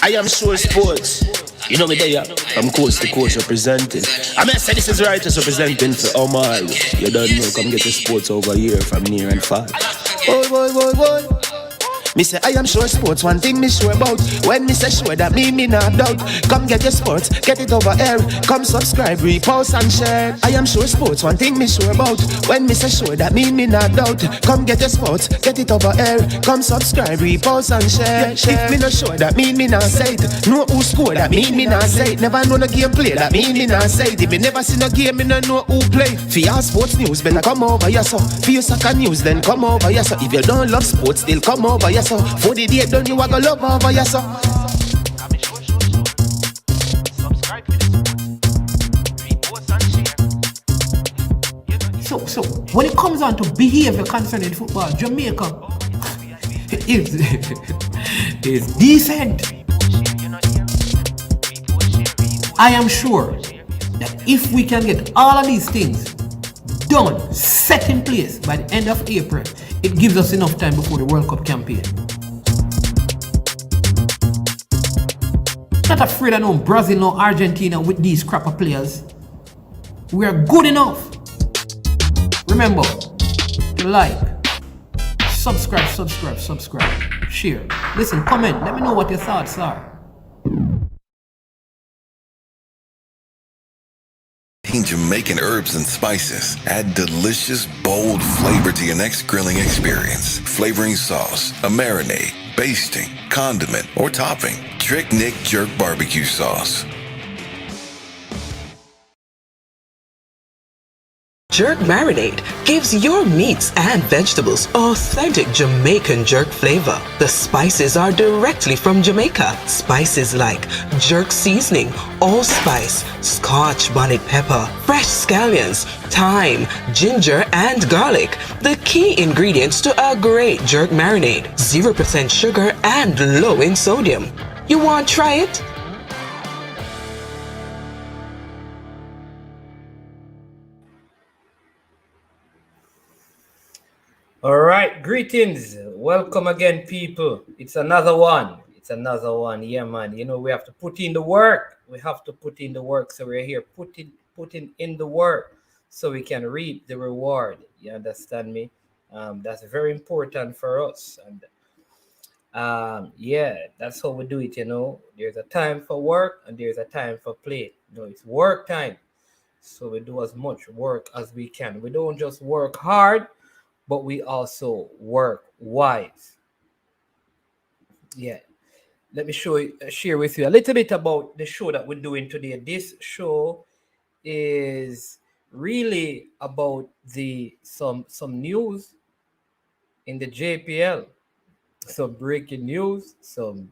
I am sure sports. You know me there, I'm coach to coach representing. I mean, I say this is righteous representing for Omar. You don't know, come get your sports over here from near and far. Boy. Me say I am sure sports, one thing me sure about. When me say sure, that me not doubt. Come get your sports, get it over here. Come subscribe, repost and share. I am sure sports, one thing me sure about. When me say sure, that me not doubt. Come get your sports, get it over here. Come subscribe, repost and share. If me not sure, that me not say it. Know who score, that me not say it. Never know no game play, that me not say it. If me never see no game, me no know who play. For your sports news, better come over here so. For your soccer news, then come over here so. If you don't love sports, still come over here so. For the day done, you a go love over here so. So when it comes on to behavior concerning football, Jamaica is decent. I am sure that if we can get all of these things done, set in place by the end of April, it gives us enough time before the World Cup campaign. Not afraid of no Brazil, no Argentina with these crap of players. We are good enough. Remember to like, subscribe, share. Listen, comment, let me know what your thoughts are. Jamaican herbs and spices add delicious, bold flavor to your next grilling experience. Flavoring sauce, a marinade, basting, condiment, or topping. Trick Nick Jerk Barbecue Sauce. Jerk Marinade gives your meats and vegetables authentic Jamaican jerk flavor. The spices are directly from Jamaica. Spices like jerk seasoning, allspice, Scotch bonnet pepper, fresh scallions, thyme, ginger, and garlic. The key ingredients to a great jerk marinade. 0% sugar and low in sodium. You want to try it? All right, greetings. Welcome again, people. It's another one. Yeah, man. You know, we have to put in the work. So we're here putting in the work so we can reap the reward. You understand me? That's very important for us. And yeah, that's how we do it, you know. There's a time for work and there's a time for play. You know, it's work time. So we do as much work as we can. We don't just work hard, but we also work wise. Yeah. Let me share with you a little bit about the show that we're doing today. This show is really about some news in the JPL, some breaking news, some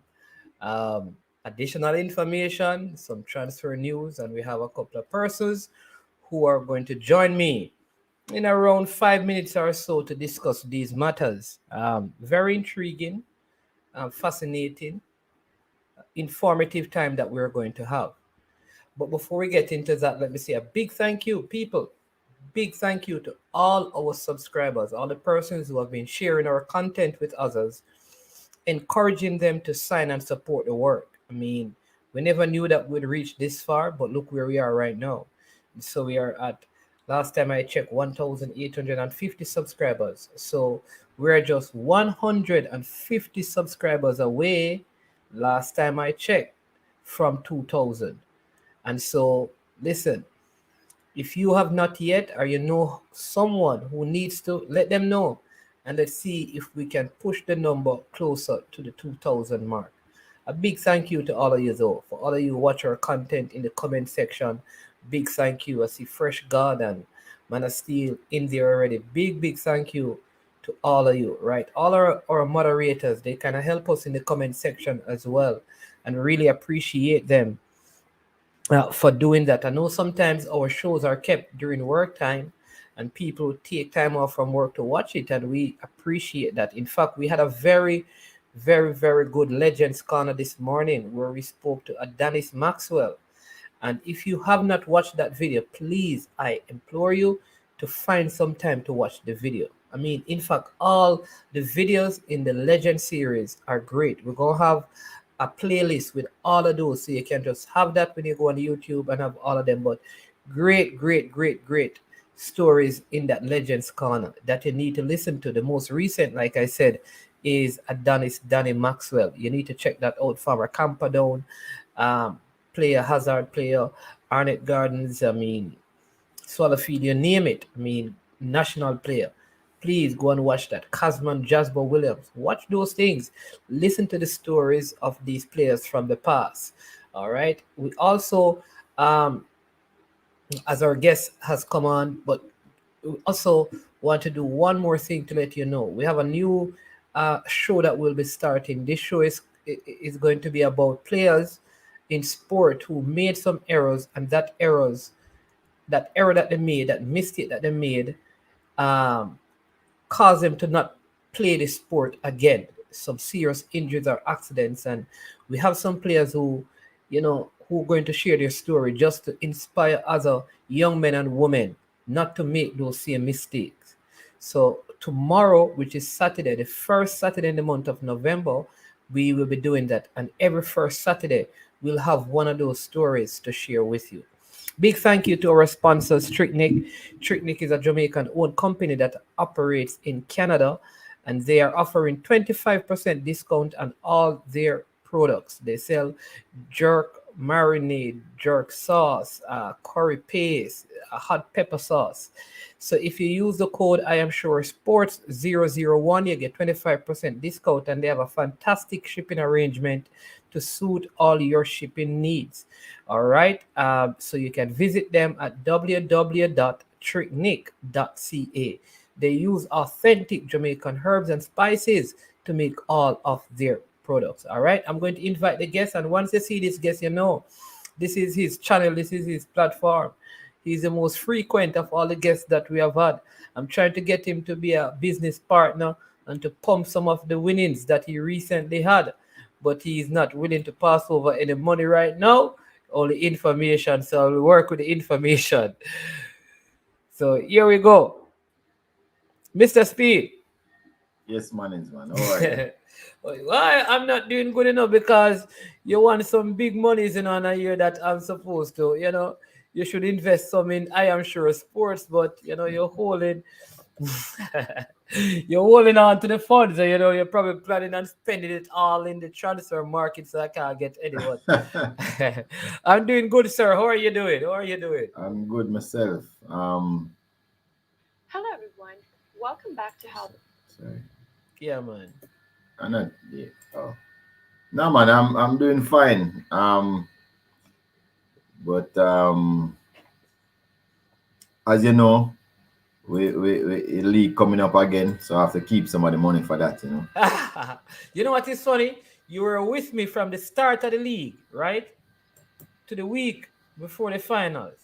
additional information, some transfer news, and we have a couple of persons who are going to join me in around 5 minutes or so to discuss these matters. Very intriguing, fascinating, informative time that we're going to have. But before we get into that, let me say a big thank you, people. Big thank you to all our subscribers, all the persons who have been sharing our content with others, encouraging them to sign and support the work. I mean, we never knew that we'd reach this far, but look where we are right now. So we are at, last time I checked, 1,850 subscribers. So we're just 150 subscribers away, last time I checked, from 2,000. And so, listen, if you have not yet, or you know someone who needs to, let them know. And let's see if we can push the number closer to the 2,000 mark. A big thank you to all of you, though. For all of you who watch our content in the comment section, big thank you. I see Fresh God and Man of Steel in there already. Big thank you to all of you, right? All our moderators, they kind of help us in the comment section as well. And really appreciate them for doing that. I know sometimes our shows are kept during work time and people take time off from work to watch it, and we appreciate that. In fact, we had a very good Legends Corner this morning where we spoke to Adonis Maxwell. And if you have not watched that video, please, I implore you to find some time to watch the video. I mean, in fact, all the videos in the Legend series are great. We're going to have a playlist with all of those, so you can just have that when you go on YouTube and have all of them. But great stories in that Legends Corner that you need to listen to. The most recent, like I said, is Adonis Danny Maxwell. You need to check that out. Farmer Camperdown, player, Hazard player, Arnett Gardens, I mean, Swallowfield, you name it. I mean, national player. Please go and watch that. Casman, Jasper Williams. Watch those things. Listen to the stories of these players from the past. All right. We also, as our guest has come on, but we also want to do one more thing to let you know. We have a new show that will be starting. This show is going to be about players in sport who made some errors, and that error that they made, that mistake that they made, caused them to not play the sport again. Some serious injuries or accidents, and we have some players who, who are going to share their story just to inspire other young men and women not to make those same mistakes. So tomorrow, which is Saturday, the first Saturday in the month of November, we will be doing that, and every first Saturday we'll have one of those stories to share with you. Big thank you to our sponsors, Tricknick. Tricknick is a Jamaican-owned company that operates in Canada, and they are offering 25% discount on all their products. They sell jerk marinade, jerk sauce, curry paste, hot pepper sauce. So if you use the code I am sure sports 001, you get 25% discount, and they have a fantastic shipping arrangement to suit all your shipping needs. All right. So you can visit them at www.tricknick.ca. They use authentic Jamaican herbs and spices to make all of their products. All right. I'm going to invite the guest, and once you see this guest, this is his channel, this is his platform. He's the most frequent of all the guests that we have had. I'm trying to get him to be a business partner and to pump some of the winnings that he recently had, but he is not willing to pass over any money right now, only information. So I'll work with the information. So here we go. Mr. Speid. Yes, man. How are you? Why I'm not doing good enough? Because you want some big monies in a year that I'm supposed to, you should invest some in I am sure sports, but you're holding you're holding on to the funds, and you're probably planning on spending it all in the transfer market, so I can't get anyone. I'm doing good, sir. How are you doing? I'm good myself. Hello, everyone. Welcome back to How. Sorry. Yeah, man. I'm not. Yeah. Oh. No, man. I'm doing fine. But as you know, we league coming up again, so I have to keep some of the money for that. You know what is funny? You were with me from the start of the league, right? To the week before the finals.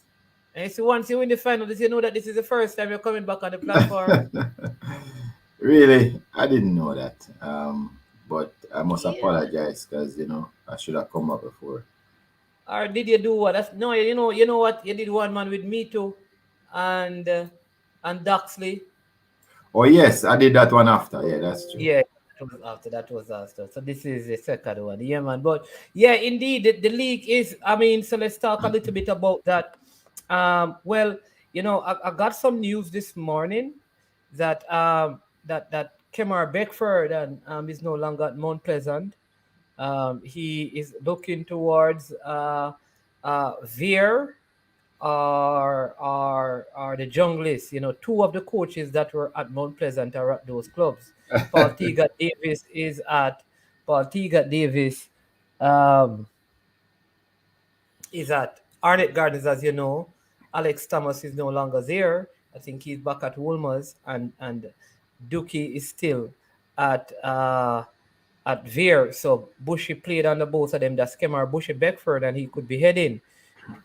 And so once you win the finals, you know that this is the first time you're coming back on the platform. Really, I didn't know that. But I must Yeah. apologize because I should have come up before. Or did you do what? No, you know what? You did one man with me too, and Duxley. Oh yes, I did that one after. Yeah, that's true. Yeah, that was after. So this is the second one. Yeah, man. But yeah, indeed, the league is. I mean, so let's talk a little bit about that. Well, I got some news this morning that that Kemar Beckford and is no longer at Mount Pleasant. He is looking towards Veer or the Junglists. Two of the coaches that were at Mount Pleasant are at those clubs. Paul Teagat Davis is at Arnett Gardens, as you know. Alex Thomas is no longer there. I think he's back at Wolmer's, and Dookie is still at Veer. So Bushy played under both of them. That's Kemar Bushy Beckford, and he could be heading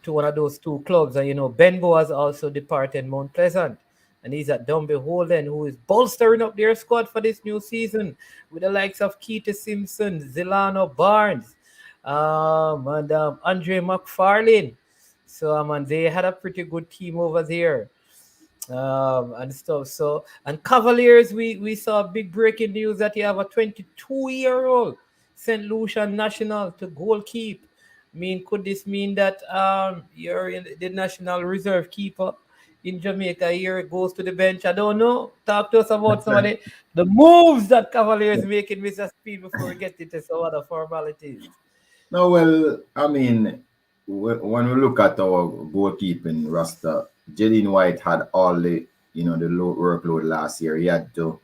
to one of those two clubs. And Benbow has also departed Mount Pleasant, and he's at Dunby Holden, who is bolstering up their squad for this new season with the likes of Keita Simpson, Zilano Barnes, and Andre McFarlane. So and they had a pretty good team over there. And stuff. And Cavaliers, we saw big breaking news that you have a 22-year-old St. Lucia National to goalkeep. I mean, could this mean that you're in the national reserve keeper in Jamaica here? It goes to the bench. I don't know. Talk to us about some of the moves that Cavaliers making, Mr. Speed, before we get into some other formalities. No, well, I mean, when we look at our goalkeeping roster, Jadine White had all the the low workload last year. He had to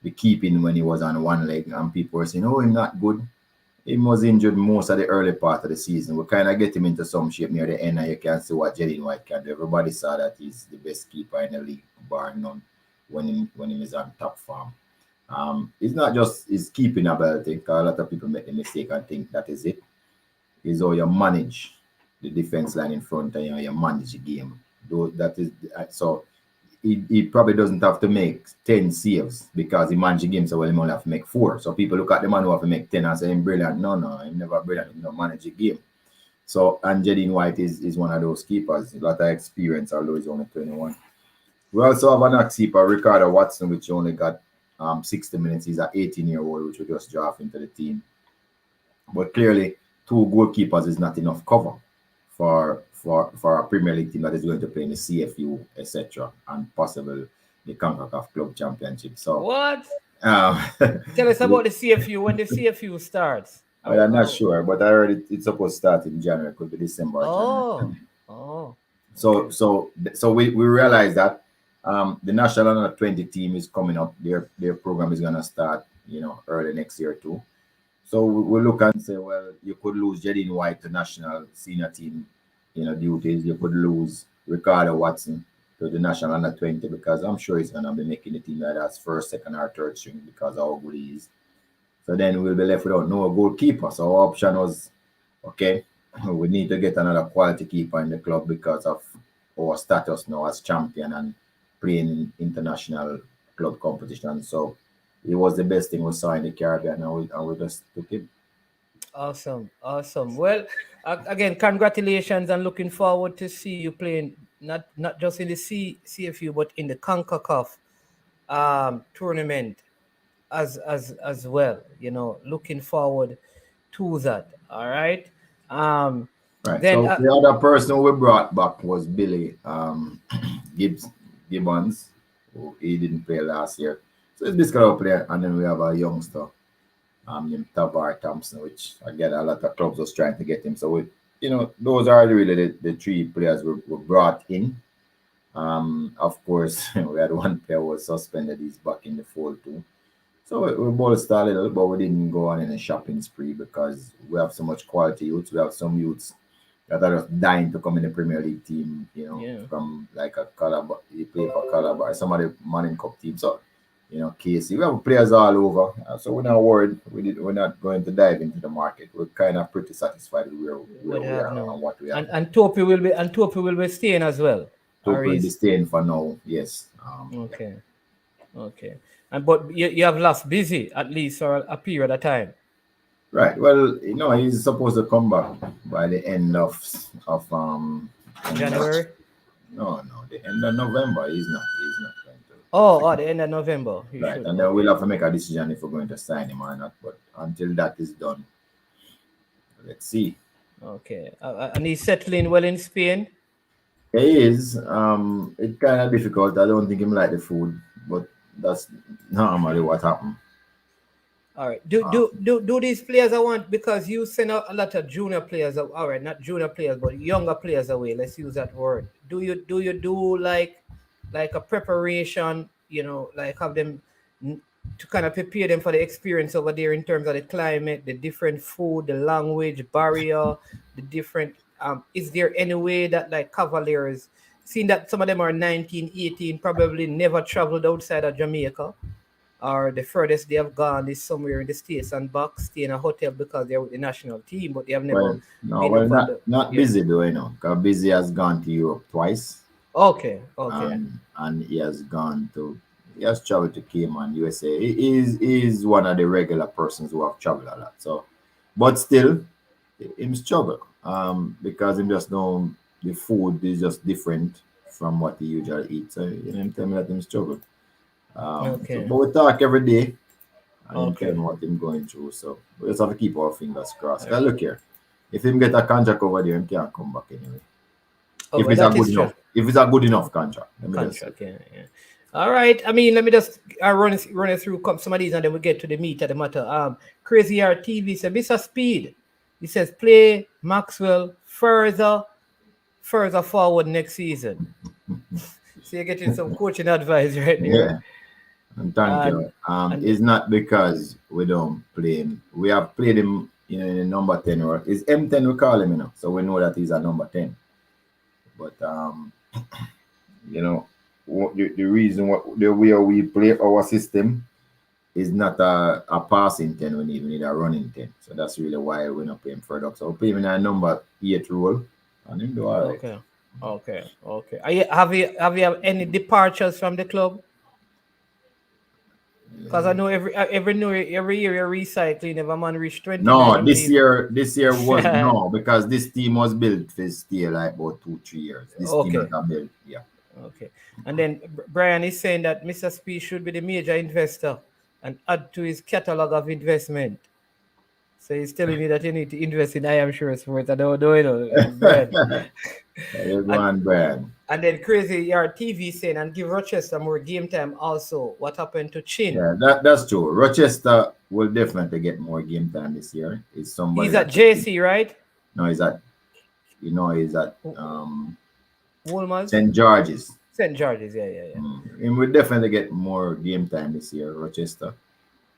be keeping when he was on one leg, and people were saying, "Oh, he's not good." He was injured most of the early part of the season. We kind of get him into some shape near the end, and you can see what Jadine White can do. Everybody saw that he's the best keeper in the league, bar none, when he is on top form. It's not just his keeping ability, because a lot of people make the mistake and think that is it. Is how you manage the defense line in front and you manage the game. That is so he probably doesn't have to make 10 saves because he managed the game so well he only have to make 4. So people look at the man who have to make 10 and say, "I'm brilliant." No, I'm never brilliant. You know, manage the game. So, and Jadine White is one of those keepers. A lot of experience, although he's only 21. We also have an keeper, Ricardo Watson, which only got 60 minutes. He's an 18-year-old, which we just draft into the team. But clearly, 2 goalkeepers is not enough cover for a Premier League team that is going to play in the CFU, etc., and possibly the CONCACAF Club Championship. So what? Tell us about the CFU. When the CFU starts? Well, I'm not sure, but I heard it's supposed to start in January. It could be December. Oh. So we realize that the national under 20 team is coming up. Their program is gonna start, early next year too. So we look and say, well, you could lose Jadine White to national senior team, duties. You could lose Ricardo Watson to the national under 20 because I'm sure he's gonna be making the team either as first, second, or third string because of how good he is. So then we'll be left without no goalkeeper. So our option was, okay, we need to get another quality keeper in the club because of our status now as champion and playing international club competition. So it was the best thing we saw in the Caribbean, and we just took him. Awesome. Well, again, congratulations, and looking forward to see you playing not just in the CFU but in the CONCACAF tournament as well. Looking forward to that. All right. Right. Then, so the other person we brought back was Billy Gibbons, who he didn't play last year. So it's this kind of player, and then we have a youngster named Tavar Thompson, which again a lot of clubs was trying to get him. So those are really the 3 players were brought in. Of course, we had one player who was suspended. He's back in the fold too. So we both started a little, but we didn't go on in a shopping spree because we have so much quality youths. We have some youths that are just dying to come in the Premier League team, from like a Calabar, he played for Calabar, some of the Manning Cup team. So, Casey, we have players all over. So we're not worried. We're not going to dive into the market. We're kind of pretty satisfied with where we are and what we have. And Topi will be staying as well. Topi will be staying for now, yes. Okay. But you have lost Busy at least for a period of time. Right. Well, he's supposed to come back by the end of January. No, the end of November. He's not going to. Oh, the end of November. Right, and then we'll have to make a decision if we're going to sign him or not. But until that is done, let's see. Okay. And he's settling well in Spain. He is. It's kind of difficult. I don't think him like the food, but that's normally what happens. All right. Do these players I want, because you send out a lot of junior players, all right, not junior players, but younger players away. Let's use that word. Do you do like a preparation, like have them to kind of prepare them for the experience over there in terms of the climate, the different food, the language barrier, the different is there any way that like Cavaliers, seeing that some of them are 19, 18, probably never traveled outside of Jamaica, or the furthest they have gone is somewhere in the States and back, stay in a hotel because they're with the national team, but they have never not Busy though, because Busy has gone to Europe twice. Okay. And he has traveled to Cayman, USA. He is one of the regular persons who have traveled a lot. So, but still, him struggle because him just know the food is just different from what he usually eats. So him tell me that him struggle. Okay. But we talk every day, and him Okay. telling what him going through. So we just have to keep our fingers crossed. Cause look here, if him get a contract over there, him can't come back anyway. Oh, If well, it's a that good is true. enough, if it's a good enough contract, let me just say. Contract, yeah. All right. I mean, let me just run it through some of these, and then we get to the meat of the matter. Crazy RTV said, Mr. Speed. He says, play Maxwell further forward next season. So you're getting some coaching advice right there. Yeah, and thank you. It's not because we don't play him. We have played him, in the number 10 or it's M10 we call him, so we know that he's a number 10. But the reason the way we play our system is not a passing 10. We need a running 10. So that's really why we're not playing further up. So we play him in a number 8 role, and him do all right. Okay. Have you have any departures from the club? Because I know every year you're recycling. If a man reach 20. No, this year was no, because this team was built to stay like about 2-3 years. This team was built, yeah. Okay. And then Brian is saying that Mr. Speed should be the major investor and add to his catalog of investment. So he's telling me that you need to invest in I Am Sure Sports. I don't know, Brian. Brian. And then Crazy RTV saying, and give Rochester more game time also. What happened to Chin? Yeah, that's true. Rochester will definitely get more game time this year. It's somebody. He's at JC, right? No, he's at Woolman's? St. George's. St. George's, yeah. He will definitely get more game time this year, Rochester.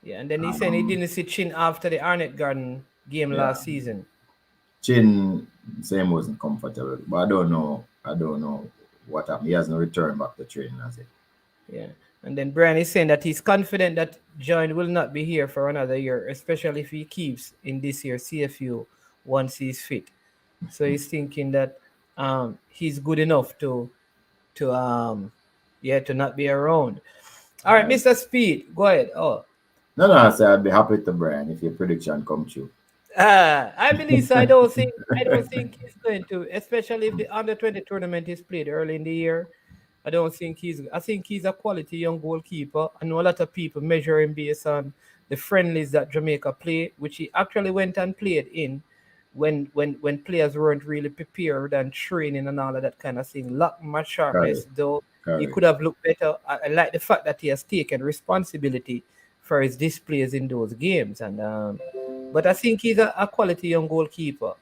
Yeah, and then he said he didn't see Chin after the Arnett Garden game last season. Chin, same wasn't comfortable, but I don't know what happened. He hasn't returned back to training, has it? Yeah, and then Brian is saying that he's confident that John will not be here for another year, especially if he keeps in this year's CFU once he's fit. So he's thinking that he's good enough to not be around. All right, Mr. Speed, go ahead. Oh. No, I said I'd be happy to Brian if your prediction come true. I believe so. I don't think he's going to, especially if the under-20 tournament is played early in the year. I think he's a quality young goalkeeper. I know a lot of people measure him based on the friendlies that Jamaica play, which he actually went and played in when players weren't really prepared and training and all of that kind of thing. Luck, much sharpness, though. He could have looked better. I like the fact that he has taken responsibility for his displays in those games. But I think he's a quality young goalkeeper.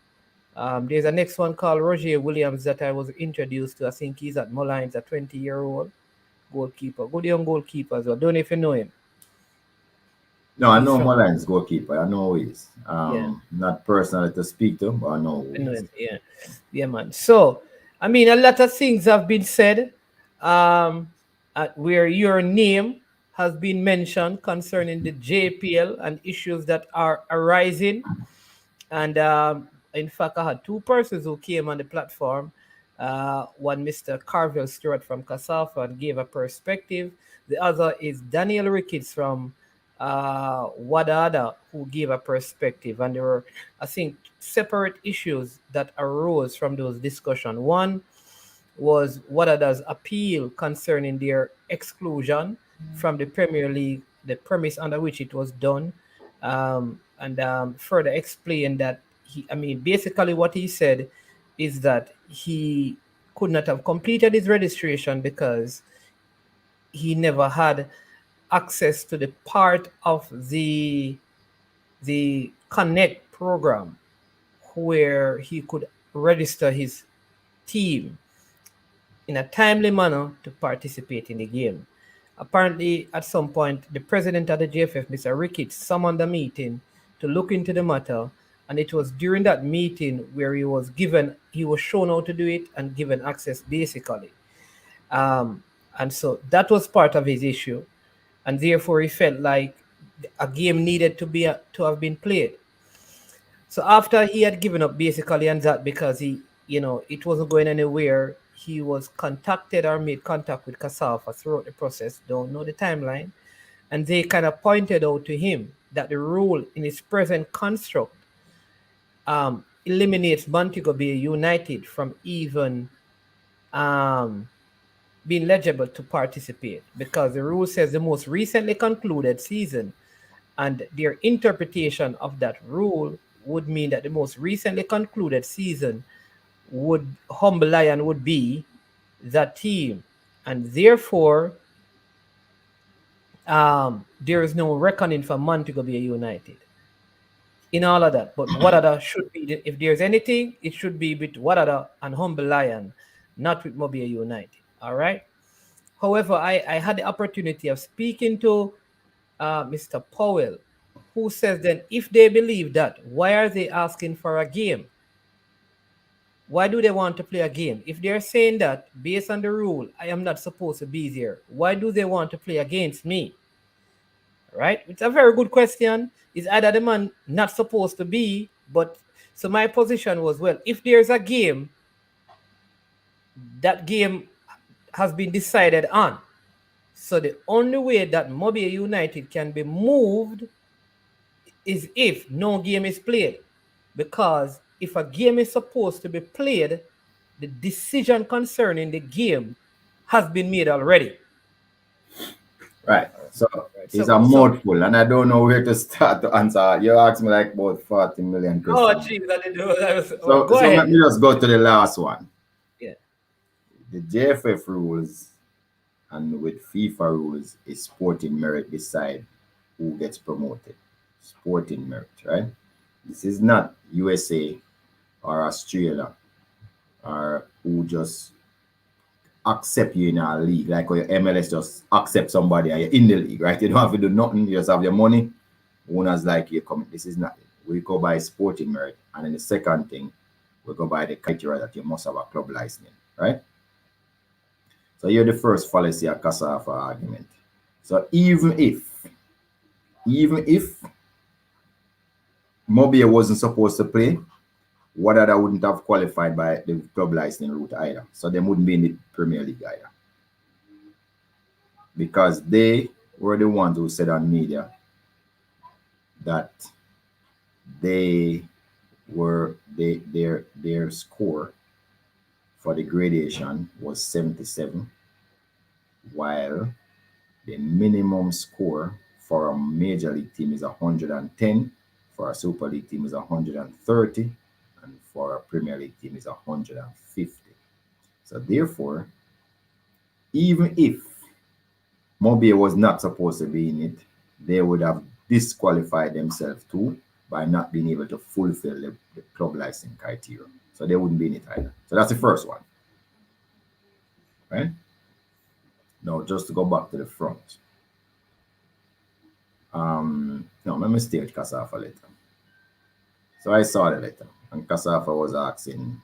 There's a next one called Roger Williams that I was introduced to. I think he's at Mullines, a 20-year-old goalkeeper. Good young goalkeeper as well. Don't know if you know him. No, I know Mullines goalkeeper. I know who he is. Not personally to speak to, but I know who he is. Yeah, man. So, I mean, a lot of things have been said where your name has been mentioned concerning the JPL and issues that are arising. And in fact, I had two persons who came on the platform. One, Mr. Carvel Stewart from Kasafa, and gave a perspective. The other is Daniel Ricketts from Wadadah, who gave a perspective. And there were, I think, separate issues that arose from those discussions. One was Wadadah's appeal concerning their exclusion from the Premier League, the premise under which it was done, and further explain that basically what he said is that he could not have completed his registration because he never had access to the part of the Connect program where he could register his team in a timely manner to participate in the game. Apparently, at some point, the president of the JFF, Mr. Ricketts, summoned a meeting to look into the matter, and it was during that meeting where he was shown how to do it and given access, basically. And so that was part of his issue, and therefore he felt like a game needed to have been played. So after he had given up basically on that because it wasn't going anywhere, he was contacted or made contact with Kasafa throughout the process, don't know the timeline, and they kind of pointed out to him that the rule in its present construct eliminates Montego Bay United from even being eligible to participate, because the rule says the most recently concluded season And their interpretation of that rule would mean that the most recently concluded season Humble Lion would be that team. And therefore, there is no reckoning for Montego Bay United in all of that. But Wadadah should be, if there's anything, it should be with Wadadah and Humble Lion, not with Mobile United. All right. However, I had the opportunity of speaking to Mr. Powell, who says then if they believe that, why are they asking for a game? Why do they want to play a game? If they're saying that based on the rule, I am not supposed to be there, why do they want to play against me? Right? It's a very good question. Is either the man not supposed to be, but so my position was, well, if there's a game, that game has been decided on. So the only way that Mobile United can be moved is if no game is played. Because if a game is supposed to be played, the decision concerning the game has been made already. Right. So it's a mouthful, and I don't know where to start to answer. You asked me like about 40 million questions. Oh, geez, I didn't know that. So let me just go to the last one. Yeah. The JFF rules and with FIFA rules is sporting merit decide who gets promoted. Sporting merit, right? This is not USA or Australia or who just accept you in a league, like your MLS just accept somebody and you're in the league, right? You don't have to do nothing, you just have your money. Owners like you come. This is not it. We go by sporting merit. And then the second thing, we go by the criteria that you must have a club license, right? So you're the first fallacy of Kasafa argument. So even if Mobile wasn't supposed to play, Wadadah wouldn't have qualified by the club licensing route either. So they wouldn't be in the Premier League either. Because they were the ones who said on media that their score for the gradation was 77, while the minimum score for a major league team is 110, for a Super League team is 130, and for a Premier League team is 150. So therefore, even if Mobile was not supposed to be in it, they would have disqualified themselves too by not being able to fulfill the club license criteria. So they wouldn't be in it either. So that's the first one. Right? Now, just to go back to the front. No, let me stay with Kasafa letter. So I saw the letter, and Kasafa was asking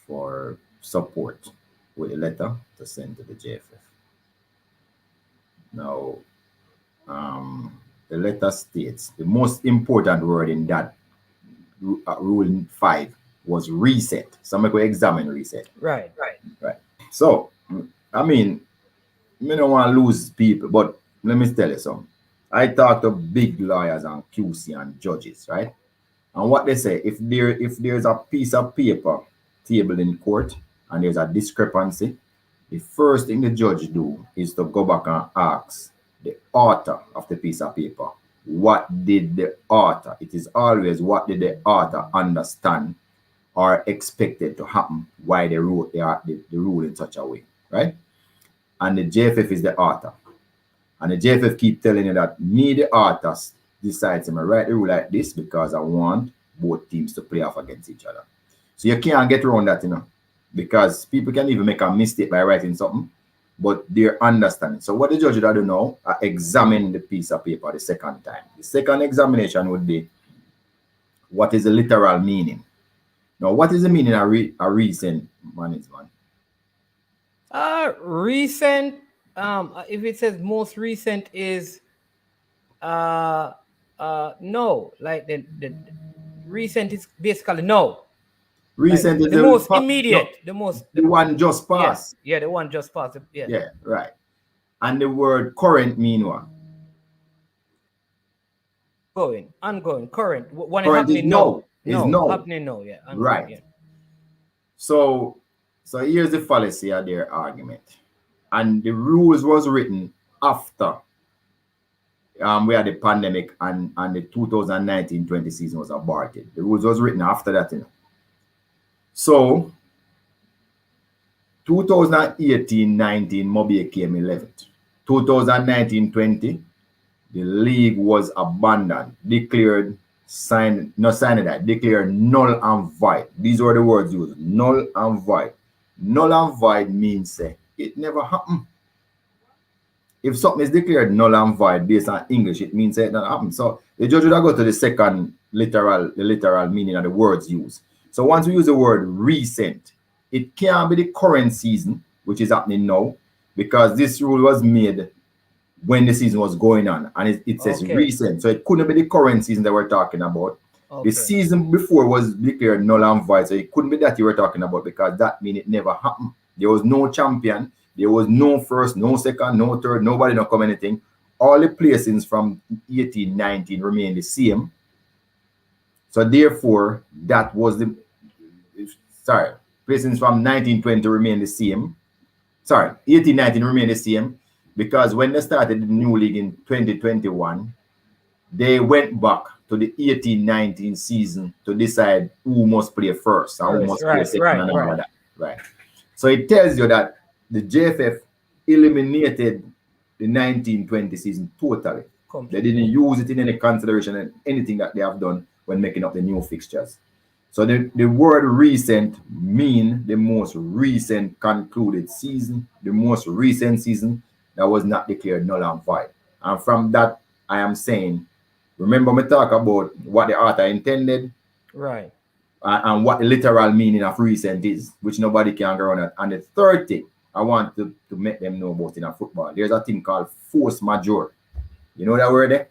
for support with a letter to send to the JFF. Now, the letter states the most important word in that rule 5 was reset. So I'm going to examine reset. Right. So, I mean, I don't want to lose people, but let me tell you something. I talk to big lawyers and QC and judges, right? And what they say, if there's a piece of paper tabled in court and there's a discrepancy, the first thing the judge do is to go back and ask the author of the piece of paper, what did the author, it is always what did the author understand or expected to happen, why they wrote the rule in such a way, right? And the JFF is the author. And the JFF keep telling you that me, the author, decides to write the rule like this because I want both teams to play off against each other. So you can't get around that, because people can even make a mistake by writing something, but they're understanding. So what the judge would do now, examine the piece of paper the second time. The second examination would be, what is the literal meaning? Now, what is the meaning of recent management? Recent, if it says most recent is no, like the recent is basically no. Recent like is the most immediate, no, the one just passed. Yeah, the one just passed. Yeah, right. And the word current mean what? Ongoing, current. When current it's happening, no. Happening, no, yeah. Ongoing, right. Yeah. So here's the fallacy of their argument. And the rules was written after we had the pandemic and the 2019-20 season was aborted. The rules was written after that, you know. So 2018-19, Mobile came 11th. 2019-20, the league was abandoned, declared declared null and void. These were the words used, null and void. Null and void means it never happened. If something is declared null and void based on English, it means it never happened. So the judge would go to the second literal meaning of the words used. So once we use the word recent, it can't be the current season, which is happening now, because this rule was made when the season was going on, and it says recent. So it couldn't be the current season that we're talking about. The season before was declared null and void, so it couldn't be that you were talking about, because that means it never happened. There was no champion, there was no first, no second, no third, nobody not come anything. All the placings from 18-19 remain the same. So therefore, that was the placings from 19-20 remain the same. 18-19 remain the same, because when they started the new league in 2021, they went back to the 18-19 season to decide who must play first and who must play second and all that. Right. So it tells you that the JFF eliminated the 19-20 season totally. They didn't use it in any consideration in anything that they have done when making up the new fixtures. So the word recent mean the most recent concluded season, the most recent season that was not declared null and void. And from that, I am saying, remember me talk about what the author intended, right, and what the literal meaning of recent is, which nobody can go on at. And the third thing I want to make them know about in a football, there's a thing called force majeure. You know that word there?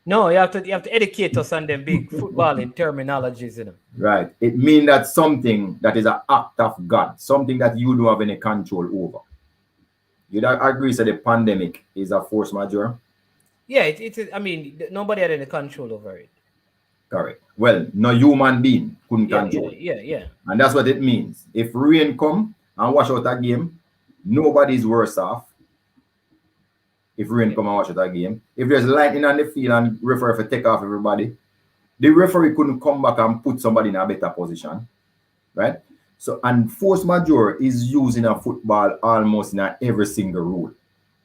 No, you have to educate us on them big footballing terminologies, you know. Right. It means that something that is an act of God, something that you don't have any control over. You don't agree that the pandemic is a force majeure? Yeah, it is. I mean, nobody had any control over it. Correct. Well, no human being couldn't control it. Yeah. And that's what it means. If rain come and wash out a game, nobody's worse off. If rain come and wash out a game. If there's lightning on the field and referee for take off everybody, the referee couldn't come back and put somebody in a better position. Right? So, and force majeure is used in a football almost in every single rule.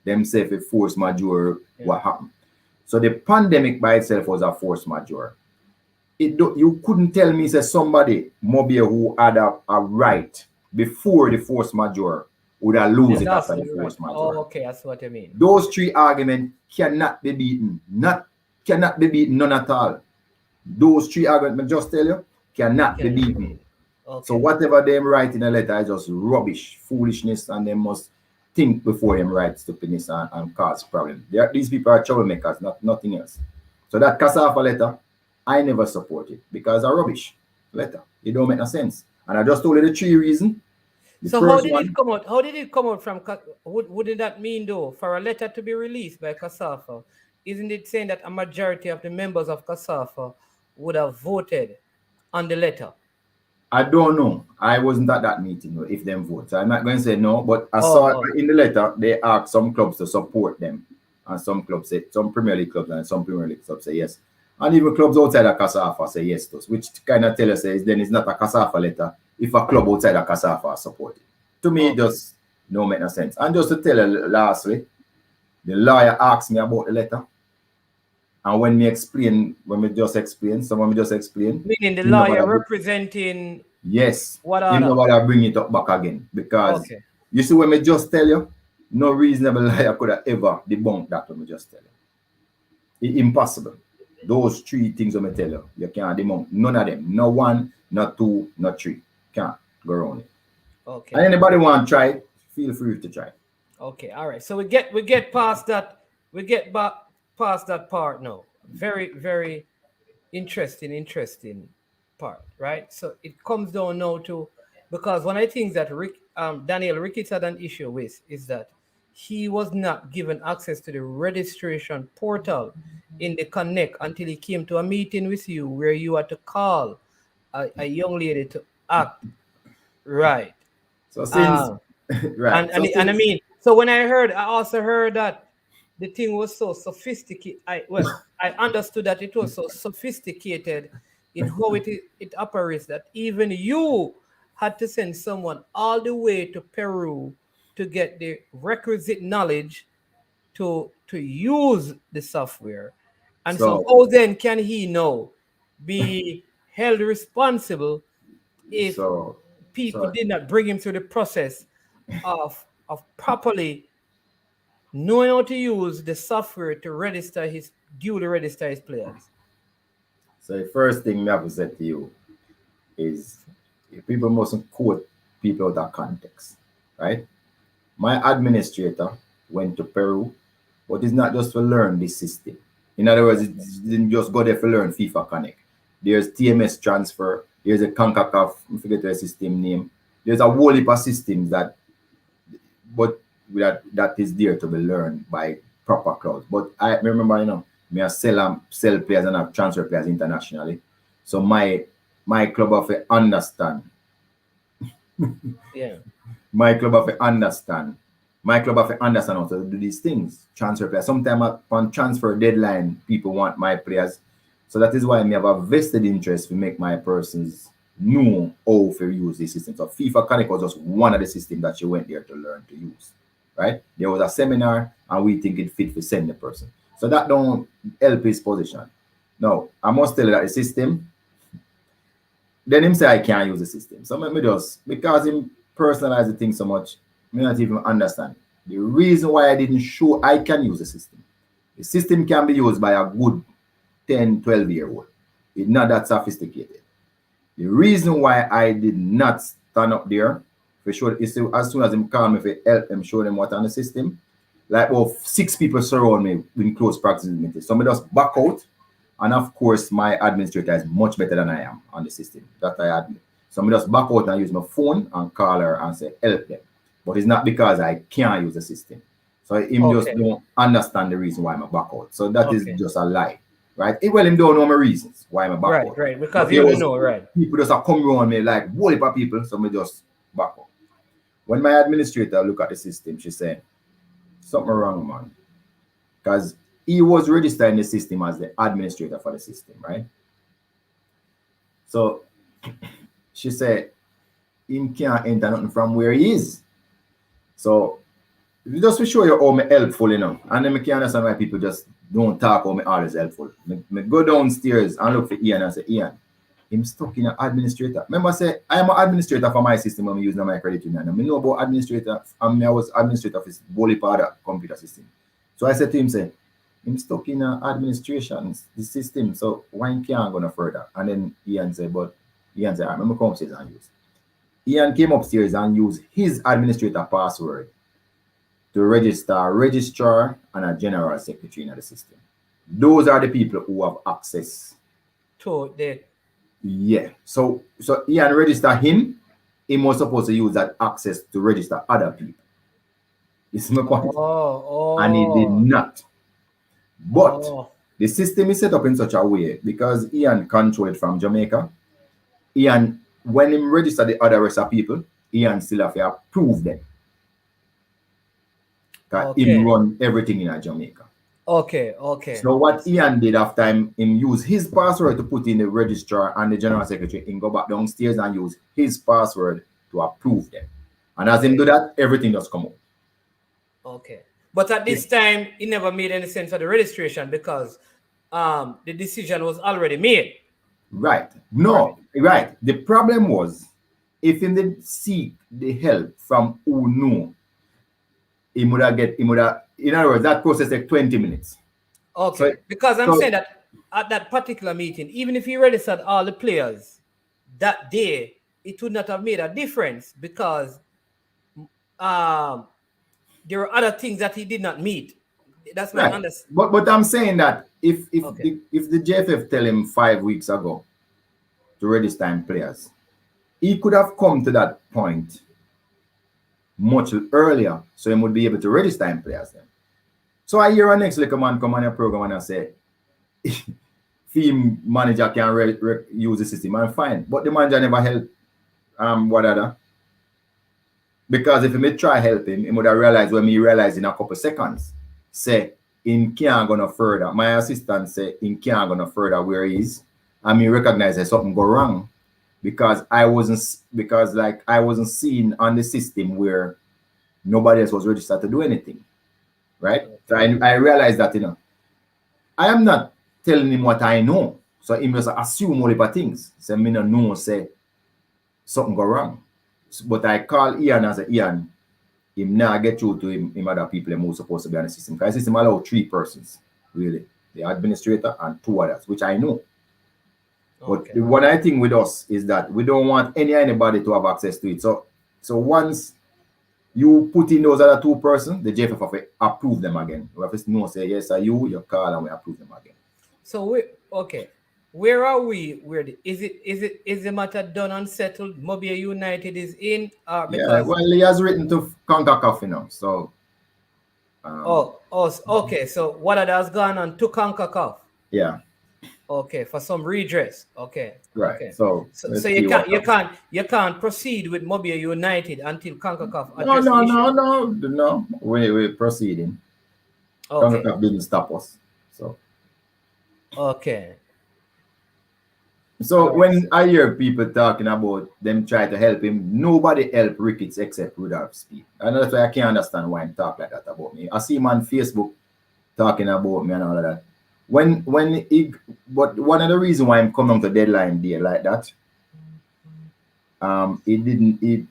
Them say if force majeure, what happened. So the pandemic by itself was a force majeure. You couldn't tell me say somebody Mobile who had a right before the force majeure would have lose it after the force majeure. Oh, okay, that's what I mean. Those three arguments cannot be beaten. Cannot be beaten, none at all. Those three arguments, just tell you, cannot be beaten. Okay. So whatever they write in a letter is just rubbish, foolishness, and they must think before them write stupidness and cause problems. These people are troublemakers, nothing else. So that Kasafa letter, I never support it because it's a rubbish letter. It don't make no sense. And I just told you the three reasons. So how did it come out? How did it come out from? Wouldn't that mean though for a letter to be released by Kasafa? Isn't it saying that a majority of the members of Kasafa would have voted on the letter? I don't know. I wasn't at that meeting if them vote. So I'm not going to say no, but I saw in the letter they asked some clubs to support them. And some clubs say, some Premier League clubs and some Premier League clubs say yes. And even clubs outside of Kasafa say yes to us, which kind of tell us then it's not a Kasafa letter if a club outside of Kasafa support it. To me, it just don't make no sense. And just to tell you lastly, the lawyer asked me about the letter. And when we just explain, meaning the lawyer representing yes, Wadadah. Nobody bring it up back again. Because you see, when we just tell you, no reasonable lawyer could have ever debunked that when we just tell you. It's impossible. Those three things when I tell you, you can't debunk none of them. No one, not two, not three. Can't go around it. Okay. And anybody want to try it, feel free to try. Okay, all right. So we get past that. We get back past that part now. Very, very interesting part, right? So it comes down now to, because one of the things that Daniel Ricketts had an issue with is that he was not given access to the registration portal in the Connect until he came to a meeting with you where you had to call a young lady to act right. So since right, and I mean, so when I also heard that the thing was so sophisticated. I understood that it was so sophisticated in how it operates that even you had to send someone all the way to Peru to get the requisite knowledge to use the software. And so So how then can he now be held responsible if so people so did not bring him through the process of properly knowing how to use the software to duly register his players? so the first thing me have to say to you is people mustn't quote people out of context, right? My administrator went to Peru, but it's not just to learn this system. In other words, it didn't just go there to learn FIFA Connect. There's TMS transfer, there's a CONCACAF, I forget the system name. There's a whole heap of systems but that is there to be learned by proper clubs. But I remember, me I sell players and have transfer players internationally. So my club have to understand. Yeah. My club have to understand. My club have to understand how to do these things. Transfer players. Sometimes on transfer deadline, people want my players. So that is why I have a vested interest to make my persons know how to use this system. So FIFA Connect was just one of the systems that she went there to learn to use. Right? There was a seminar and we think it fit to send the person. So that don't help his position. Now, I must tell you that the system, then him say I can't use the system. So let me just, because him personalize the thing so much, me not even understand. The reason why I didn't show I can use the system can be used by a good 10, 12-year-old. It's not that sophisticated. The reason why I did not stand up there for sure is as soon as him call me for help him show them what on the system, like 6 people surround me in close proximity. So I just back out. And of course, my administrator is much better than I am on the system that I admit. So I just back out and use my phone and call her and say, help them. But it's not because I can't use the system. So him just don't understand the reason why I'm back out. So that is just a lie, right? Well, him don't know my reasons why I'm back out. Right, because you don't know, right? People just come around me like, whole heap of people, so I just back out. When my administrator look at the system, she said, something wrong, man. Because he was registered in the system as the administrator for the system, right? So she said, him can't enter nothing from where he is. So just to show you how me helpful, and then I can understand why people just don't talk how me always helpful. Me go downstairs and look for Ian and say, Ian, him stuck in an administrator. Remember, I say, I am an administrator for my system when I use my credit union. I know about administrator, and I was administrator for Bully Pada computer system. So I said to him, say, him stuck in administration, the system, so why can't go no further? And then Ian said, I remember come upstairs and use. Ian came upstairs and used his administrator password to register a registrar and a general secretary in the system. Those are the people who have access to the. Yeah. So Ian registered him. He was supposed to use that access to register other people. This is my point. And he did not. But the system is set up in such a way because Ian controlled it from Jamaica. Ian, when he registered the other rest of people, Ian still have to approve them. Because he run everything in Jamaica. Okay. So what Ian did after him use his password to put in the registrar and the general secretary, he go back downstairs and use his password to approve them. And as him do that, everything just come up. Okay. But at this time, it never made any sense for the registration because the decision was already made. Right. No, right. The problem was if he didn't seek the help from who knew, in other words, that process take 20 minutes. Okay. So, because I'm saying that at that particular meeting, even if he registered all the players that day, it would not have made a difference because there were other things that he did not meet. That's my understanding. But I'm saying that if the JFF tell him 5 weeks ago to register players, he could have come to that point much earlier, so he would be able to register players then. So I hear a next little man come on your program and I say, team manager can use the system, and fine. But the manager never helped Wadadah. Because if he may try help him, he would have realized when he realized in a couple seconds, say, in can't go no further. My assistant said in can't go no further where he is. I mean, recognize that something go wrong because I wasn't seen on the system where nobody else was registered to do anything, right? So I realized that I am not telling him what I know, so he must assume all the things. So me no know say something go wrong, but I call Ian and say Ian. Him now get through to him other people who supposed to be on the system. Because the system allow 3 persons, really. The administrator and 2 others, which I know. But the one I think with us is that we don't want anybody to have access to it. So once you put in those other 2 persons, the JFF have to approve them again. We have to know, say, yes, are you call and we approve them again. So where are we? Is the matter done and settled? Mobile United is in, because well, he has written to CONCACAF, so. Okay. So Wadadah has gone on to CONCACAF. Yeah. Okay, for some redress. Okay. Right. Okay. So you can't proceed with Mobile United until CONCACAF. No. We're proceeding. Okay. CONCACAF didn't stop us. So. Okay. So when I hear people talking about them trying to help him, nobody helped Ricketts except Rudolph Speid. And that's why I can't understand why he talk like that about me. I see him on Facebook talking about me and all of that. But one of the reasons why I'm coming to deadline day like that,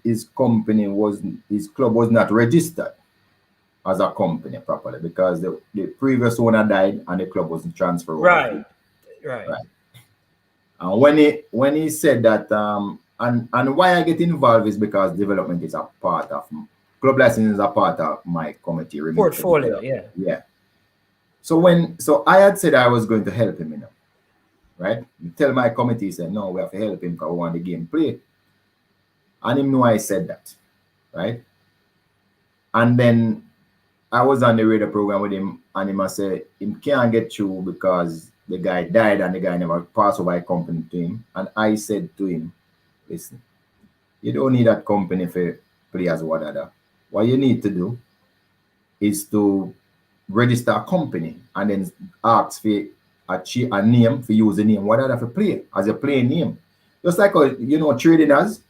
his club was not registered as a company properly because the previous owner died and the club wasn't transferred over. Right. And when he said that, and why I get involved is because development is a part of club license is a part of my committee portfolio. Yeah. So I had said I was going to help him, right? Tell my committee, said no, we have to help him because we want the game played. And him know I said that, right? And then I was on the radio program with him, and him said him can't get through because the guy died and the guy never passed over a company to him. And I said to him, listen, you don't need that company for players Wadadah. What you need to do is to register a company and then ask for a name, for use the name Wadadah for play, as a play name. Just like, trading as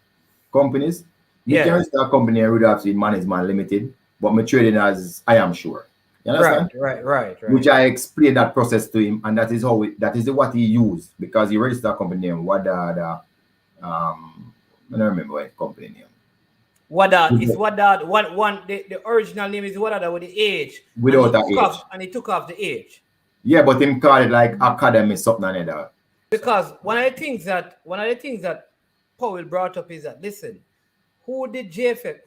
companies. You can register a company and Rudolph Speid Management Limited, but me trading as I am sure. You understand? Right. Which I explained that process to him, and that is what he used because he registered a company name Wadadah. I don't remember what company name. Wadadah is Wadadah. The original name is Wadadah with the H. Without the H. And he took off the H. Yeah, but him called it like Academy something like that. Because one of the things that Powell brought up is that listen, who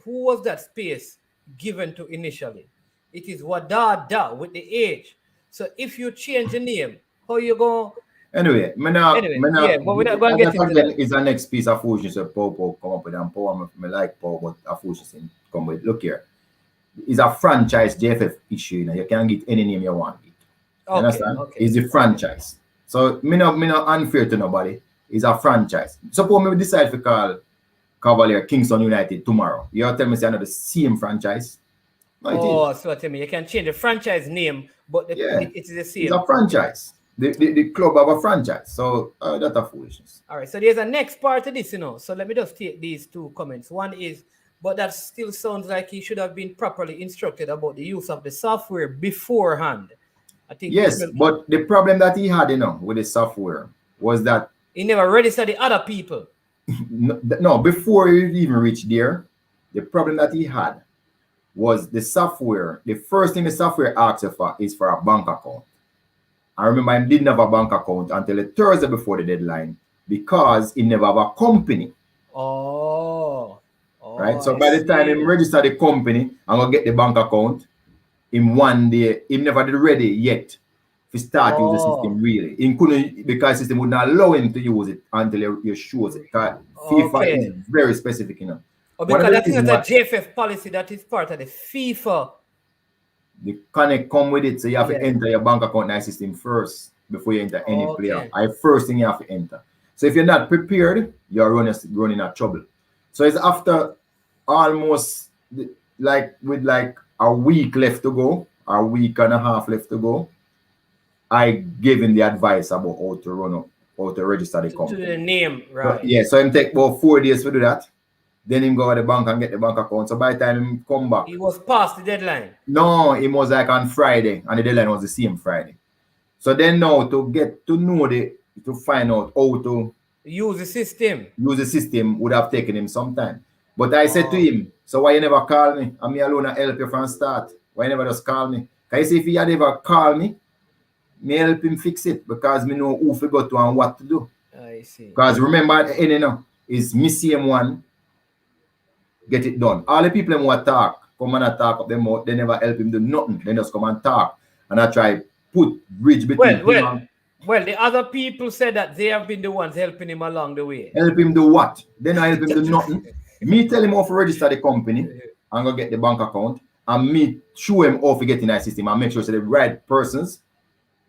was that space given to initially? It is Wadadah with the H. So if you change the name, how you go? Anyway, but we're not going to get into that. It's the next piece of foolishness that Pow come up with, and Pow, I like Pow, but a foolishness come with. Look here, it's a franchise JFF issue. You can get any name you want. You understand? Okay. It's a franchise. So me not unfair to nobody. It's a franchise. Suppose me decide to call Cavalier Kingston United tomorrow. You tell me say another same franchise. No, so tell me you can change the franchise name, but it is the same. It's a franchise. The club have a franchise. So that's a foolishness. All right. So there's a next part of this, So let me just take these 2 comments. One is, but that still sounds like he should have been properly instructed about the use of the software beforehand. I think. Yes, but the problem that he had, with the software was that he never registered the other people. No, before he even reached there, the problem that he had was the software. The first thing the software asks for is for a bank account. I remember he didn't have a bank account until the Thursday before the deadline because he never have a company. Right? So by the time he registered the company and go get the bank account, in one day, he never did ready yet to start use the system really. He couldn't because the system would not allow him to use it until you shows it. FIFA is very specific, because that is a JFF policy that is part of the FIFA. The connect come with it, so you have to enter your bank account in the system first before you enter any player. First thing you have to enter. So if you're not prepared, you're running out of trouble. So it's after almost with a week left to go, a week and a half left to go, I gave him the advice about how to register the To company. the name, So, right? yeah, so him take about 4 days to do that. Then him go to the bank and get the bank account. So by the time him come back, He was past the deadline. no, it was like on Friday, and the deadline was the same Friday. So then now to find out how to Use the system. use the system would have taken him some time. But I said to him, so why you never call me? And me alone I help you from start. Why you never just call me? Because if he had ever called me help him fix it because me know who to go to and what to do. I see. Because remember at the end, you know, is me same one get it done. All the people who talk, come and talk up them out, they never help him do nothing. They just come and talk. And I try put bridge between him and Well, the other people said that they have been the ones helping him along the way. help him do what? Then I help him do nothing. Me tell him how to register the company and go get the bank account. And me show him how to get in our system and make sure so the right persons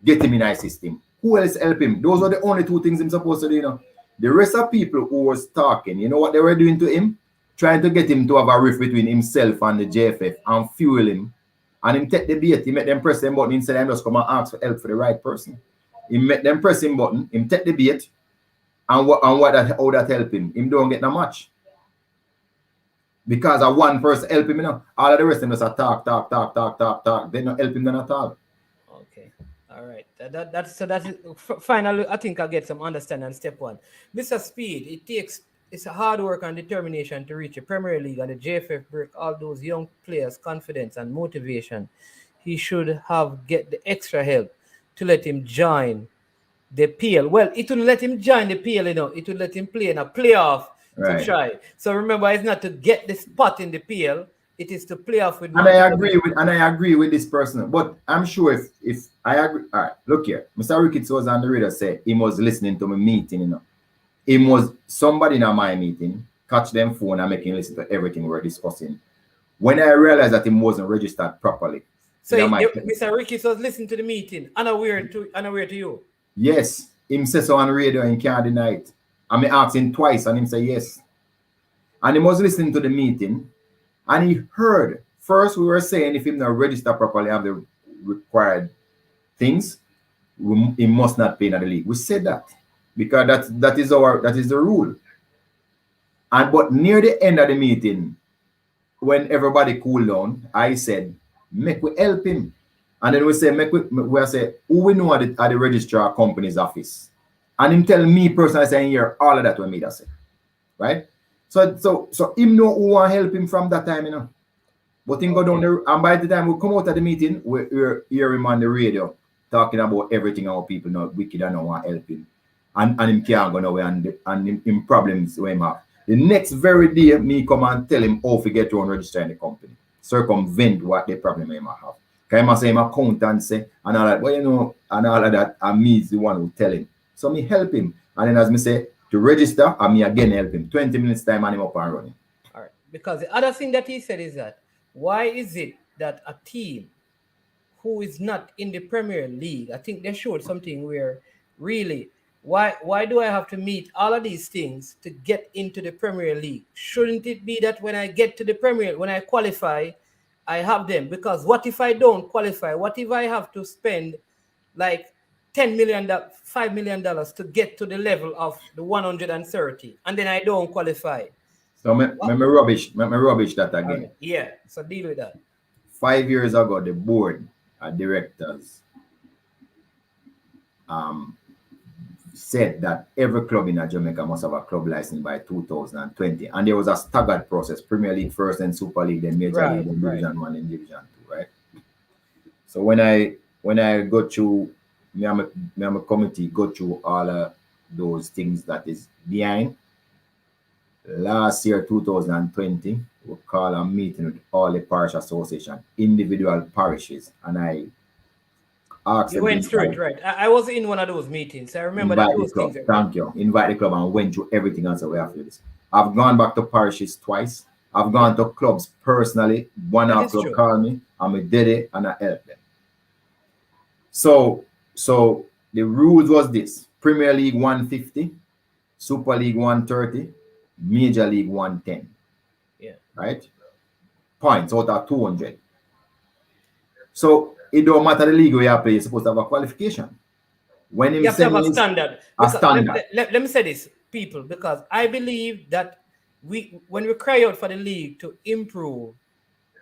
get him in our system. Who else help him? Those are the only two things I'm supposed to do, you know. The rest of people who was talking, you know what they were doing to him? Trying to get him to have a rift between himself and the JFF and fuel him. And him take the bait, he make them press them button instead of just come and ask for help for the right person. He make them press him button, him take the bait, and how that help him. Him don't get no much. Because of one person help him, you know. All of the rest of them just talk. They don't help him none at all. Okay. All right. That's finally, I think I'll get some understanding on step one. Mr. Speid, it's a hard work and determination to reach a Premier League, and the JFF break all those young players' confidence and motivation. He should have get the extra help to let him join the PL. Well, it will let him join the PL, you know. It will let him play in a playoff to try. So remember, it's not to get the spot in the PL. It is to play off with. And I agree with this person. But I'm sure if I agree, all right, look here. Mr. Ricketts was on the radio say he was listening to my meeting, you know. He was somebody in my meeting, catch them phone and make him listen to everything we're discussing. When I realized that he wasn't registered properly. So Mr. Ricketts was listening to the meeting, unaware to you. Yes. Him says so on the radio and can't deny it. And me asked him twice and him say yes. And he was listening to the meeting. And he heard, first we were saying if him not register properly have the required things, he must not play in the league. We said that because that is the rule. And but near the end of the meeting, when everybody cooled down, I said, make we help him. And then we say, we say, who we know at the registrar company's office. And him tell me personally saying here all of that when me that say. Right? So him know who want help him from that time, you know. But him go down there, and by the time we come out of the meeting, we hear him on the radio talking about everything our people know wicked and don't want help him. And him can't go nowhere and him problems with him have. The next very day, me come and tell him how to get to register in the company. Circumvent what the problem he might have. Because I say him accountancy and all that. Well, you know, and all of that, and me is the one who tell him. So me help him. And then as me say, to register, and me again help him. 20 minutes time and him up and running. All right. Because the other thing that he said is that, why is it that a team who is not in the Premier League, I think they showed something where really, why do I have to meet all of these things to get into the Premier League? Shouldn't it be that when I get to the Premier, when I qualify, I have them? Because what if I don't qualify? What if I have to spend like $10 million, $5 million to get to the level of the 130 and then I don't qualify? So me rubbish that again. Right. Yeah, so deal with that. 5 years ago, the board of directors said that every club in Jamaica must have a club license by 2020. And there was a staggered process. Premier League first, then Super League, then Major League, then Division 1, and Division 2, right? So when I go through, me and my committee go through all of those things that is behind. Last year, 2020, we call a meeting with all the parish association, individual parishes, and I asked them. You went through it, right? I was in one of those meetings. I remember that those things. Thank you. Invite the club and went through everything and so we have to do this. I've gone back to parishes twice. I've gone to clubs personally. One of club called me and we did it and I helped them. So the rules was this: Premier League 150, Super League 130, Major League 110. Yeah. Right? Points out of 200. So it don't matter the league where you play, you're supposed to have a qualification. When You have to have a standard. A standard. Let me say this, people, because I believe that when we cry out for the league to improve,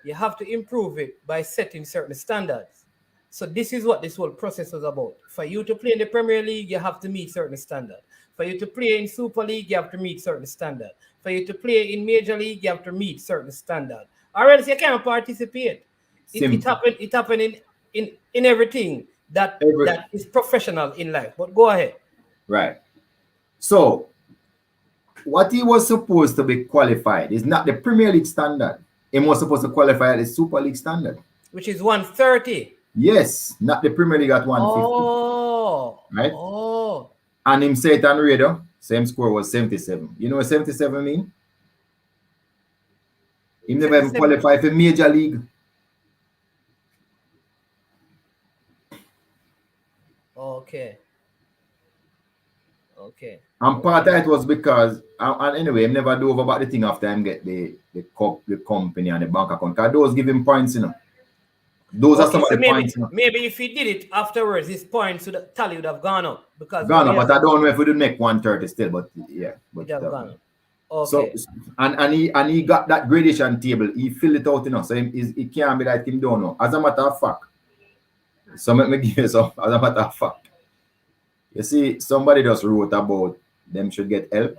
you have to improve it by setting certain standards. So this is what this whole process was about. For you to play in the Premier League, you have to meet certain standards. For you to play in Super League, you have to meet certain standards. For you to play in Major League, you have to meet certain standards. Or else you can't participate. It happened in everything that is professional in life. But go ahead. Right. So what he was supposed to be qualified is not the Premier League standard. He was supposed to qualify at the Super League standard, which is 130. Yes, not the Premier League at 150. Oh, right. Oh, and him say it on radio. Same score was 77. You know what 77 mean? He never even qualified for Major League. Okay. And part of it was because, and anyway, him never do over about the thing after him get the company and the bank account. Because those give him points, you know. Those are some of the points. You know? Maybe if he did it afterwards, his points tally would have gone up. But I don't know if we would make 130 still, but yeah. But it have gone up. Okay. So and he got that gradation table. He filled it out, you know. So he can't be like him don't know. As a matter of fact. So let me give you some. As a matter of fact. You see, somebody just wrote about them should get help.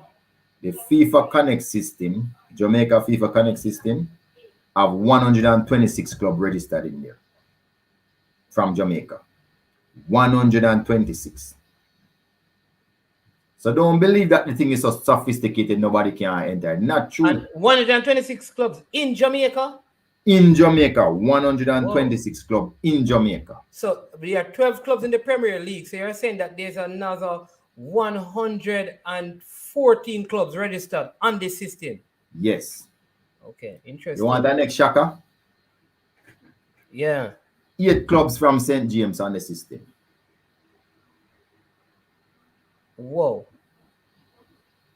The FIFA Connect system, Jamaica FIFA Connect system, have 126 clubs registered in there from Jamaica. 126. So don't believe that the thing is so sophisticated, nobody can enter. Not true. And 126 clubs in Jamaica? In Jamaica, 126 clubs in Jamaica. So there are 12 clubs in the Premier League. So you're saying that there's another 114 clubs registered on this system? Yes. Okay, interesting. You want that next shocker? Yeah. 8 clubs from St. James on the system. Whoa.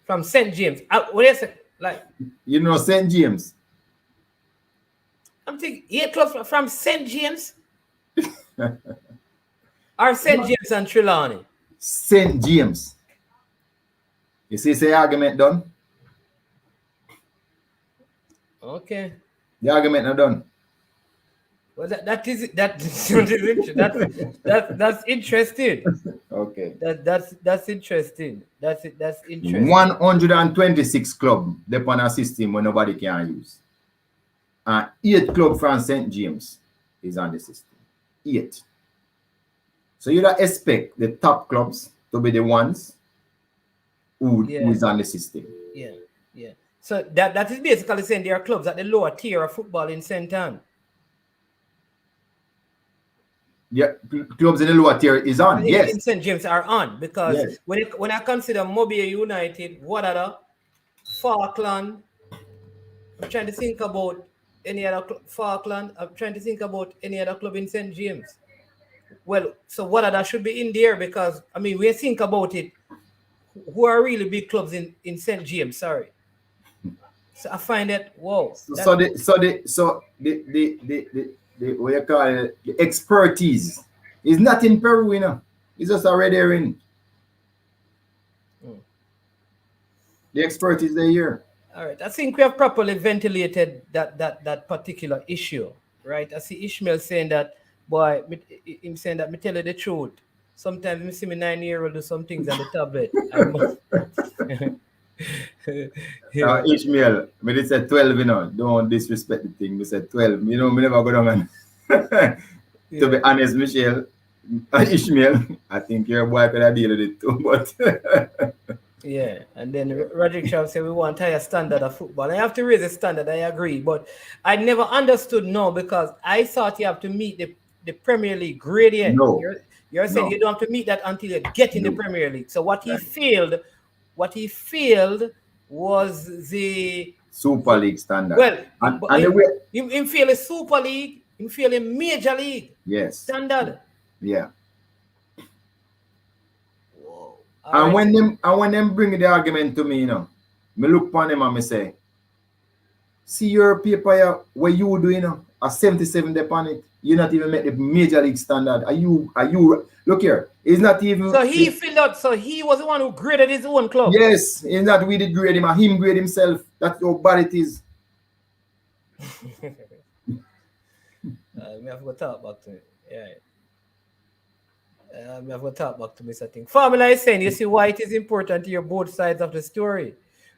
From St. James. What is it? Like, you know St. James? I'm thinking 8 clubs from St. James? Or St. James and Trelawney? St. James. You see, say argument done? Okay. The argument not done. Well, that's interesting. Okay. That's interesting. That's interesting. 126 club depend on a system where nobody can use. And 8 club from St. James is on the system. 8. So you don't expect the top clubs to be the ones who is on the system. Yeah. So that is basically saying there are clubs at the lower tier of football in St. Anne. Yeah, clubs in the lower tier is on. Yes. In St. James are on because when I consider MBU United, Wadadah, Falkland, I'm trying to think about any other Falkland. I'm trying to think about any other club in St. James. Well, so Wadadah should be in there because I mean we think about it. Who are really big clubs in St. James? Sorry. So I find that whoa. So the what you call it, the expertise is not in Peru, you know. It's just already in. The expertise there here. All right, I think we have properly ventilated that particular issue, right? I see Ishmael saying that, boy, him saying that me tell you the truth. Sometimes me see me 9-year-old do some things on the tablet. Ishmael, me they said 12, you know. Don't disrespect the thing. Me said 12. You know, me never go down and to be honest, Ishmael, I think your boy could have deal with it too, but yeah, and then Roderick Shaw said we want higher standard of football. I have to raise the standard, I agree, but I never understood because I thought you have to meet the Premier League gradient. No. You're saying you don't have to meet that until you get in the Premier League. So what he failed was the Super League standard. Well, and he failed a Super League, he failed a Major League standard. Yeah. Whoa. And when them bring the argument to me, you know, me look upon them and me say, see your paper here, what you do, you know, a 77 dep on it. You not even make the major league standard. Are you look here? It's not even. So he filled out. So he was the one who graded his own club. Yes, it's not we did grade him. Him grade himself. That's how bad it is. We have to talk back to it. Yeah. We have to talk back to Mr. Thing. Formula is saying, you see why it is important to hear both sides of the story.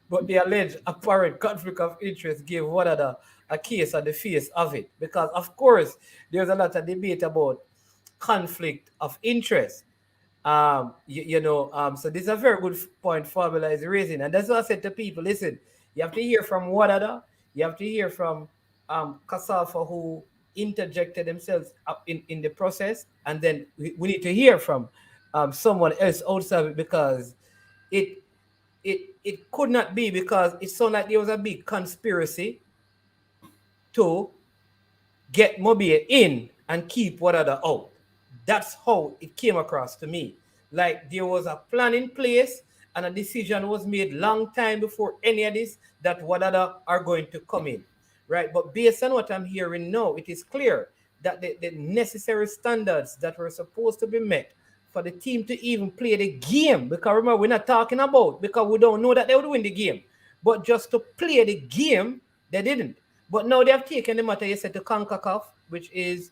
But the alleged apparent conflict of interest gave Wadadah a case on the face of it. Because, of course, there's a lot of debate about conflict of interest. So this is a very good point Formula is raising. And that's what I said to people, listen, you have to hear from Wadadah, you have to hear from Kasafa, who interjected themselves up in the process, and then we need to hear from someone else outside it, because it could not be, because it sounded like there was a big conspiracy to get Mobile in and keep Wadadah out. That's how it came across to me. Like there was a plan in place and a decision was made long time before any of this that Wadadah are going to come in. Right, but based on what I'm hearing now, it is clear that the necessary standards that were supposed to be met for the team to even play the game, because remember, we're not talking about, because we don't know that they would win the game, but just to play the game, they didn't. But now they have taken the matter, you said, to CONCACAF, which is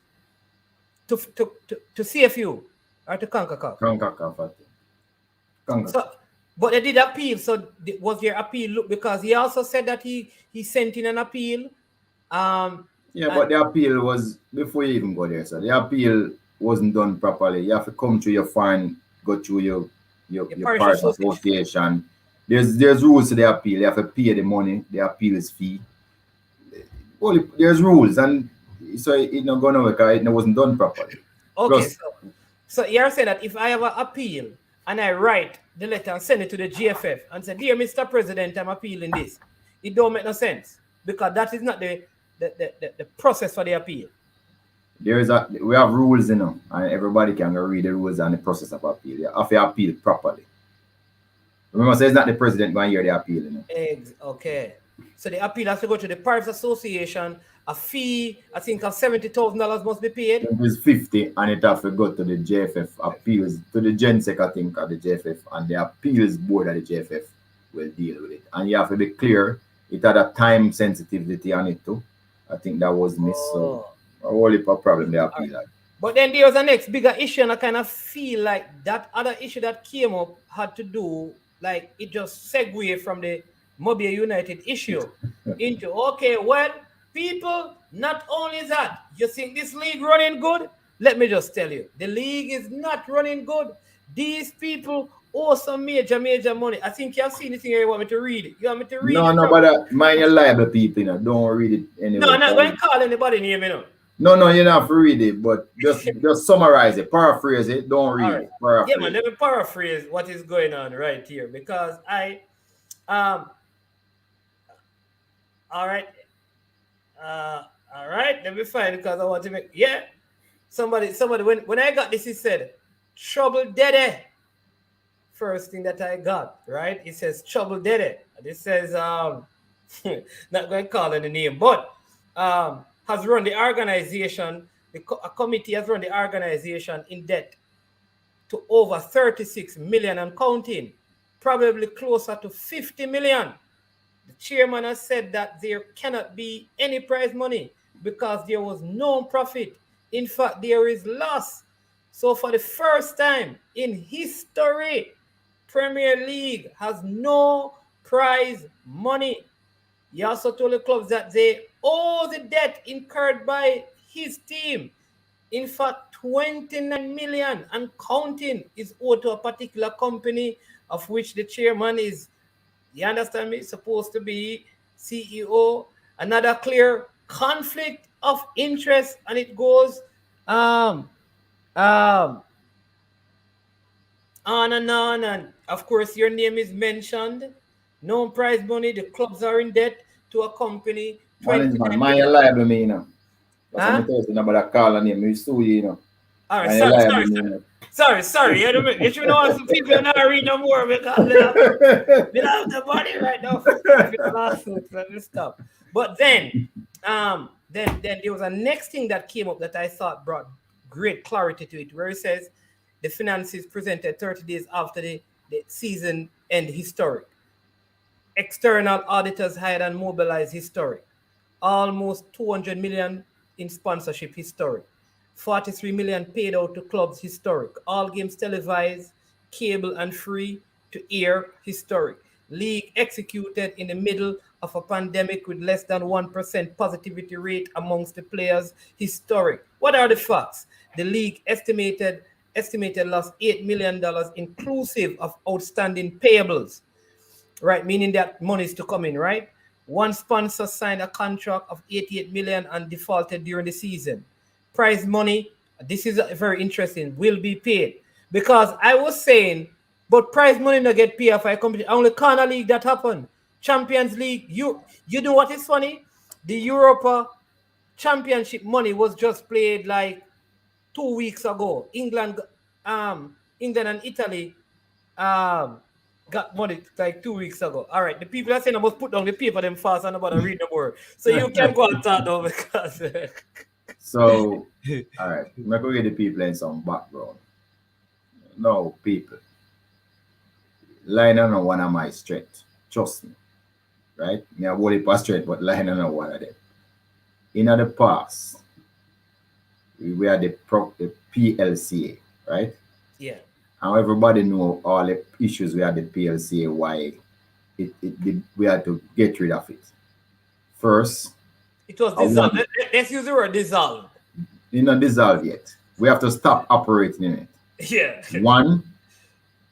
to CFU, or to CONCACAF. CONCACAF. So, but they did appeal, so was their appeal, because he also said that he sent in an appeal. But the appeal was before you even go there. So the appeal wasn't done properly. You have to come through your fine, go through your parish association. There's rules to the appeal. You have to pay the money, the appeals fee. Well, there's rules, and so it's not going to work. It wasn't done properly. Okay, so you're saying that if I have an appeal and I write the letter and send it to the GFF and say, "Dear Mr. President, I'm appealing this," it don't make no sense, because that is not the process for the appeal. We have rules, and everybody can go read the rules and the process of appeal. You have to appeal properly. Remember, so it's not the president going to hear the appeal. Okay. So the appeal has to go to the Parish Association. A fee, I think, of $70,000 must be paid. It was 50, and it has to go to the JFF appeals, to the GenSec, I think, of the JFF, and the appeals board of the JFF will deal with it. And you have to be clear, it had a time sensitivity on it too. I think that was missed. So a whole heap of problem they appeal. Right. But then there was a next bigger issue, and I kind of feel like that other issue that came up had to do, like it just segued from the Mobile United issue into, okay, well, people, not only that, you think this league running good? Let me just tell you, the league is not running good. These people owe some major money. I think you have seen anything here. You want me to read it? You want me to read it? No, but mind your liable people, don't read it anyway. No, I'm not going to call anybody name, No, you don't have to read it, but just summarize it, paraphrase it, don't read it. Paraphrase. Yeah, man, let me paraphrase what is going on right here, because all right, let me find it, because I want to make, somebody, when I got this, he said, trouble daddy. First thing that I got, right? It says trouble daddy. This says, not going to call it the name, but has run the organization, a committee has run the organization in debt to over 36 million and counting, probably closer to 50 million. The chairman has said that there cannot be any prize money because there was no profit. In fact, there is loss. So for the first time in history, Premier League has no prize money. He also told the clubs that they owe the debt incurred by his team. In fact, 29 million and counting is owed to a particular company of which the chairman is, you understand me, supposed to be CEO. Another clear conflict of interest, and it goes on and on. And of course, your name is mentioned. No prize money. The clubs are in debt to a company. My liable me, you know. That's what I'm about to call a name. You sue you, know. All right, sorry. You should know some people are not read no more because they have the money right now for lawsuits. Let me stop. But then Then there was a next thing that came up that I thought brought great clarity to it, where it says the finances presented 30 days after the season end historic. External auditors hired and mobilized historic. Almost 200 million in sponsorship historic. 43 million paid out to clubs historic. All games televised, cable and free to air historic. League executed in the middle of a pandemic with less than 1% positivity rate amongst the players historic. What are the facts? The league estimated lost $8 million inclusive of outstanding payables, right? Meaning that money is to come in, right? One sponsor signed a contract of 88 million and defaulted during the season. Prize money, this is very interesting, will be paid. Because I was saying, but prize money not get paid if I compete. Only corner league that happened. Champions League, you know what is funny? The Europa Championship money was just played like 2 weeks ago. England and Italy got money like 2 weeks ago. All right, the people are saying I must put down the paper them fast and about to read the word. So you can go and talk now because So, all right, I'm going to give the people in some background. No, people. Line on one of my strengths. Trust me. Right? Me have only past strength, but line on one of them. In the past, we had the PLCA, right? yeah. And everybody know all the issues we had the PLCA, why we had to get rid of it. First, It was dissolved. Let's use the word dissolved. it's not dissolved yet. We have to stop operating in it. Yeah.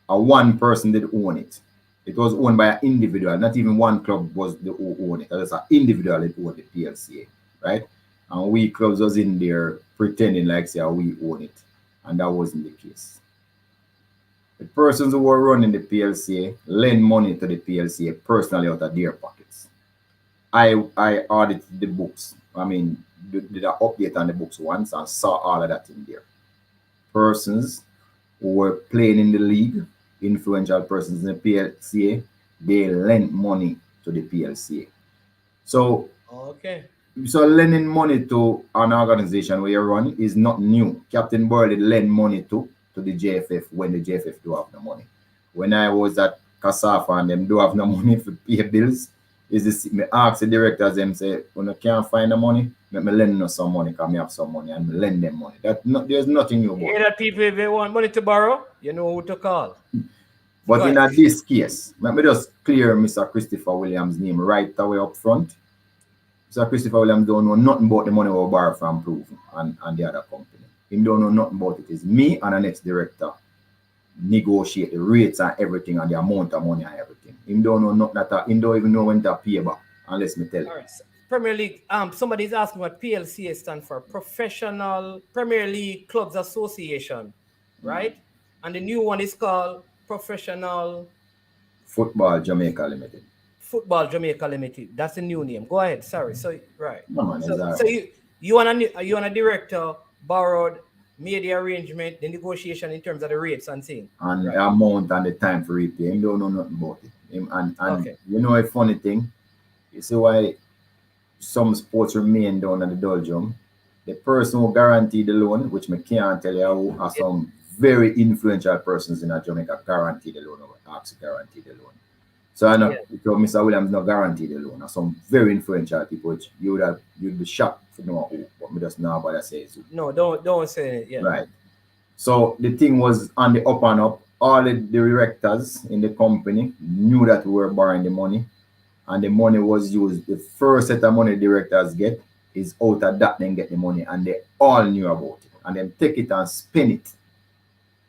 One person did own it. It was owned by an individual. Not even one club was the who owned it. It was an individual that owned the PLCA, right? And we clubs was in there pretending like say we own it, and that wasn't the case. The persons who were running the PLCA lend money to the PLCA personally out of their pockets. I audited the books. I mean, did an update on the books once and saw all of that in there. Persons who were playing in the league, influential persons in the PLCA, they lent money to the PLCA. So, okay. So lending money to an organization where you run is not new. Captain Burley lend money to the JFF when the JFF do have no money. When I was at Kasafa and them do have no money for pay bills, is this me ask the directors them say, when I can't find the money, let me lend them some money, because I have some money and me lend them money. There's nothing new about it. That people, if they want money to borrow, you know who to call. But in this case, let me just clear Mr. Christopher Williams' name right away up front. Mr. Christopher Williams don't know nothing about the money we borrow from Proof and the other company. He don't know nothing about it. It's me and the next director negotiate the rates and everything and the amount of money and everything. He don't know nothing at all. He don't even know when to pay back, unless me tell him. All right. Premier League, somebody's asking what PLCA stands for, Professional Premier League Clubs Association, right? And the new one is called Professional Football Jamaica Limited. Football Jamaica Limited. That's the new name. Go ahead. Sorry. So right. No, man, so you and a director borrowed, made the arrangement, the negotiation in terms of the rates and things. And the amount and the time for repay. He don't know nothing about it. And okay. You know a funny thing? You see why some sports remain down at the Doldrum? The person who guaranteed the loan, which me can't tell you who, are some very influential persons in Jamaica guaranteed the loan or asked to guarantee the loan. So I know so Mr. Williams not guaranteed the loan. Some very influential people which you'd be shocked to know who, but me just know what I say. No, don't say it. Yeah. Right. So the thing was on the up and up. All the directors in the company knew that we were borrowing the money, and the money was used. The first set of money directors get is out of that, then get the money, and they all knew about it, and then take it and spend it.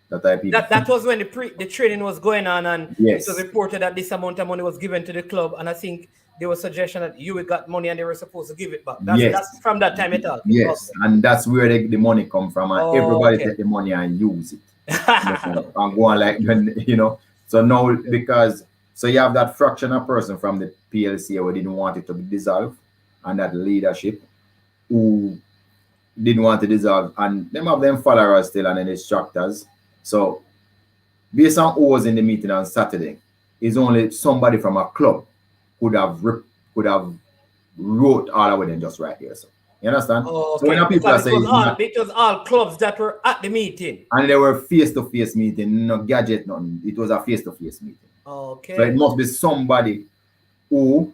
That was when the trading was going on, and yes. It was reported that this amount of money was given to the club, and I think there was suggestion that you got money and they were supposed to give it back. That's from that time at all. Yes, okay. And that's where the money come from, and everybody take the money and use it. And go on like, you know. So now, because you have that fraction of person from the PLC who didn't want it to be dissolved, and that leadership who didn't want to dissolve, and them have them followers still and then instructors. So, based on who was in the meeting on Saturday, is only somebody from a club could have wrote all of them just right here. So you understand? Oh, So when okay. people are Because saying it was all clubs that were at the meeting. and they were face-to-face meeting, no gadget, nothing. It was a face-to-face meeting. Okay. So it must be somebody who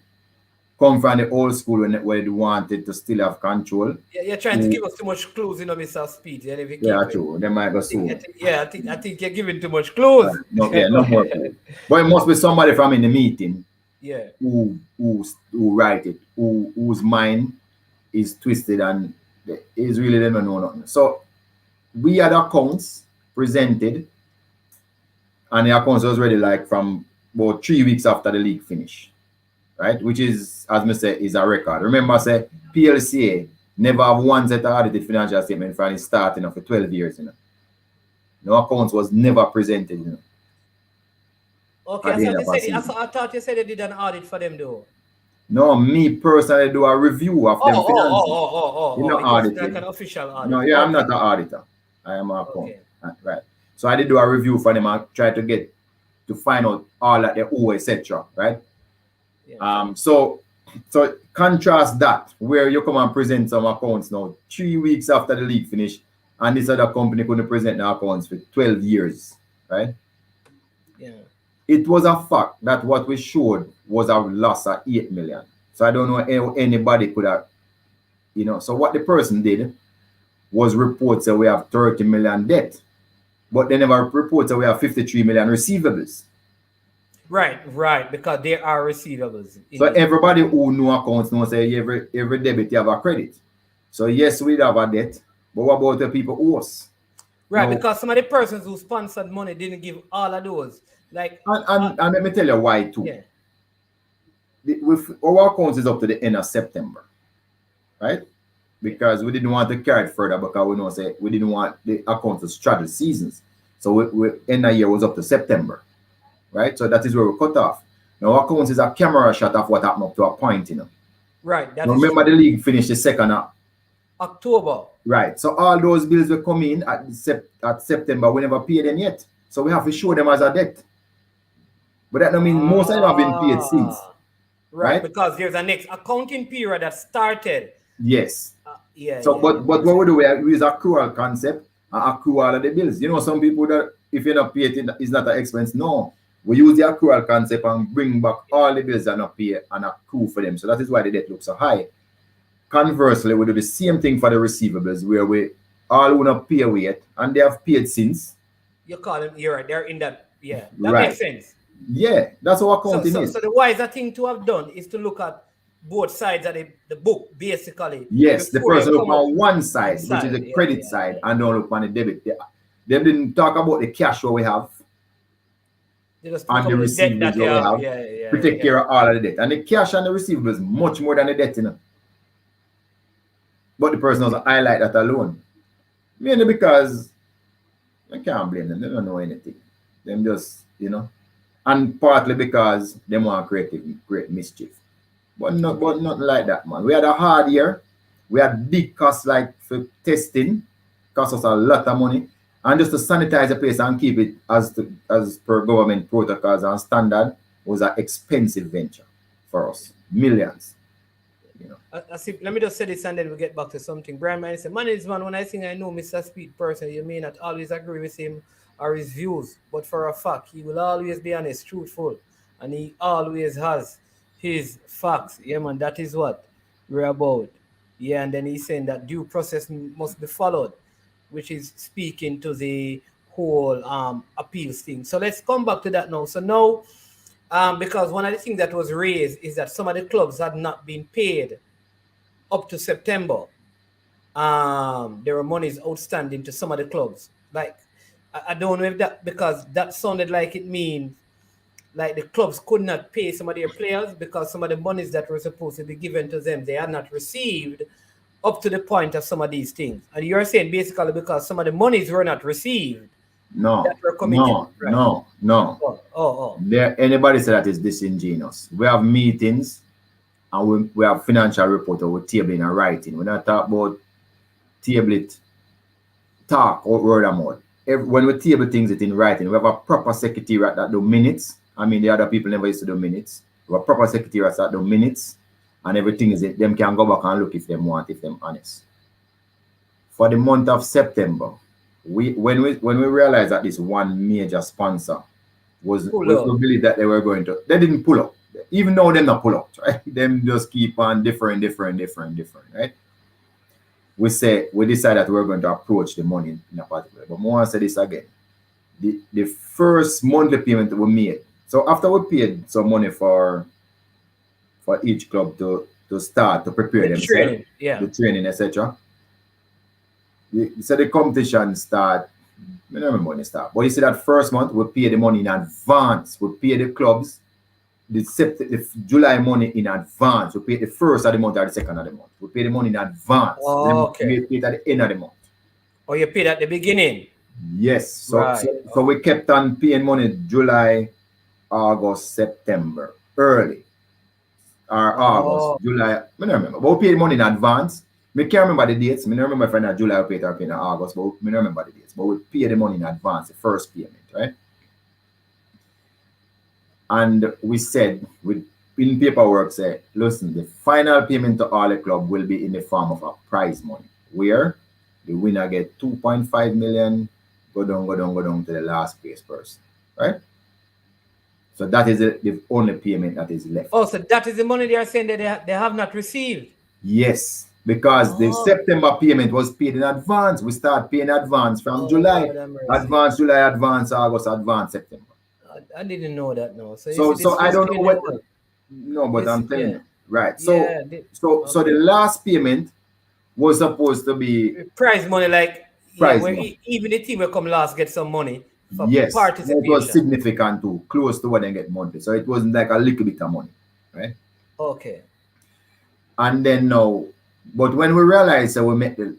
come from the old school where they wanted to still have control. Yeah, you're trying to give us too much clues, you know, Mr. Speed. Yeah, if you keep Yeah, it. true. They might go soon. I think you're giving too much clues. No more clues. But it must be somebody from in the meeting Yeah. who write it, whose mind is twisted and is really they don't know nothing. So we had accounts presented, and the accounts was ready like from about 3 weeks after the league finished. Right, which is, as I say, is a record. Remember, I say PLCA never have one set of audited financial statement from its starting for 12 years. You know, no accounts was never presented. You know. Okay, I thought you said they did an audit for them, though. No, me personally do a review of them finances. You know, audited. like an official audit. No, yeah, I'm not an auditor. I am an accountant. Right. So I did do a review for them and try to find out all that they owe, etc. Right. Yeah. So contrast that where you come and present some accounts now 3 weeks after the league finished, and this other company couldn't present the accounts for 12 years, right? Yeah. It was a fact that what we showed was a loss of 8 million. So I don't know how anybody could have, you know. So what the person did was report that we have 30 million debt, but they never report that we have 53 million receivables. Right, because there are receivables. So everybody who know accounts knows say every debit you have a credit. So yes, we have a debt, but what about the people who us? Right, no. Because some of the persons who sponsored money didn't give all of those. Like and let me tell you why too. Yeah. Our accounts is up to the end of September, right? Because we didn't want to carry it further because we know say we didn't want the accounts to straddle seasons. So we end of year was up to September. Right, so that is where we cut off. Now, our accounts is a camera shot of what happened up to a point, you know. Right. Now, remember, the league finished the 2nd of October. Right. So all those bills will come in at September. We never paid them yet, so we have to show them as a debt. But that don't mean most of them have been paid since. Right. Because there's a next accounting period that started. Yes. So, but what we do, we use accrual concept and accrue all of the bills. You know, some people that if you're not paid, it's not an expense. No. We use the accrual concept and bring back all the bills that are not paid and accrue for them. So that is why the debt looks so high. Conversely, we do the same thing for the receivables where we all want to pay yet and they have paid since. You call them, you're right, they're in that, that makes sense. Yeah, that's what accounting is. So the wiser thing to have done is to look at both sides of the book, basically. Yes, the person look on one side, which is the credit side, and don't look on the debit. They didn't talk about the cash what we have. And the receivables we have to take care of all of the debt. And the cash and the receivables much more than the debt, you know. But the person doesn't highlight that alone. Mainly because I can't blame them. They don't know anything. Them just, you know. And partly because they want to create mischief. But nothing like that, man. We had a hard year. We had big costs like for testing. Cost us a lot of money. And just to sanitize the place and keep it as per government protocols and standard was an expensive venture for us. Millions. You know. Let me just say this and then we'll get back to something. Brian Mann said, man, when I think I know Mr. Speed person, you may not always agree with him or his views, but for a fact, he will always be honest, truthful, and he always has his facts. Yeah, man, that is what we're about. Yeah, and then he's saying that due process must be followed, which is speaking to the whole appeals thing. So let's come back to that now. So now, because one of the things that was raised is that some of the clubs had not been paid up to September. There were monies outstanding to some of the clubs. Like, I don't know if that, because that sounded like it means like the clubs could not pay some of their players because some of the monies that were supposed to be given to them, they had not received up to the point of some of these things. And you're saying basically because some of the monies were not received. No, that were committed, no. There, anybody say that is disingenuous. We have meetings and we have financial report or tabling and writing. We're not talking about table it, talk or word of mouth. When we table things it in writing, we have a proper secretariat that do minutes. I mean, the other people never used to do minutes. We have proper secretariats that do minutes. and everything is it. Them can go back and look if them want, if them honest. For the month of September, when we realized that this one major sponsor we believe that they were going to, they didn't pull up. Even though they're not pull up, right? Them just keep on different, right? We decided that we're going to approach the money in a particular. But more I say this again. The first monthly payment that we made. So after we paid some money for each club to start to prepare themselves, the training, etc. So the competition start. I don't remember when it start. But you see that first month we pay the money in advance. We pay the clubs the July money in advance. We pay the first of the month or the second of the month. We pay the money in advance. Okay. We pay it at the end of the month. Or you paid at the beginning? Yes. So we kept on paying money July, August, September, early. Or August, July. I don't remember. But we paid money in advance. I can't remember the dates. I don't remember if in July we paid or in August, but I don't remember the dates. But we pay the money in advance, the first payment, right? And we said, in paperwork, say, listen, the final payment to all the club will be in the form of a prize money, where the winner get 2.5 million, go down to the last place person, right? So that is the only payment that is left. Oh, so that is the money they are saying that they have not received? Yes, because the September payment was paid in advance. We start paying advance from July, advance August, advance September. I didn't know that. No. So I don't know what. No, but I'm telling you, right? So the last payment was supposed to be prize money, like money. Even the team will come last get some money for yes, participation. It was significant too, close to what they get monthly. So it wasn't like a little bit of money, right? Okay. And then now, but when we realized that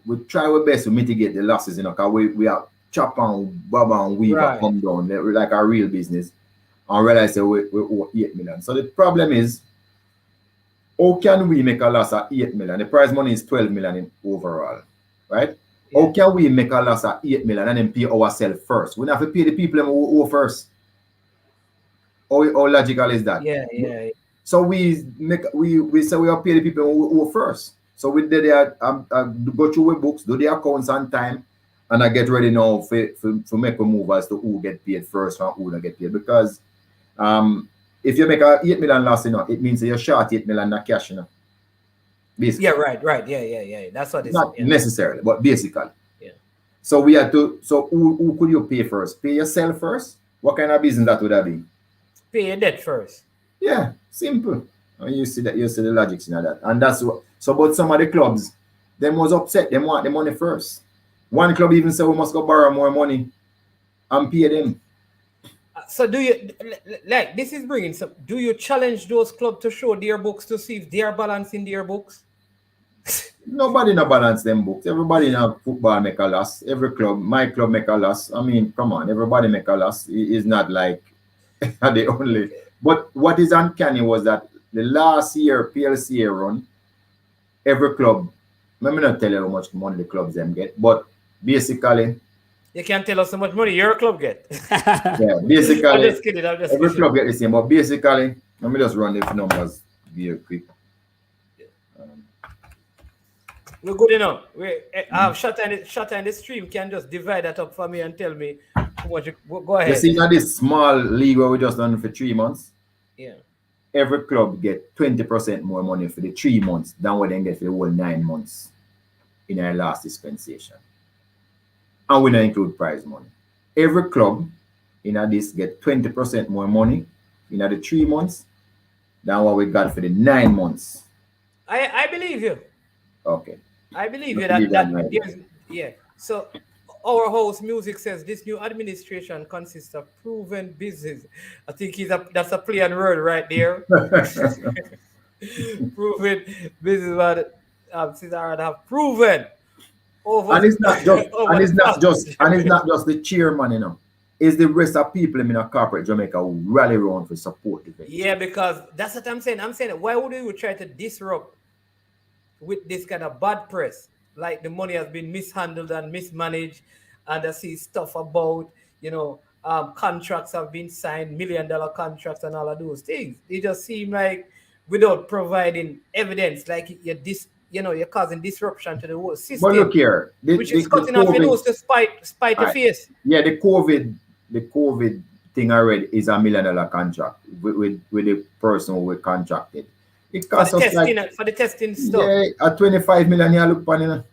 we try our best to mitigate the losses, because we have chop and bob and weave and come down like a real business, and realize that we owe 8 million. So the problem is, how can we make a loss of 8 million? The prize money is 12 million in overall, right? Yeah. How can we make a loss of 8 million and then pay ourselves first? We have to pay the people who owe first. How logical is that? Yeah. So we say we have to pay the people who owe first. So we did go through the books, do the accounts on time, and I get ready now for make a move as to who get paid first and who don't get paid. Because if you make a 8 million loss, it means you're short 8 million not cash, basically. Yeah, right. Yeah. That's what it's not necessarily, but basically. Yeah. So we had to. So who could you pay first? Pay yourself first? What kind of business that would that be? Pay your debt first. Yeah, simple. And you see the logics in that, and that's what. So, but some of the clubs, them was upset. Them want the money first. One club even said we must go borrow more money and pay them. So do you, like, this is bringing some, do you challenge those clubs to show their books to see if they are balancing their books? Nobody no balance them books. Everybody in a football make a loss. Every club, my club make a loss. I mean, come on, everybody make a loss. It's not like the only. But what is uncanny was that the last year PLCA run, every club, let me not tell you how much money the clubs them get, but basically, you can't tell us how much money your club get. Yeah, basically, I'm just kidding. Every club get the same, but basically, let me just run the numbers real quick. We're good enough. Shatta in the stream can just divide that up for me and tell me how much. Go ahead. You see, now this small league where we just done for 3 months. Yeah. Every club get 20% more money for the 3 months than what they get for the whole 9 months in our last dispensation. And we don't include prize money. Every club in this get 20% more money in the 3 months than what we got for the 9 months. I believe you. Okay. I believe you that yeah. So our host music says this new administration consists of proven business. I think that's a play on word right there. Proven business, but Cesar have proven. And it's not just the chairman, It's the rest of people in a corporate Jamaica who rally around for support. Yeah, because that's what I'm saying. I'm saying, why would you try to disrupt with this kind of bad press? Like the money has been mishandled and mismanaged, and I see stuff about, contracts have been signed, $1 million contracts and all of those things. It just seem like without providing evidence, like you're causing disruption to the whole system. But look here, which is cutting off your nose to spite your face. Yeah, the COVID thing already is $1 million contract with the person who contracted. It costs for the us testing stuff. Yeah, at 25 million you look pan.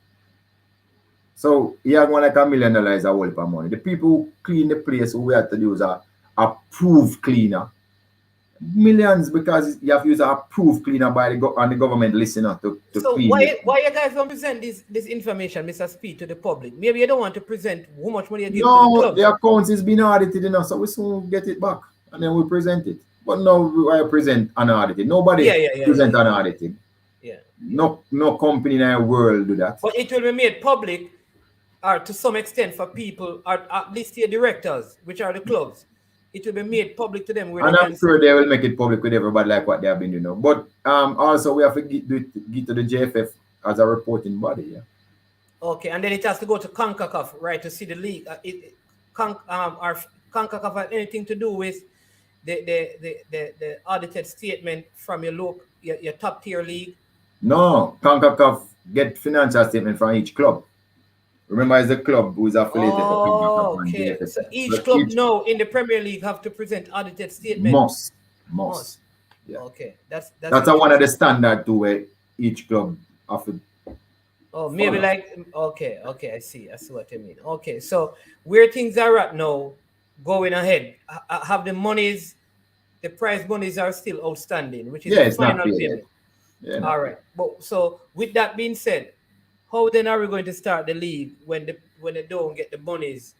So you have one like $1 million is a whole heap of money. The people who clean the place, who we have to do is a approved cleaner. Millions, because you have to use a approved cleaner by the government listener to so clean. Why you guys don't present this information, Mr. Speid, to the public? Maybe you don't want to present how much money you give to the club. The accounts is being audited enough, so we soon get it back and then we present it. But no, I present unaudited. Nobody present unaudited. Yeah. No company in the world do that. But it will be made public, or to some extent for people, or at least your directors, which are the clubs. It will be made public to them. And I'm sure they will make it public with everybody like what they have been doing. But also we have to get to the JFF as a reporting body. Yeah. Okay, and then it has to go to CONCACAF, right, to see the league. CONCACAF has anything to do with the audited statement from your top tier league? No, CONCACAF get financial statement from each club. Remember, it's the club who is affiliated to CONCACAF. Okay. So each club now in the Premier League have to present audited statement. Must. Yeah. Okay, that's one of the standard to where each club have to. Oh, maybe follow. Like okay, I see what you mean. Okay, so where things are at now, going ahead, have the monies, the prize monies are still outstanding, which is the final payment. Yeah. All right, but so with that being said, how then are we going to start the league when they don't get the monies,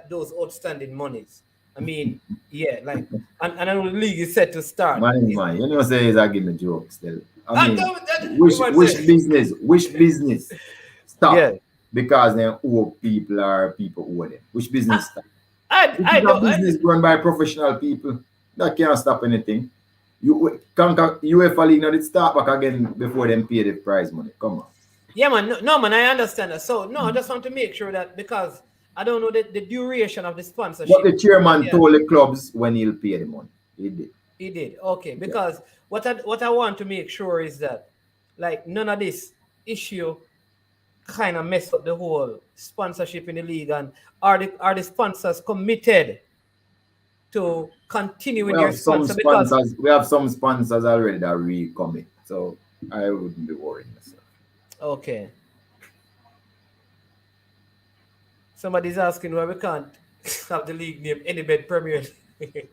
those outstanding monies? I mean, yeah, like, and I know the league is set to start. Man, you know, say he's arguing the joke still. I mean, which business stop? Yeah. Because then owe people or people owe them. Which business stop? I know business run by professional people. That can't stop anything. UEFA league now it start back again before them pay the prize money. Come on. Yeah, man. No, man, I understand that. So, no, I just want to make sure that because I don't know the duration of the sponsorship. What the chairman told the clubs when he'll pay the money. He did. Okay, because what I want to make sure is that, like, none of this issue kind of mess up the whole sponsorship in the league, and are the sponsors committed to continuing their sponsor? We have some sponsors already that recommit, so I wouldn't be worried myself. Okay. Somebody's asking why we can't have the league name Anybet Premier League.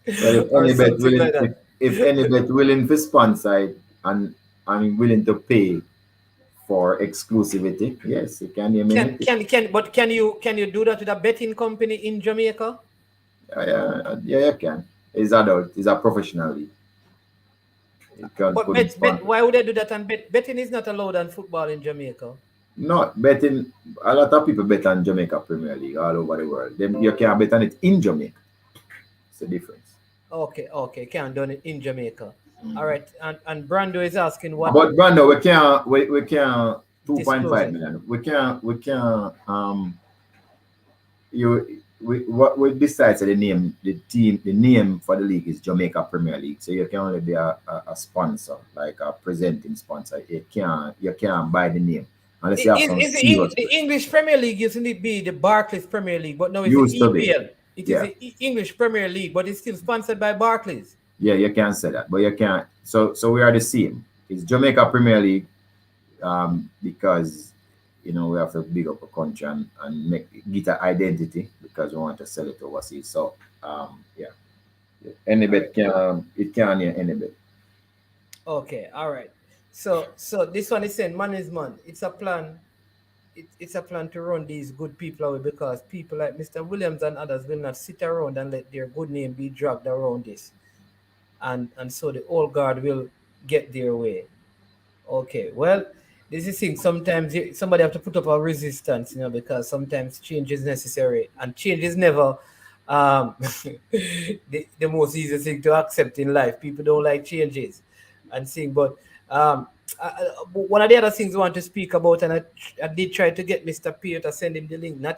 Well, if Anybet willing to sponsor it and willing to pay for exclusivity, yes, you can name it. Can you do that with a betting company in Jamaica? Yeah, you can. It's adult. It's a professional league. But why would they do that? And betting is not allowed on football in Jamaica. No, betting. A lot of people bet on Jamaica Premier League all over the world. You can't bet on it in Jamaica. It's a difference. Okay, can't do it in Jamaica. All right, and Brando is asking what. But Brando, we can't 2.5 million. What we decide the name for the league is Jamaica Premier League. So you can only be a sponsor, like a presenting sponsor. You can't buy the name unless you have some the English Premier League used to be the Barclays Premier League, but now it's the EPL. It is the English Premier League, but it's still sponsored by Barclays. Yeah, you can say that, but you can't. So we are the same. It's Jamaica Premier League, because we have to big up a country and get an identity because we want to sell it overseas. So Anybet can hear Anybet. Okay, all right. So this one is saying man is man. It's a plan. It's a plan to run these good people away because people like Mr. Williams and others will not sit around and let their good name be dragged around this. And so the old guard will get their way. Okay, well, this is thing. Sometimes somebody have to put up a resistance, because sometimes change is necessary, and change is never the most easy thing to accept in life. People don't like changes and thing, but one of the other things I want to speak about, and I did try to get Mr. Peart to send him the link. I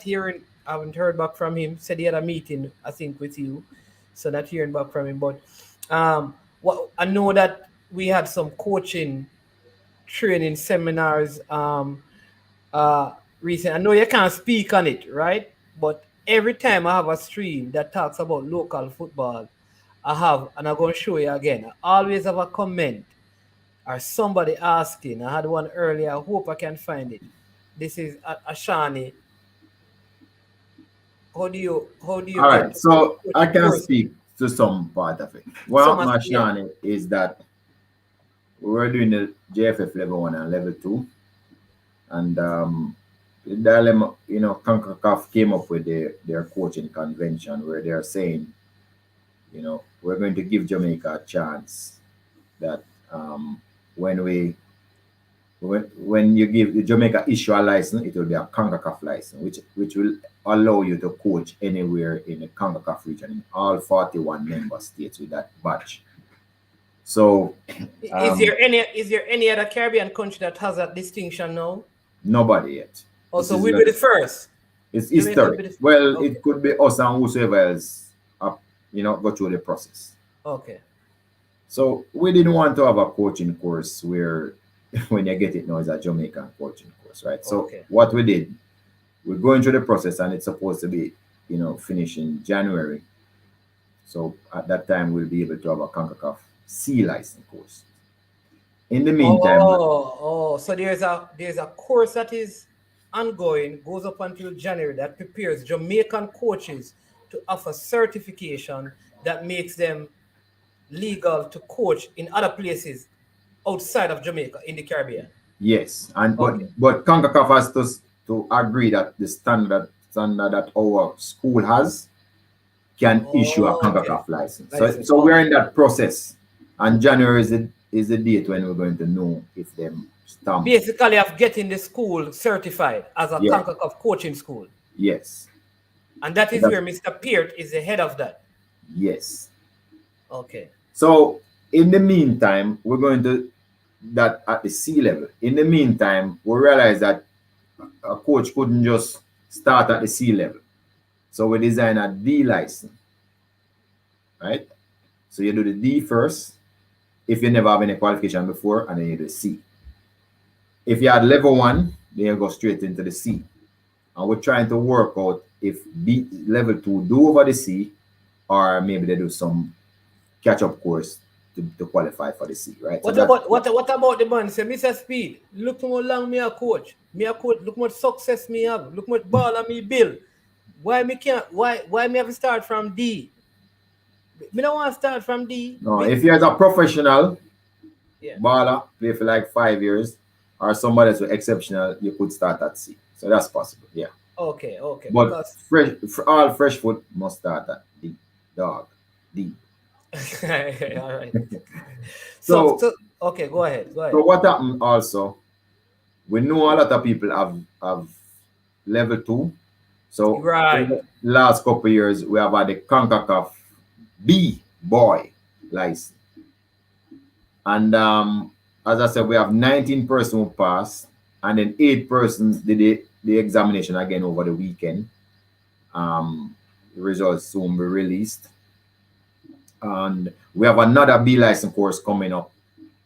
haven't heard back from him. Said he had a meeting, I think, with you, so not hearing back from him. But I know that we had some coaching training seminars recent. I know you can't speak on it, right? But every time I have a stream that talks about local football, and I'm going to show you again. I always have a comment or somebody asking. I had one earlier. I hope I can find it. This is Ashani. How do you All get right, so I can course? speak to some part of it. What happened, Shani, is that we were doing the JFF level 1 and level 2, and the dilemma, CONCACAF came up with their coaching convention where they're saying, we're going to give Jamaica a chance that when you give the Jamaica issue a license, it will be a CONCACAF license, which will allow you to coach anywhere in the CONCACAF region in all 41 member states with that badge. So, is there any other Caribbean country that has that distinction now? Nobody yet. Also, we'll be the first. It's historic. Well, okay. It could be us and whosoever else, go through the process. Okay. So we didn't want to have a coaching course where, when you get it now, it's a Jamaican coaching course, right? So what we did, we're going through the process, and it's supposed to be, finished in January. So at that time, we'll be able to have a CONCACAF C license course. In the meantime, so there's a course that is ongoing, goes up until January, that prepares Jamaican coaches to offer certification that makes them legal to coach in other places outside of Jamaica in the Caribbean. Yes, and but CONCACAF has to agree that the standard that our school has can issue a CONCACAF license. So we're in that process, and January is the date when we're going to know if them stamp. Basically, of getting the school certified as a CONCACAF coaching school. Yes. And that is where Mr. Peart is the head of that. Yes. Okay. So in the meantime, we're going to that at the C level. In the meantime, we realize that a coach couldn't just start at the C level. So we design a D license, right? So you do the D first, if you never have any qualification before, and then you do the C. If you had level 1, then you go straight into the C. And we're trying to work out if level 2 do over the C, or maybe they do some catch-up course to qualify for the C, right? What about the man? Say, Mr. Speid, look how long me a coach. Look how much success me have. Look how much ball me build. Why me have to start from D? Me don't want to start from D. No, if you're a professional baller, play for like 5 years, or somebody that's exceptional, you could start at C. So that's possible, yeah. Okay. But all fresh foot must start at D. Dog. D. All right. So okay, go ahead. So what happened also, we know a lot of people have level 2. So in the last couple of years, we have had the CONCACAF B boy license. And as I said, we have 19 persons who passed, and then 8 persons did the examination again over the weekend. The results soon be released. And we have another B license course coming up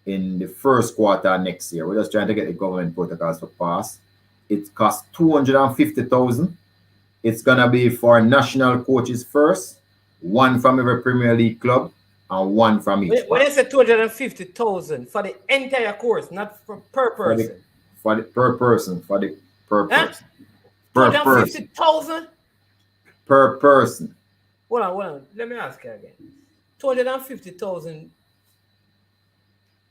in the first quarter next year. We're just trying to get the government protocols to pass. It costs $250,000. It's gonna be for national coaches first, 1 from every Premier League club, and 1 from each. When I say $250,000 for the entire course, not per person. Per person. $250,000 per person. Hold on. Let me ask you again. $250,000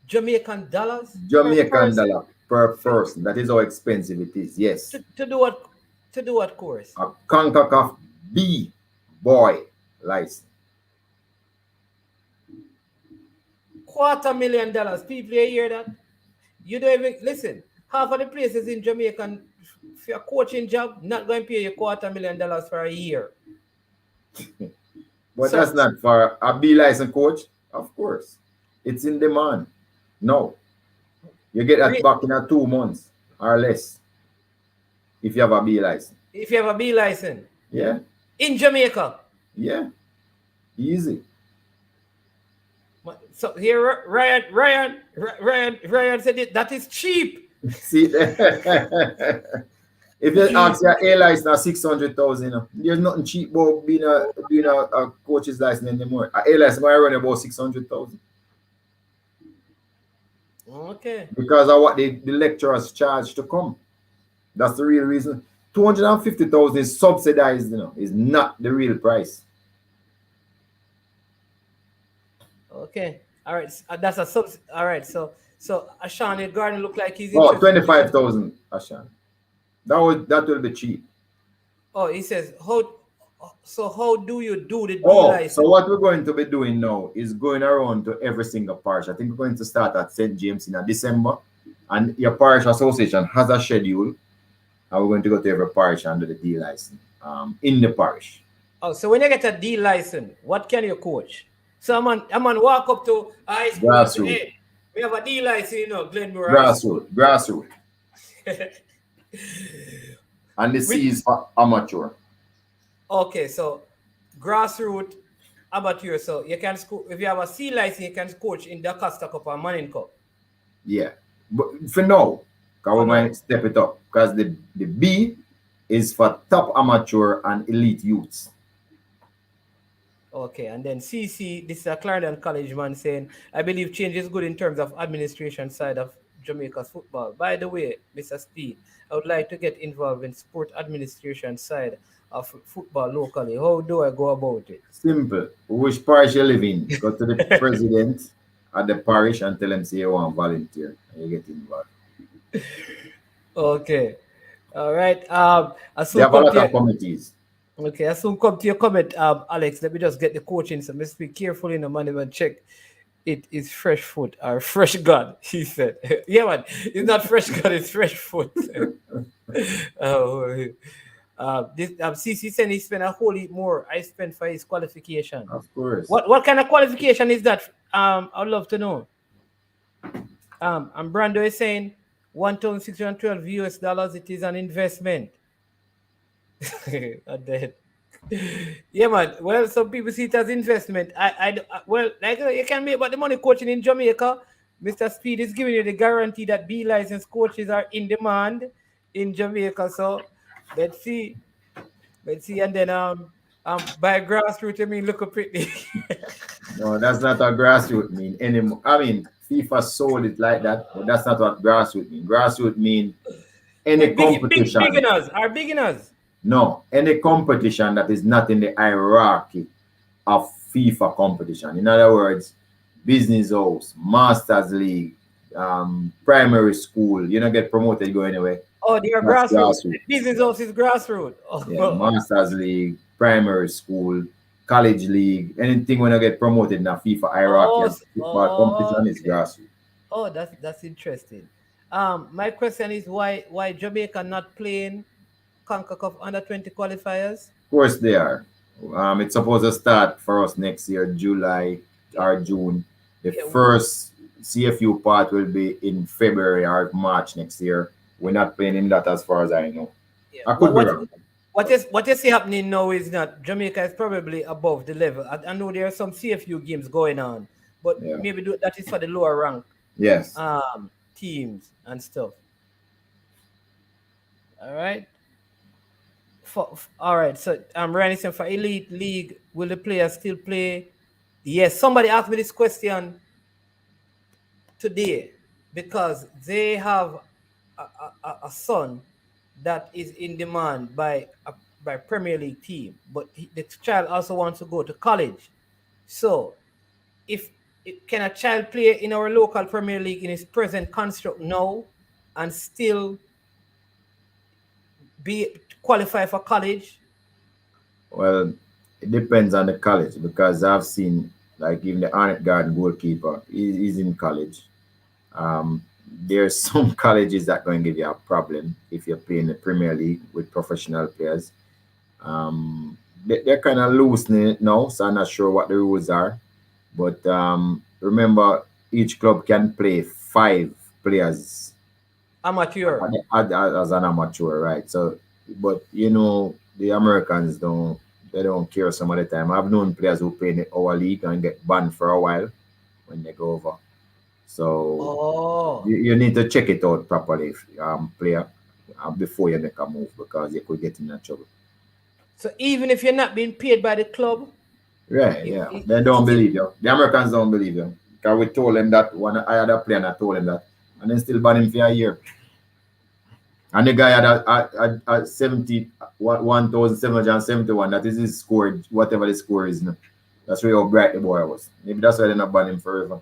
Jamaican dollars. Jamaican dollar per person. That is how expensive it is. Yes. To do what? To do what course? A CONCACAF B boy license. $250,000. People hear that? You don't even listen. Half of the places in Jamaica, for a coaching job, not going to pay you $250,000 for a year. But that's not for a B license coach. Of course, it's in demand. No, you get that back in 2 months or less. If you have a B license. If you have a B license. Yeah. In Jamaica. Yeah. Easy. So here, Ryan said that is cheap. See, if you ask your A license now 600,000, there's nothing cheap about being a coach's license anymore. A license might run about 600,000. Okay. Because of what the lecturers charge to come. That's the real reason. 250,000 is subsidized, is not the real price. Okay. All right. That's a sub. All right. So Ashan, your garden look like he's 25,000, Ashan. That will be cheap. Oh, he says how do you do the license? So what we're going to be doing now is going around to every single parish. I think we're going to start at St. James in December, and your parish association has a schedule, and we're going to go to every parish and do the D license in the parish. Oh, so when you get a D license, what can you coach? So I'm on walk up to high school and say, hey, we have a D license, Glenmore. Grassroots. And the C is for amateur. Okay, so grassroots, amateur. So you can if you have a C license, you can coach in the Costa Cup or Manning Cup. Yeah, but for now, we might step it up because the B is for top amateur and elite youths. Okay, and then CC, this is a Clarendon College man saying, I believe change is good in terms of administration side of Jamaica's football. By the way, Mr. Speid, I would like to get involved in sport administration side of football locally. How do I go about it? Simple. Which parish you live in? Go to the president at the parish and tell him say you want to volunteer and you get involved. Okay. All right. They have a lot of committees. Okay, I soon come to your comment, Alex. Let me just get the coaching. So let's be careful in the money and check. It is fresh foot or fresh gun, he said. Yeah, man, it's not fresh gun, it's fresh foot. This CC said he spent a whole heap more I spent for his qualification. Of course. What kind of qualification is that? I'd love to know. And Brando is saying $1,612 US. It is an investment. Dead. Yeah, man. Well, some people see it as investment. Well, like you can make about the money coaching in Jamaica. Mr. Speid is giving you the guarantee that B licensed coaches are in demand in Jamaica. So let's see, and then by grassroots, I mean look up pretty. No, that's not what grassroots mean anymore. I mean, FIFA sold it like that, but that's not what grassroots mean. Grassroots mean any competition. Beginners. No, any competition that is not in the hierarchy of FIFA competition. In other words, business house, masters league, primary school. You don't get promoted, you go anywhere. Oh, they are grassroots. Business house is grassroots. Oh. Yeah, masters league, primary school, college league, anything when you get promoted in a FIFA hierarchy football competition is grassroots. Oh, that's interesting. My question is why Jamaica not playing Conca Cup under 20 qualifiers? Of course they are. It's supposed to start for us next year, July or June. The first CFU part will be in February or March next year. We're not playing in that as far as I know. Yeah. I could be wrong. What you see happening now is that Jamaica is probably above the level. I know there are some CFU games going on, but maybe that is for the lower rank. Yes. Teams and stuff. All right. All right. So I'm running for Elite League. Will the players still play? Yes. Somebody asked me this question today because they have a son that is in demand by Premier League team, but the child also wants to go to college. So, can a child play in our local Premier League in his present construct now and still qualify for college? Well, it depends on the college because I've seen like even the Arnett Garden goalkeeper is in college. There's some colleges that going to give you a problem if you're playing the Premier League with professional players. They're kind of loosening it now, so I'm not sure what the rules are. But remember, each club can play 5 players. Amateur. As an amateur, right? So, but the Americans don't care some of the time. I've known players who play in our league and get banned for a while when they go over. So Oh, you need to check it out properly, player, before you make a move, because you could get in trouble. so even if you're not being paid by the club, Right, it, yeah. it, They it don't still, believe you. The Americans don't believe you. Because we told them that I had a player and I told him that. And then still ban him for a year. And the guy had a 1,771. That is his score, whatever the score is now. That's really how bright the boy was. Maybe that's why they're not ban him forever.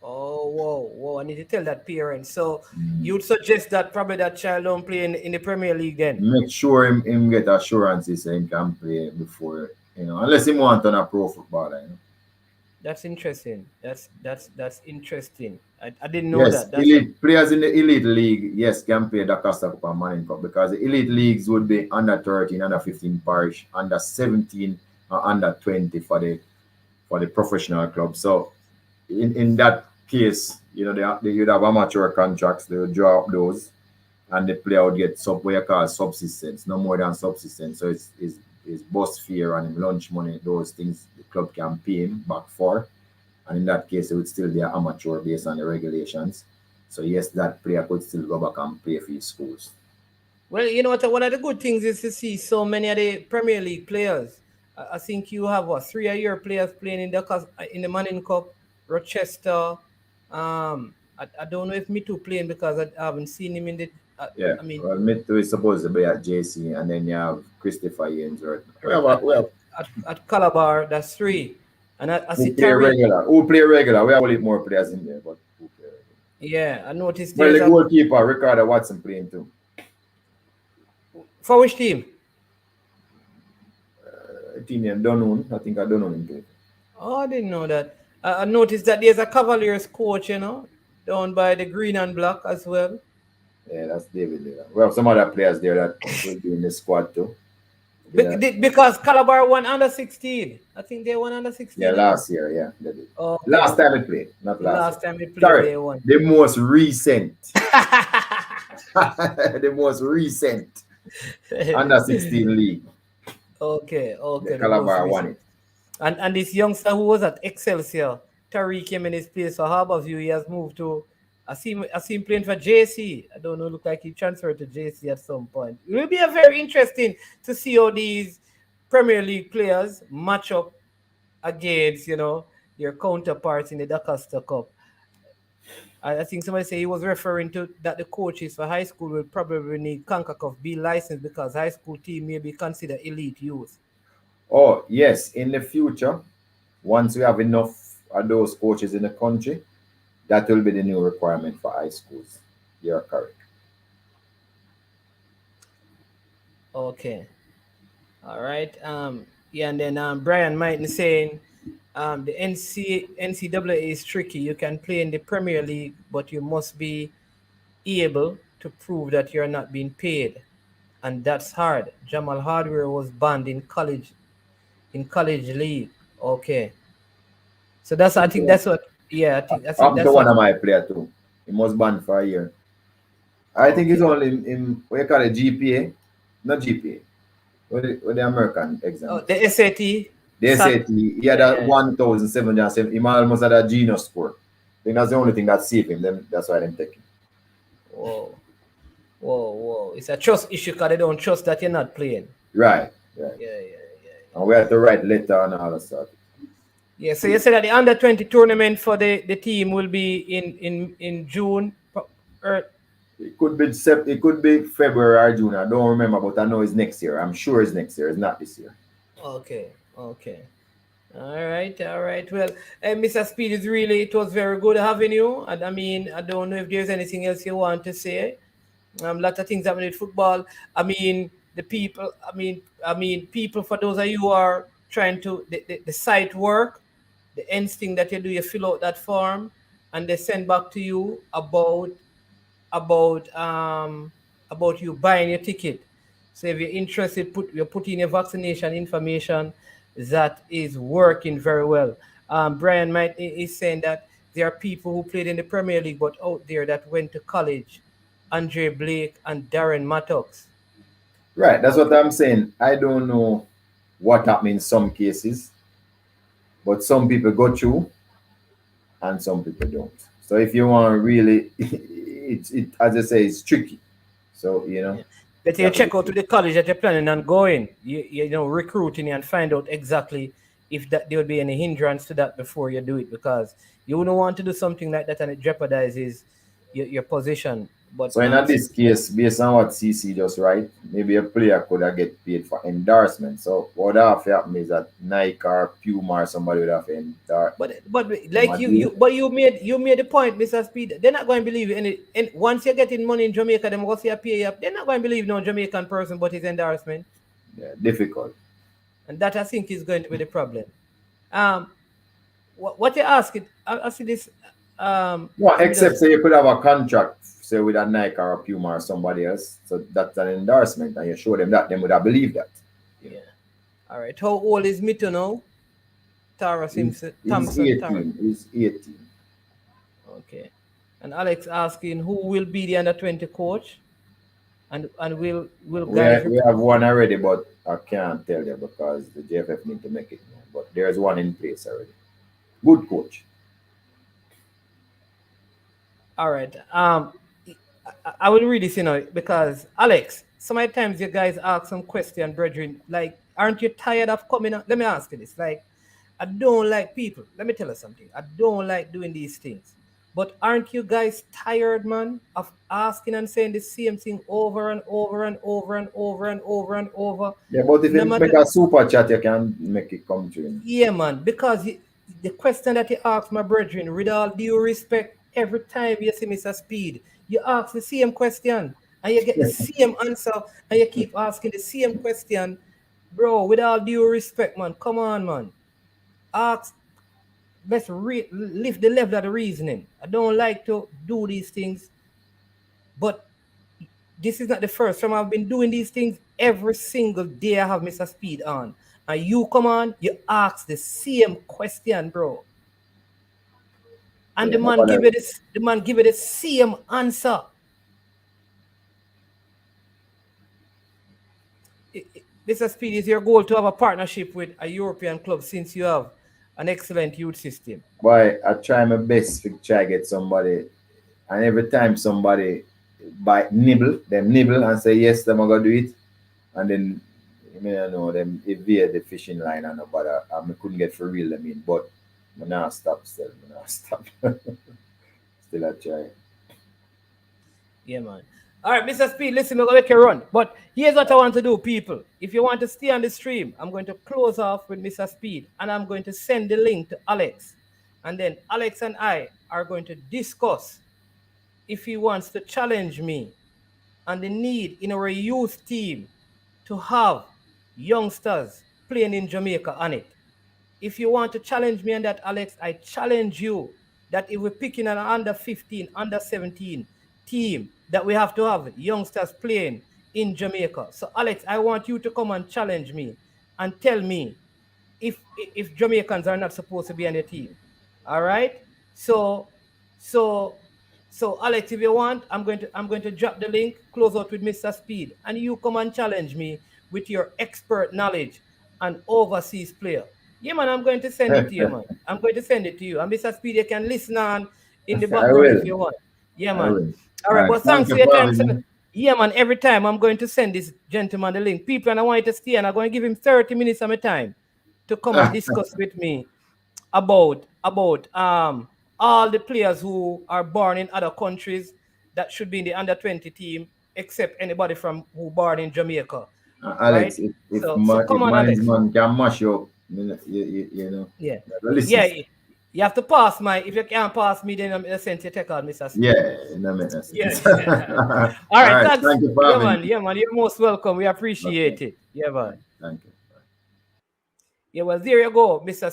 oh, whoa, I need to tell that parent. So you'd suggest that probably that child don't play in the Premier League then? Make sure him get assurances so he can play before, unless he want on a pro footballer, That's interesting. That's interesting. I didn't know Yes, that. That's elite players in the elite league, yes, can play the Costa Cup and Manning Cup, because the elite leagues would be under 13, under 15 parish, under 17, or under 20 for the professional club. So in that case, they you'd have amateur contracts, they would draw up those, and the player would get what you call subsistence, no more than subsistence. So it's bus fare and lunch money, those things the club can pay him back for. And in that case, it would still be an amateur based on the regulations. So yes, that player could still go back and play for his schools. Well, you know what? One of the good things is to see so many of the Premier League players. I think you have 3 of your players playing in the Manning Cup, Rochester. I don't know if me too playing because I haven't seen him in the. Yeah, I mean, well, Mito is supposed to be at JC, and then you have Christopher Ainsworth. at Calabar, that's 3. And I see Who play Tariq. regular? Who play regular? We have only more players in there, but who play regular? Yeah, I noticed Well, there's the goalkeeper, Ricardo Watson, playing too. for which team? Team name Donovan. I think I don't know him play. Oh, I didn't know that. I noticed that there's a Cavaliers coach, down by the green and black as well. Yeah, that's David there. We have some other players there that will be in the squad too. Yeah, Because Calabar won under 16. I think they won under 16. yeah, last year, yeah, they did. Okay. Last time we played, not last Last year. time we played, Sorry, they won. the most recent. The most recent under 16 league. Okay. The Calabar won it. And this youngster who was at Excelsior, Tariq came in his place for Harborview. He has moved to. I see him playing for JC. I don't know. Look like he transferred to JC at some point. It will be a very interesting to see how these Premier League players match up against your counterparts in the Dacosta Cup. I think somebody said he was referring to that the coaches for high school will probably need CONCACAF B license because high school team may be considered elite youth. Oh, yes, in the future, once we have enough of those coaches in the country, that will be the new requirement for high schools. You're correct. Okay. All right. Yeah, and then Brian Mighton saying the NCAA is tricky. You can play in the Premier League, but you must be able to prove that you're not being paid. And that's hard. Jamal Hardware was banned in college league. Okay. So I think that's what One of my players too. He was banned for a year. I think it's only in what you call it, GPA, not GPA. What the American exam? Oh, the SAT. The SAT. He had a 1,770. He almost had a genius score. I think that's the only thing that saved him. That's why they take him. Whoa. It's a trust issue because they don't trust that you're not playing. Right. Yeah. And we have to write letter and all that stuff. Yeah, so you said that the under-20 tournament for the team will be in June. It could be February or June. I don't remember, but I know it's next year. I'm sure it's next year. It's not this year. Okay. All right. Well, Mr. Speid, it was very good having you. And I mean, I don't know if there's anything else you want to say. A lot of things happening with football. I mean, people, for those of you who are trying to, the site work, the instinct that you do, you fill out that form and they send back to you about you buying your ticket. So if you're interested, you put in your vaccination information. That is working very well. Brian is saying that there are people who played in the Premier League but out there that went to college. Andre Blake and Darren Mattox. Right, that's what I'm saying. I don't know what happened in some cases, but some people go through and some people don't. So if you want really, it as I say, it's tricky. So Yeah. But you check out to the college that you're planning on going, you know, recruiting and find out exactly if that there will be any hindrance to that before you do it, because you wouldn't want to do something like that and it jeopardizes your position. But So in this case, based on what CC just right, maybe a player could have get paid for endorsement. So what have happened is that Nike or Puma or somebody would have endorsed. But like you made the point, Mr. Speed. They're not going to believe any. And once you're getting money in Jamaica, them go see a pay up. They're not going to believe no Jamaican person but his endorsement. Yeah, difficult. And that I think is going to be the problem. What you asking? I see this. Well, except say you could have a contract, say with a Nike or a Puma or somebody else. So that's an endorsement, and you show them that, them would have believed that. Yeah. All right. How old is Mito now? Tara Simpson. He's 18. He's 18. Okay. And Alex asking who will be the under-20 coach, and will guys. We have one already, but I can't tell you because the JFF need to make it known. But there's one in place already. Good coach. All right. I will read this, you know, because Alex, so many times you guys ask some question, brethren, like, aren't you tired of coming out? Let me ask you this. Like, I don't like people. Let me tell you something. I don't like doing these things. But aren't you guys tired, man, of asking and saying the same thing over and over and over and over and over and over? Yeah, but if you make a super chat, you can make it come true. Yeah, man, because the question that you ask my brethren, with all due respect, every time you see Mr. Speed, you ask the same question and you get the same answer and you keep asking the same question. Bro, with all due respect, man, come on, man. Ask, let's lift the level of the reasoning. I don't like to do these things, but this is not the first time I've been doing these things. Every single day I have Mr. Speed on. And you come on, you ask the same question, bro. And the man give it the same answer. Mr. Speed, is your goal to have a partnership with a European club since you have an excellent youth system? Boy, I try my best to try get somebody, and every time somebody nibble and say yes, them are gonna do it, and then you know them evade the fishing line and nobody I couldn't get for real. I mean, but I'm not stop still. I'm not stop. Still I try. Yeah, man. All right, Mr. Speed, listen, we're going to make a run. But here's what I want to do, people. If you want to stay on the stream, I'm going to close off with Mr. Speed, and I'm going to send the link to Alex. And then Alex and I are going to discuss if he wants to challenge me on the need in our youth team to have youngsters playing in Jamaica on it. If you want to challenge me on that, Alex, I challenge you that if we're picking an under 15, under 17 team, that we have to have youngsters playing in Jamaica. So, Alex, I want you to come and challenge me and tell me if Jamaicans are not supposed to be on the team. All right? So Alex, if you want, I'm going to drop the link, close out with Mr. Speed, and you come and challenge me with your expert knowledge and overseas player. Yeah, man, I'm going to send it to you, man. I'm going to send it to you. And Mr. Speed, you can listen on in the background if you want. Yeah, man. All right, but thanks for your time. Yeah, man, every time I'm going to send this gentleman the link. People, and I want you to stay, and I'm going to give him 30 minutes of my time to come and discuss with me about all the players who are born in other countries that should be in the under 20 team, except anybody from who born in Jamaica. Alex, right? if come on, Alex. Man can mash you up, you know. Yeah. Yeah. You have to pass my. If you can't pass me, then I'm going to send you take out, Mr. Speed. Yeah, no makes sense. Yeah. All right, thanks. Thank you for having me. Yeah, man. You're most welcome. We appreciate it. Yeah, man. Thank you. Yeah, well, there you go, Mr.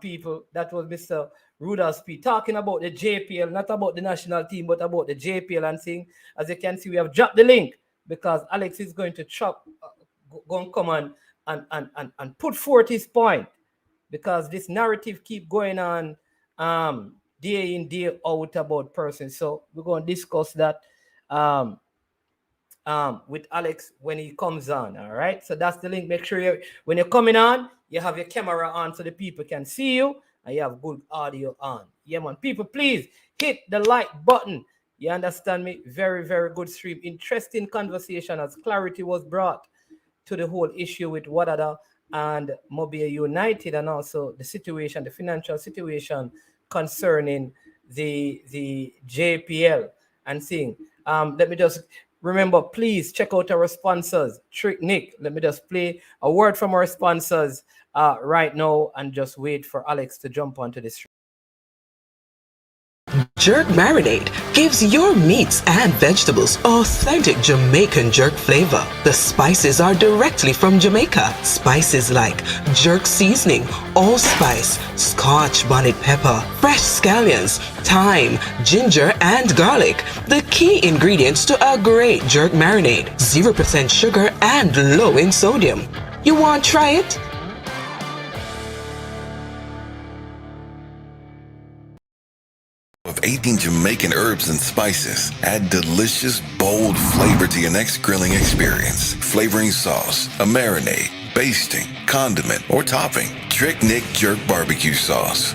People. That was Mr. Rudolph Speid talking about the JPL, not about the national team, but about the JPL and thing. As you can see, we have dropped the link because Alex is going to go and come and put forth his point, because this narrative keep going on day in, day out about persons. So we're going to discuss that with Alex when he comes on. All right. So that's the link. Make sure when you're coming on, you have your camera on so the people can see you. and you have good audio on. Yeah, man. People, please hit the like button. You understand me? Very, very good stream. Interesting conversation as clarity was brought to the whole issue with Wadadah and Mobile United, and also the situation, the financial situation concerning the JPL and thing. Let me just remember, please check out our sponsors, Trick Nick. Let me just play a word from our sponsors right now and just wait for Alex to jump onto the stream. Jerk Marinade gives your meats and vegetables authentic Jamaican jerk flavor. The spices are directly from Jamaica. Spices like jerk seasoning, allspice, Scotch bonnet pepper, fresh scallions, thyme, ginger, and garlic. The key ingredients to a great jerk marinade. 0% sugar and low in sodium. You want to try it? Of 18 Jamaican herbs and spices, add delicious, bold flavor to your next grilling experience. Flavoring sauce, a marinade, basting, condiment, or topping. Trick Nick Jerk Barbecue Sauce.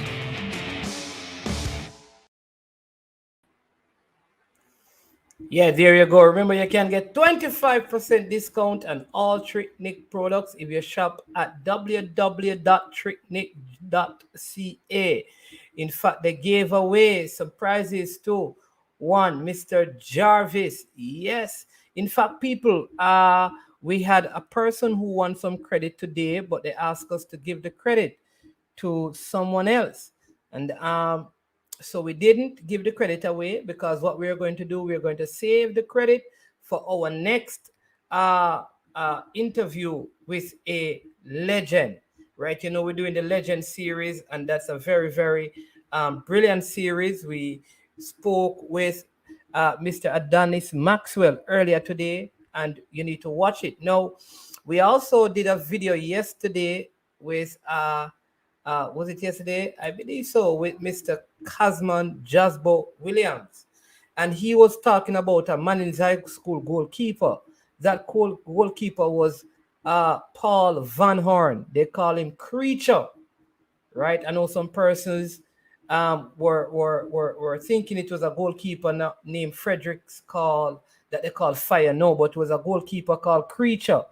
Yeah, there you go. Remember, you can get 25% discount on all Trick Nick products if you shop at www.tricknick.ca. In fact, they gave away some prizes too. One, Mr. Jarvis. Yes. In fact, people, we had a person who won some credit today, but they asked us to give the credit to someone else. And so we didn't give the credit away, because what we're going to do, we're going to save the credit for our next interview with a legend, right? You know, we're doing the legend series, and that's a very, very brilliant series. We spoke with Mr. Adonis Maxwell earlier today, and you need to watch it. Now, we also did a video yesterday with was it yesterday? I believe so, with Mr. Kazman Jasbo Williams. And he was talking about a Manning's High School goalkeeper. That goalkeeper was Paul Van Horn. They call him Creature, right? I know some persons were thinking it was a goalkeeper named Fredericks that they call Fire. No, but it was a goalkeeper called Creature.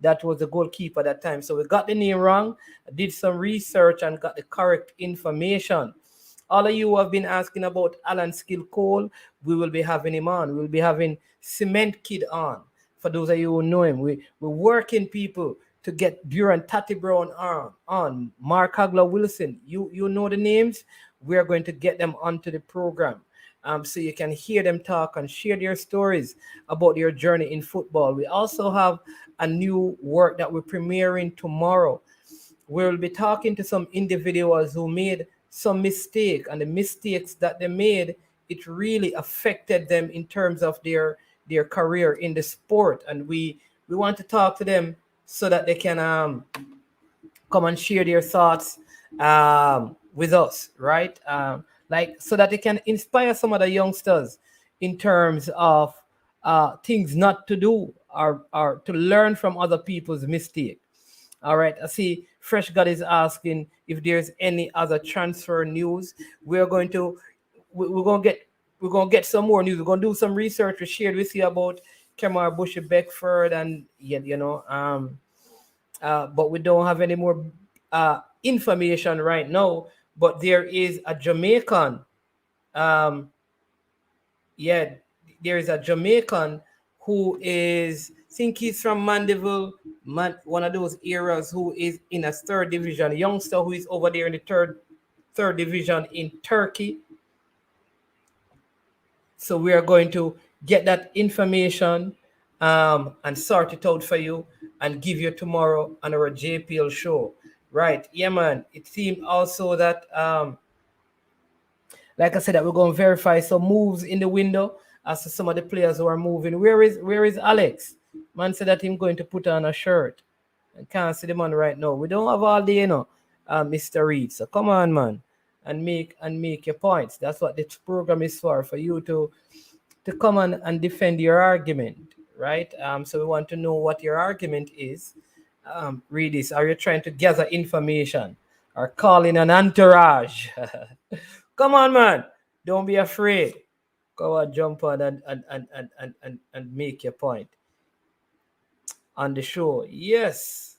That was the goalkeeper at that time. So we got the name wrong, did some research, and got the correct information. All of you who have been asking about Alan Skill Cole, we will be having him on. We'll be having Cement Kid on. For those of you who know him, we're working people to get Buran Tati Brown on. Mark Hagler Wilson, you know the names. We are going to get them onto the program. So you can hear them talk and share their stories about their journey in football. We also have a new work that we're premiering tomorrow. We'll be talking to some individuals who made some mistake, and the mistakes that they made, it really affected them in terms of their career in the sport. And we want to talk to them so that they can come and share their thoughts with us, right? Like, so that they can inspire some of the youngsters in terms of things not to do, or to learn from other people's mistake. All right, I see Fresh God is asking if there's any other transfer news. We're going to get some more news. We're gonna do some research. We shared with you about Kemar Bushy Beckford, and but we don't have any more information right now. But there is a Jamaican, there is a Jamaican who is, I think he's from Mandeville, one of those areas, who is in a third division, a youngster who is over there in the third division in Turkey. So we are going to get that information and sort it out for you and give you tomorrow on our JPL show. Right, yeah, man. It seemed also that, like I said, that we're going to verify some moves in the window as to some of the players who are moving. Where is Alex? Man said that him going to put on a shirt. I can't see the man right now. We don't have all day, Mr. Reed. So come on, man, and make your points. That's what this program is for you to come on and defend your argument, right? So we want to know what your argument is. Read this. Are you trying to gather information? are calling an entourage. Come on, man. Don't be afraid. Go on, jump on and make your point on the show. Yes.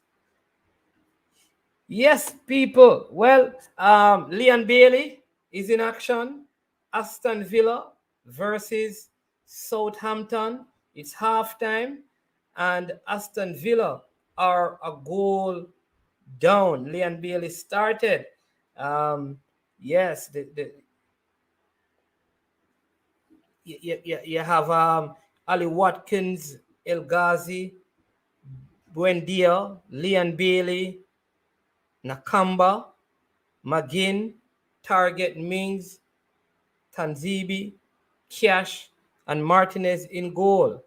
Yes, people. Well, Leon Bailey is in action. Aston Villa versus Southampton. It's halftime, and Aston Villa are a goal down. Leon Bailey started. Yes, you have Ali Watkins, El Ghazi, Buendia, Leon Bailey, Nakamba, McGinn, Target, Mings, Tanzibi, Cash, and Martinez in goal.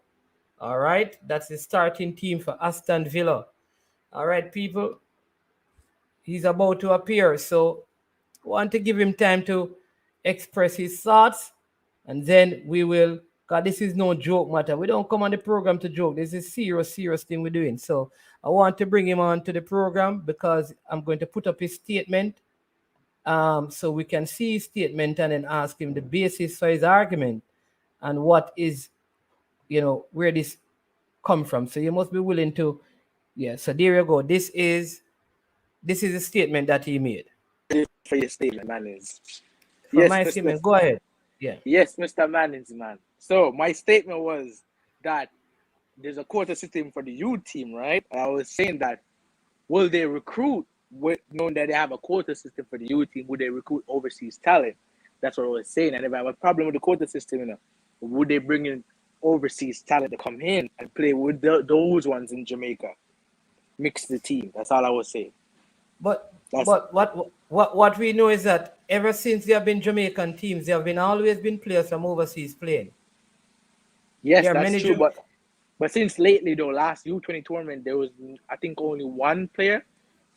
All right, that's the starting team for Aston Villa. All right, people, he's about to appear, so I want to give him time to express his thoughts, and then we will, because this is no joke matter. We don't come on the program to joke. This is serious thing we're doing. So I want to bring him on to the program because I'm going to put up his statement so we can see his statement and then ask him the basis for his argument and what is, where this come from. So you must be willing to, so there you go. This is a statement that he made. For your statement, Mannings. For my statement, go ahead. Yeah. Yes, Mr. Mannings, man. So my statement was that there's a quota system for the youth team, right? And I was saying that will they recruit, knowing that they have a quota system for the youth team, would they recruit overseas talent? That's what I was saying. And if I have a problem with the quota system, would they bring in overseas talent to come in and play with those ones in Jamaica? Mix the team. That's all I was saying. But what we know is that ever since there have been Jamaican teams, there have always been players from overseas playing. Yes, that's true. But since lately, though, last U20 tournament, there was, I think, only one player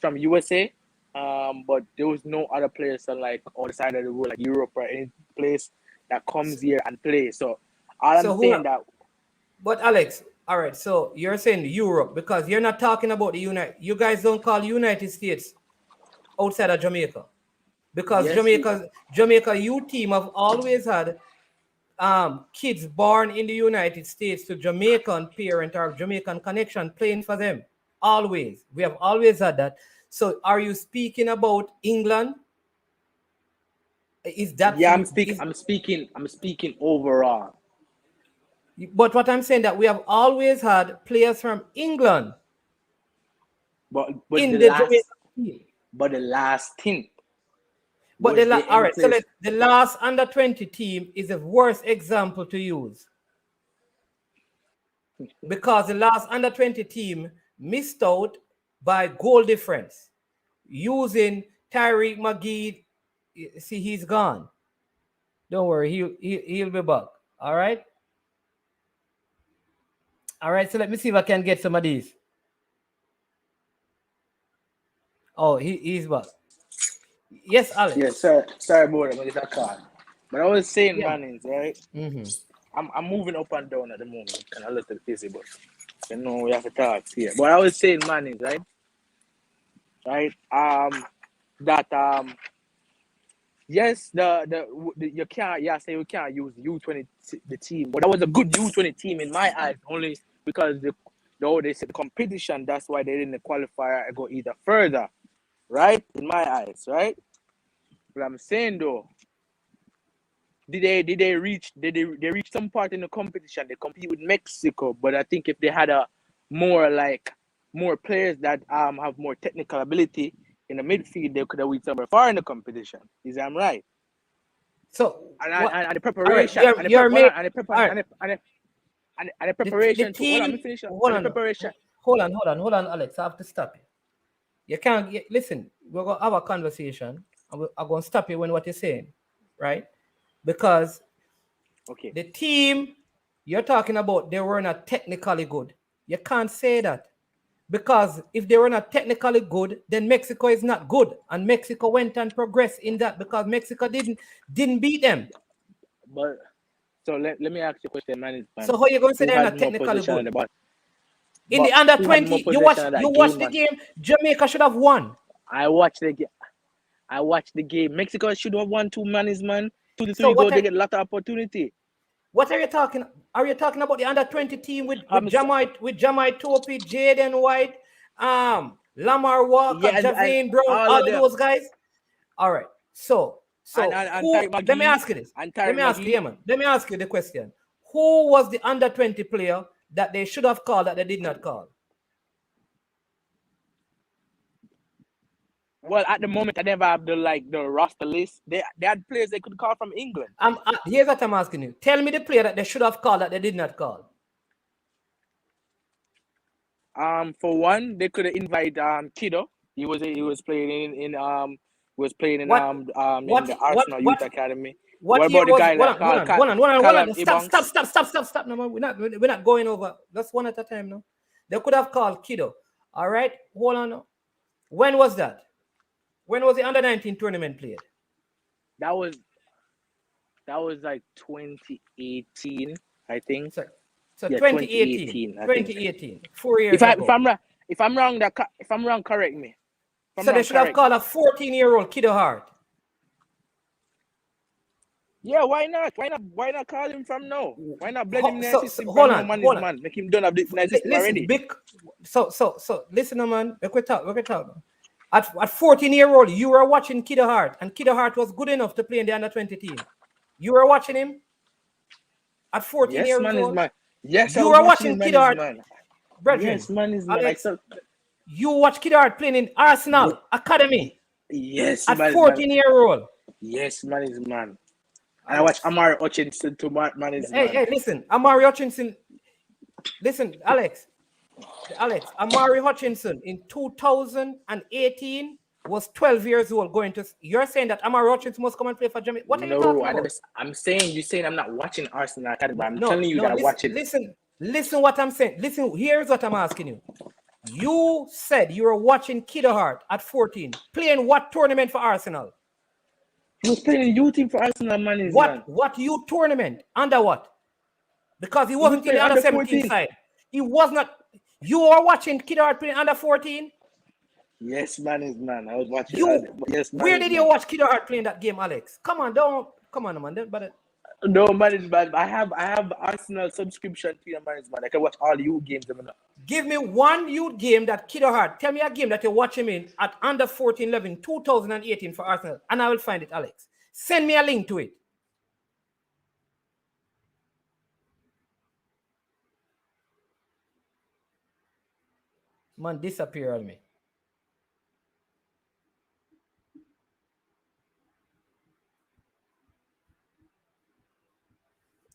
from USA. But there was no other players from like other side of the world, like Europe or any place that comes here and plays. So all I'm saying that. But Alex, all right. So you're saying Europe because you're not talking about the United. You guys don't call United States outside of Jamaica because yes, Jamaica youth team have always had kids born in the United States to Jamaican parent or Jamaican connection playing for them. Always. We have always had that. So are you speaking about England? Is that I'm speaking overall. But what I'm saying that we have always had players from England. But the last team. But all right, so the last under 20 team is the worst example to use. Because the last under 20 team missed out by goal difference. Using Tyreek McGee, see, he's gone. Don't worry, he'll be back. All right. All right, so let me see if I can get some of these. Oh, he's back. Yes, Alex. Yes, sir. Sorry about it, that card. But I was saying, Mannings, right? Mm-hmm. I'm moving up and down at the moment, and a little busy, but we have to talk here. But I was saying, Mannings, right? Yes, you can't say we can't use U20 the team, but that was a good U20 team in my eyes, only because they said the competition, that's why they didn't qualify or go either further, right? In my eyes, right? But I'm saying though, did they reach some part in the competition? They compete with Mexico, but I think if they had more players that have more technical ability in the midfield, they could have reached somewhere far in the competition. Is that right? So and the preparation and the preparation. Hold on, Alex. I have to stop you. You can't listen. We're gonna have a conversation. I'm gonna stop you when what you're saying, right? Because the team you're talking about, they were not technically good. You can't say that. Because if they were not technically good, then Mexico is not good. And Mexico went and progressed in that because Mexico didn't beat them. But so let me ask you a question, man. So how are you going to say they're not technically good? In the under 20, you watch the game, Jamaica should have won. I watched the game. I watched the game. Mexico should have won 2 minutes, man. 2 to 3 So goals. They get a lot of opportunity. What are you talking? Are you talking about the under-20 team with Um, Jamai Topi, Jaden White, Lamar Walker, Yeah, and Javane Brown, all all of of them. those guys? All right. So And who? Tariq Let me McGee, ask you this. and Let Tariq me ask you, McGee. yeah, man. Let me ask you the question. Who was the under-20 player that they should have called that they did not call? Well, at the moment, I never have the roster list. They had players they could call from England. Here's what I'm asking you. Tell me the player that they should have called that they did not call. For one, they could have invited Kido. He was playing in the Arsenal Youth Academy. What about the guy that hold called on. Stop. No, we're not going over. That's one at a time now. They could have called Kido. All right, hold on. When was that? When was the under-19 tournament played? That was like 2018, I think. So yeah, 2018. 2018. 4 years ago. If I'm wrong, correct me. So they should have called a 14-year-old Kido Hart. Yeah, why not? Why not call him from now? Why not blend him in the system? Hold on. Man. Make him done have the system already. So listen, man. We could talk. At 14-year-old, you were watching Kido Hart, and Kido Hart was good enough to play in the under-20 team. You were watching him at 14 years old. Yes, you were watching Kido Hart. Brethren, yes, man is man. Alex, you watch Kido Hart playing in Arsenal Academy. Yes, at 14-year-old. Yes, man is man. And I watch Amari Hutchinson too. Man is man. Hey, listen, Amari Hutchinson. Listen, Alex, Amari Hutchinson in 2018 was 12 years old going to... You're saying that Amari Hutchinson must come and play for Jamaica? What are you talking about? I'm saying, you're saying I'm not watching Arsenal Academy, but I'm telling you that I'm watching. Listen what I'm saying. Listen, here's what I'm asking you. You said you were watching Kido Hart at 14. Playing what tournament for Arsenal? He was playing a youth team for Arsenal, man. What youth tournament? Under what? Because he wasn't in the under 17 side. He was not... You were watching Kido Hart playing under 14? Yes, man is man. I was watching. Yes, man. Where did you watch Kido Hart playing that game, Alex? Come on, man. No, man is man. I have Arsenal subscription to the man is man. I can watch all youth games. Give me one youth game that Kido Hart. Tell me a game that you watch him in at under 14 level 2018 for Arsenal, and I will find it, Alex. Send me a link to it. Man, disappear on me.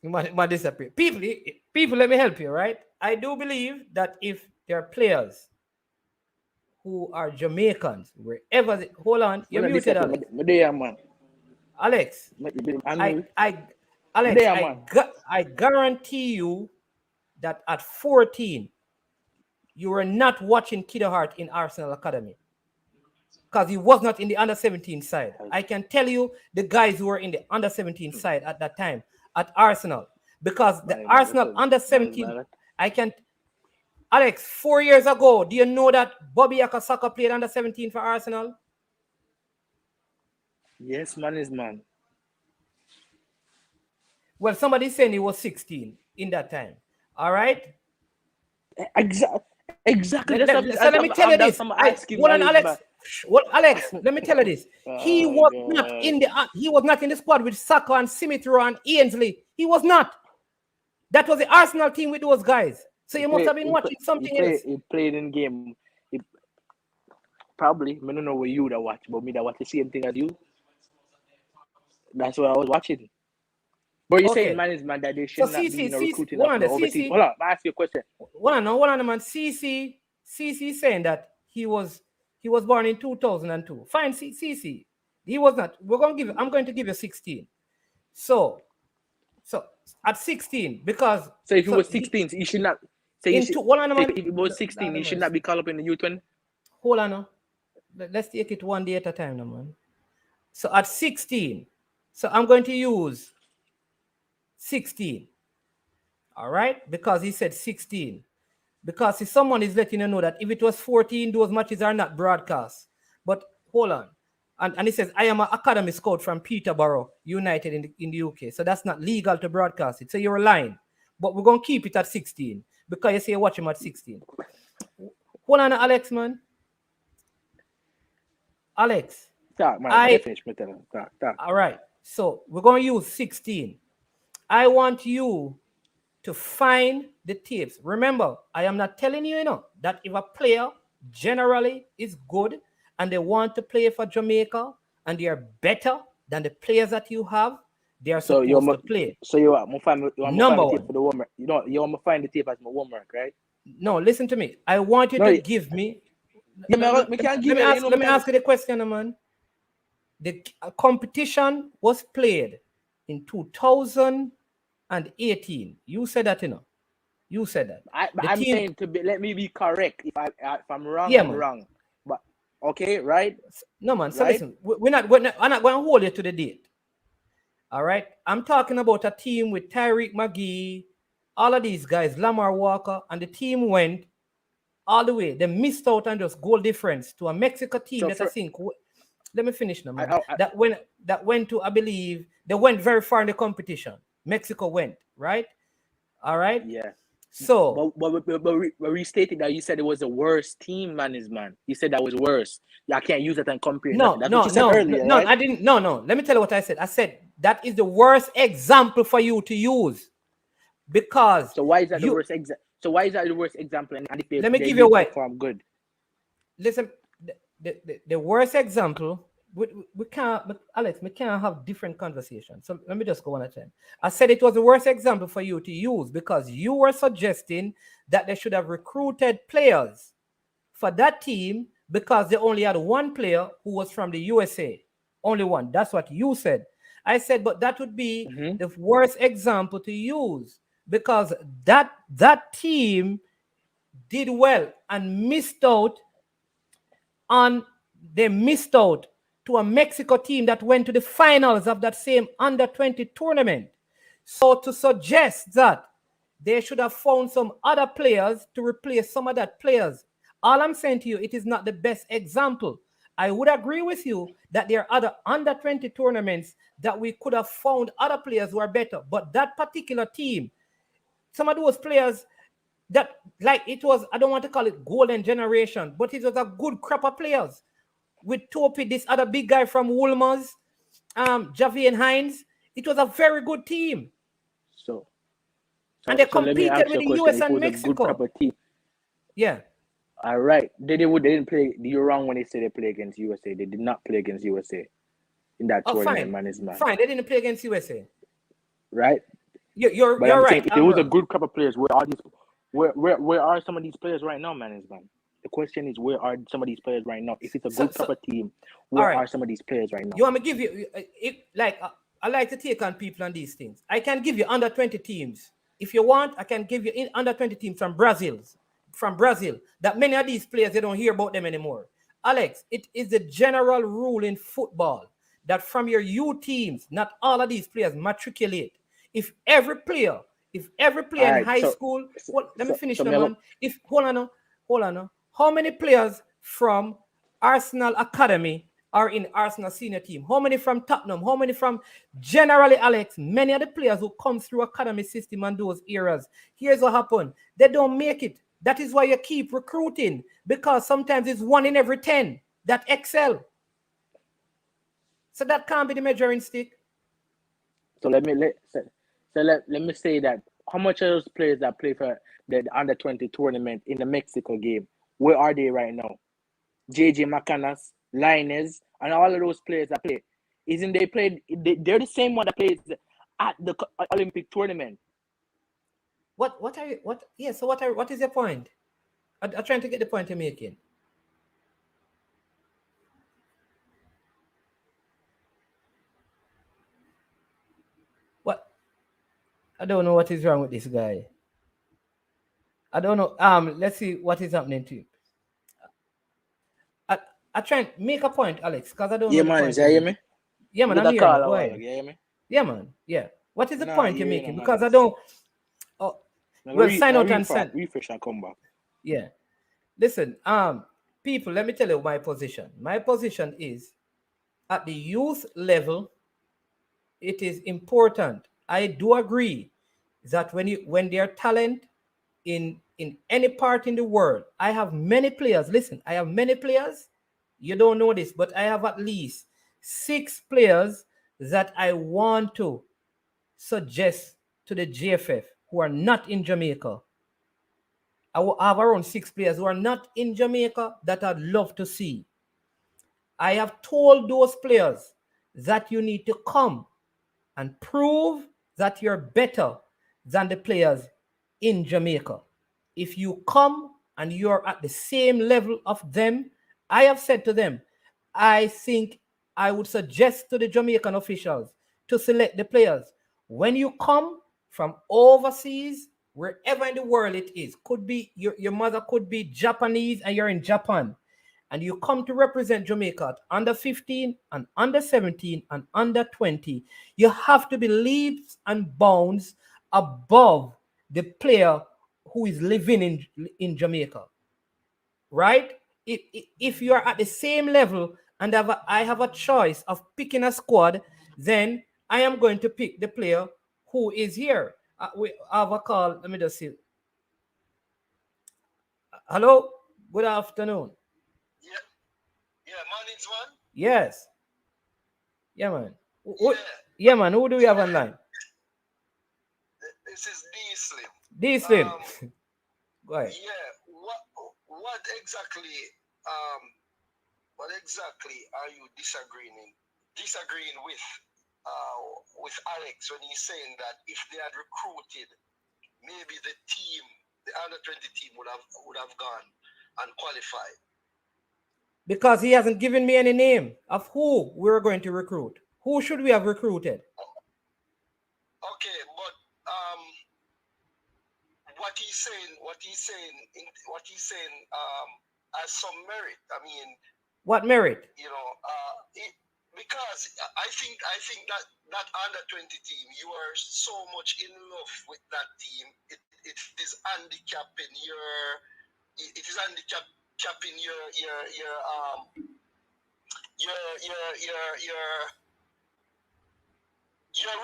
Man, disappear. People, let me help you, right? I do believe that if there are players who are Jamaicans, wherever they, hold on, you're muted, Alex. Alex, I guarantee you that at 14, you were not watching Kido Hart in Arsenal Academy because he was not in the under 17 side. I can tell you the guys who were in the under 17 side at that time at Arsenal, because the Arsenal under 17, Alex, 4 years ago, do you know that Bobby Akasaka played under 17 for Arsenal? Yes, man is man. Well, somebody saying he was 16 in that time. All right? Exactly. So let me tell you this. Alex, let me tell you this. He was not in the squad with Saka and Simitro and Ainsley. He was not. That was the Arsenal team with those guys. So you must have been watching something else. He played in game. Probably. I don't know what you that watch, but me that watch the same thing as you. That's what I was watching. But you're saying man is man that they should not be recruiting overseas. Hold on, I ask you a question. Hold on, man. CC saying that he was born in 2002. Fine, CC. He was not. I'm going to give you 16. So at 16, because if he was 16, he should not. If he was 16, he should not be called up in the U20. Hold on, let's take it one day at a time, man. So at 16, so I'm going to use 16. All right, because he said 16. Because if someone is letting you know that if it was 14, those matches are not broadcast. But hold on. And he says, I am an academy scout from Peterborough United in the UK. So that's not legal to broadcast it. So you're lying. But we're going to keep it at 16 because you say you watch him at 16. Hold on, Alex, man. Alex. Talk, man. Talk. All right. So we're going to use 16. I want you to find the tapes. Remember, I am not telling you, that if a player generally is good and they want to play for Jamaica and they are better than the players that you have, they are supposed to play. So you want to find the tape for the homework. You want to find the tape as my homework, right? No, listen to me. I want you to give me. Let me ask you the question, man. The competition was played in 2018. You said that, You said that. I'm saying let me be correct. If I'm wrong, yeah, I'm wrong. But okay, right? No, man. So listen, I'm not going to hold you to the date. All right. I'm talking about a team with Tyreek McGee, all of these guys, Lamar Walker, and the team went all the way. They missed out on just goal difference to a Mexico team that I think. Let me finish now, man. That went to, I believe, they went very far in the competition. Mexico went, right? All right. Yeah. So, but restating that, you said it was the worst team, man. You said that was worse. Yeah, I can't use that and compare. No, right? I didn't. No. Let me tell you what I said. I said that is the worst example for you to use because. So why is that the worst example? So why is that the worst example? And let me give you a way. Good. Listen, the worst example. We can't, Alex, we can't have different conversations. So let me just go one at a time. I said it was the worst example for you to use because you were suggesting that they should have recruited players for that team because they only had one player who was from the USA. Only one. That's what you said. I said, but that would be the worst example to use because that team did well and missed out to a Mexico team that went to the finals of that same under-20 tournament. So to suggest that they should have found some other players to replace some of that players, all I'm saying to you, it is not the best example. I would agree with you that there are other under-20 tournaments that we could have found other players who are better. But that particular team, some of those players that, like it was, I don't want to call it golden generation, but it was a good crop of players. With Topi, this other big guy from Wolmer's, Javian Hines, it was a very good team. And they competed with the US and Mexico. Yeah. All right. They didn't play. You're wrong when they say they play against USA. They did not play against USA in that tournament, man. Fine, they didn't play against USA. Right. You're right. It was a good crop of players. Where are some of these players right now, man? The question is, where are some of these players right now? If it's a good crop of team, where are some of these players right now? You want me to give you, I like to take on people on these things. I can give you under 20 teams. If you want, I can give you under 20 teams from Brazil. That many of these players, they don't hear about them anymore. Alex, it is the general rule in football that from your U teams, not all of these players matriculate. If every player in high school, let me finish, man. Hold on. How many players from Arsenal Academy are in Arsenal senior team? How many from Tottenham? How many from generally, Alex? Many of the players who come through academy system and those eras. Here's what happened. They don't make it. That is why you keep recruiting because sometimes it's 1 in every 10 that excel. So that can't be the measuring stick. So let me say that how much of those players that play for the under-20 tournament in the Mexico game, where are they right now? JJ McCannas, Linus, and all of those players that play. Isn't they played? They're the same one that plays at the Olympic tournament. What is your point? I'm trying to get the point you're making. What? I don't know what is wrong with this guy. I don't know. Let's see what is happening to you. I try and make a point, Alex, because I don't know. Yeah, man, you hear me? Yeah, man, I'm here. Go ahead. You hear me? Yeah, man. Yeah. What is the point you're making? Because I don't. We'll sign out and send. Refresh and come back. Yeah. Listen, people, let me tell you my position. My position is at the youth level, it is important. I do agree that when their talent in any part in the world, I have many players. Listen, I have many players. You don't know this, but I have at least 6 players that I want to suggest to the GFF who are not in Jamaica. I have around 6 players who are not in Jamaica that I'd love to see. I have told those players that you need to come and prove that you're better than the players in Jamaica. If you come and you're at the same level of them, I have said to them, I think I would suggest to the Jamaican officials to select the players. When you come from overseas, wherever in the world it is, could be your mother could be Japanese and you're in Japan, and you come to represent Jamaica at under 15 and under 17 and under 20, you have to be leaps and bounds above the player who is living in Jamaica, right? If you are at the same level and I have a choice of picking a squad, then I am going to pick the player who is here. We have a call. Let me just see. Hello. Good afternoon. Yeah, morning's one. Yes. Yeah, man. Yeah, man. Who do we have online? This is D Slim. D Slim. Go ahead. Yeah. What exactly are you disagreeing with Alex when he's saying that if they had recruited, maybe the under 20 team would have gone and qualified? Because he hasn't given me any name of who we're going to recruit. Who should we have recruited? Okay, but what he's saying has some merit. I mean, what merit? Because I think that under 20 team, you are so much in love with that team. It is handicapping your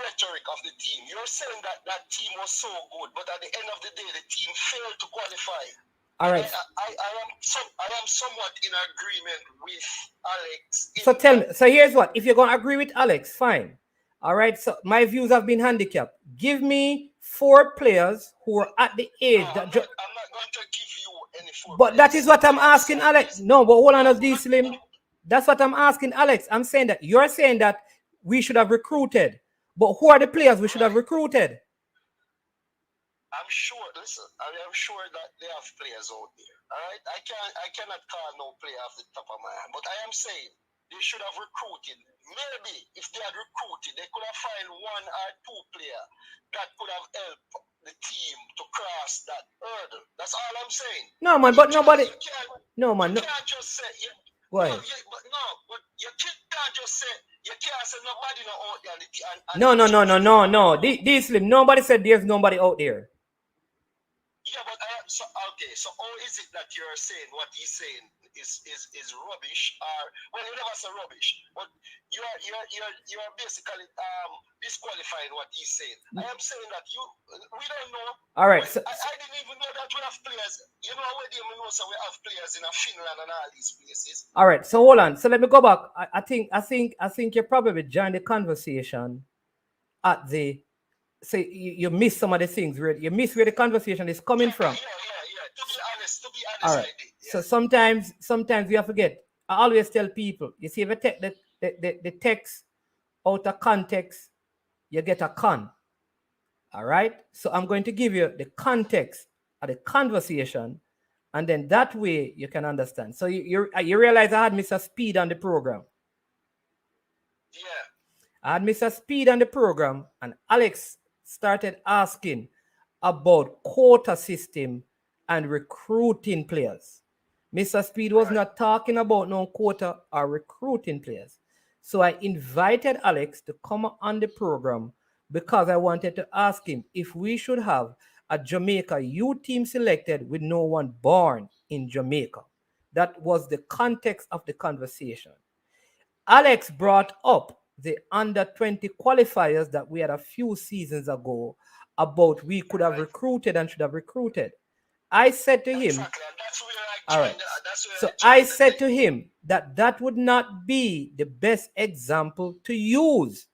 rhetoric of the team. You're saying that team was so good, but at the end of the day, the team failed to qualify. All right. I am somewhat in agreement with Alex. So tell me. So here's what. If you're going to agree with Alex, fine. All right. So my views have been handicapped. Give me 4 players who are at the age I'm not going to give you any 4 But players. that is what I'm asking Alex. No, but hold on, D Slim. That's what I'm asking Alex. I'm saying that you're saying that we should have recruited. But who are the players we should have recruited? I'm sure that they have players out there. All right. I cannot call no player off the top of my hand. But I am saying they should have recruited. Maybe if they had recruited, they could have found 1 or 2 players that could have helped the team to cross that hurdle. That's all I'm saying. No, man, but nobody. No, man. You can't just say. Go ahead. But you can't just say. You can't say nobody out there. No. D Slim. Nobody said there's nobody out there. Yeah, but so how is it that you're saying what he's saying is rubbish? Well, you never say rubbish, but you're basically disqualifying what he's saying. I am saying that we don't know. All right. I didn't even know that we have players. You know, we didn't know so we have players in Finland and all these places. All right. So hold on. So let me go back. I think you probably joined the conversation at the. So you miss some of the things where you miss where the conversation is coming from. Yeah. To be honest, all right. I did. Yes. So sometimes we have to forget. I always tell people, you see, if you take the text out of context, you get a con. All right. So I'm going to give you the context of the conversation, and then that way you can understand. So you realize I had Mr. Speid on the program. Yeah. I had Mr. Speid on the program, and Alex started asking about quota system and recruiting players. Mr. Speid was not talking about no quota or recruiting players. So I invited Alex to come on the program because I wanted to ask him if we should have a Jamaica youth team selected with no one born in Jamaica. That was the context of the conversation. Alex brought up the under 20 qualifiers that we had a few seasons ago about we could have recruited and should have recruited. I said to him, Exactly, and that's where all right. that's where So I I joined the said thing. to him that that would not be the best example to use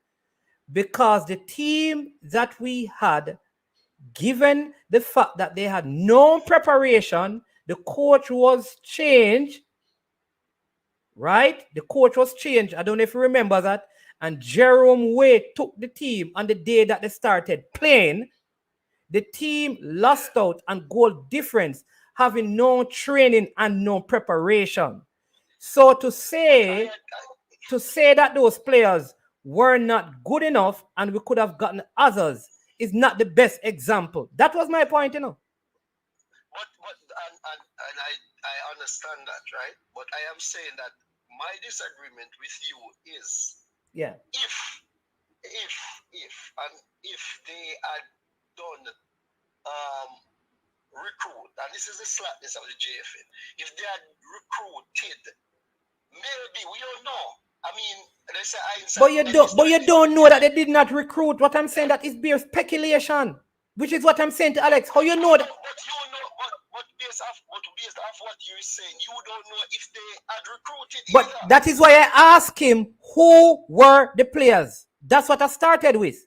because the team that we had, given the fact that they had no preparation, the coach was changed, right? The coach was changed. I don't know if you remember that. And Jerome Way took the team on the day that they started playing. The team lost out on goal difference, having no training and no preparation. So to say that those players were not good enough and we could have gotten others is not the best example. That was my point, you know. But and I understand that, right? But I am saying that my disagreement with you is Yeah. if they had done recruit, and this is the slackness of the JFN, if they had recruited, maybe we don't know. I mean, they say But you don't know that they did not recruit. What I'm saying that is bare speculation, which is what I'm saying to Alex. How you know that? But you know, but based off what you're saying, you don't know if they had recruited. But either. that is why I asked him who were the players. That's what I started with.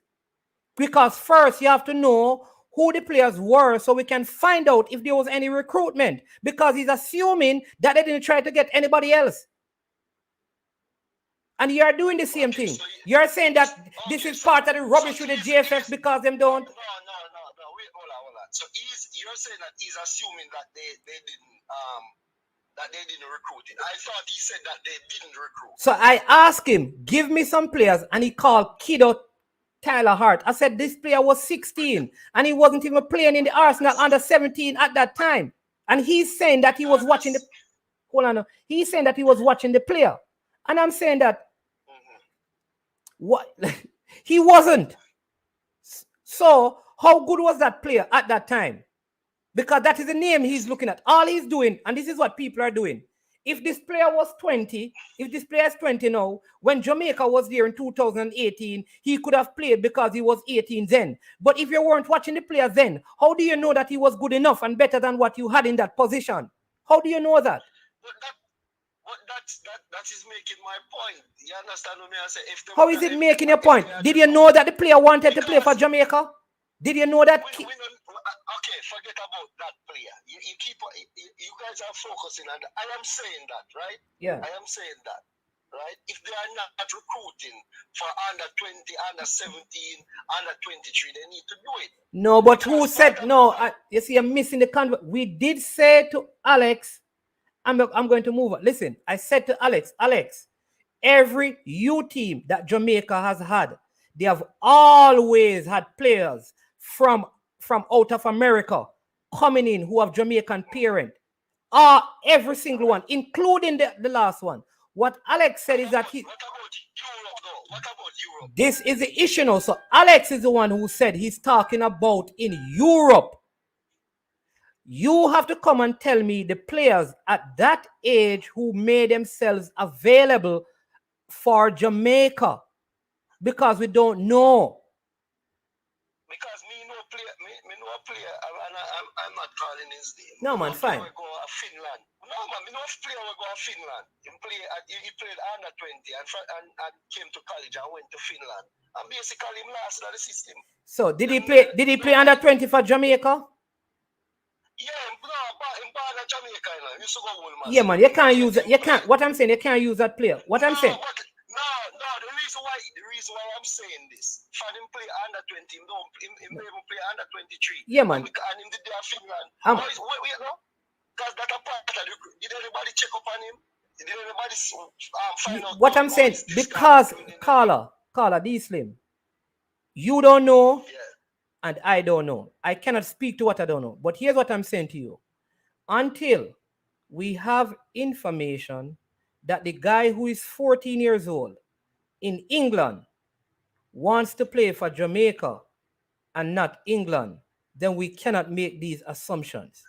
Because first you have to know who the players were so we can find out if there was any recruitment. Because he's assuming that they didn't try to get anybody else. And you are doing the same thing. So you're saying that this is part of the rubbish with the JFF because them don't. No. Wait, hold on. So you're saying that he's assuming that they didn't recruit it. I thought he said that they didn't recruit. So I asked him, give me some players, and he called Kiddo Tyler Hart. I said this player was 16 and he wasn't even playing in the Arsenal under 17 at that time. And he's saying that he was watching the. Hold on. He's saying that he was watching the player. And I'm saying that what he wasn't. So how good was that player at that time? Because that is the name he's looking at. All he's doing, and this is what people are doing. If this player was 20, if this player is 20 now, when Jamaica was there in 2018, he could have played because he was 18 then. But if you weren't watching the player then, how do you know that he was good enough and better than what you had in that position? How do you know that? That is making my point. You understand what I say? How is it making a point? Did you know that the player wanted to play for Jamaica? Did you know that? Okay, forget about that player. You guys are focusing on that. I am saying that, right? Yeah. I am saying that, right? If they are not recruiting for under 20, under 17, under 23, they need to do it. No, but who said no? You see, I'm missing the conversation. We did say to Alex, I'm going to move on. Listen, I said to Alex, every U team that Jamaica has had, they have always had players from out of America coming in who have Jamaican parent. Every single one, including the last one. What Alex said is that What about Europe, though? What about Europe? This is the issue now. So Alex is the one who said he's talking about in Europe. You have to come and tell me the players at that age who made themselves available for Jamaica, because we don't know. Because me know a player, and I'm not calling his name. No, man, fine. We go to Finland. No, man, me know a player will go to Finland. He played under 20 and came to college and went to Finland. And basically, him lasted the system. So did he play under 20 for Jamaica? Yeah, in Jamaica, you know, used to go home, man. Yeah, man, you can't use it. You can't. What I'm saying, you can't use that player. What I'm saying. No. The reason why I'm saying this, for him play under 20, him even play under 23. Yeah, man. And him did there Finland. Wait, no? Because that a part of the. Did anybody check up on him? Did anybody find out? What I'm saying, because Carla, D-Slim, you don't know. Yeah. And I don't know. I cannot speak to what I don't know. But here's what I'm saying to you. Until we have information that the guy who is 14 years old in England wants to play for Jamaica and not England, then we cannot make these assumptions.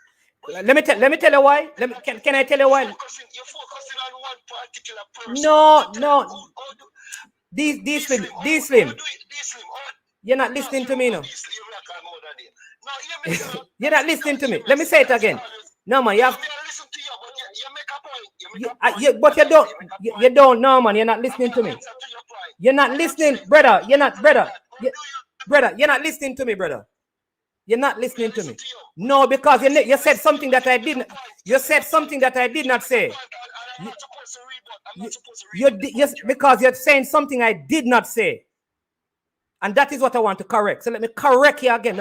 Let me tell you why. Can I tell you why? You're focusing on one particular person. No. D Slim. You're not listening to me, no. You're not listening to me. Let me say it again. No, man, you have. But you don't know, man. You're not listening to me. You're not listening, brother. You're not listening to me, brother. You're not listening to me. No, because you said something that I didn't. You said something that I did not say. Yes, because you're saying something I did not say, and that is what I want to correct. So let me correct you again.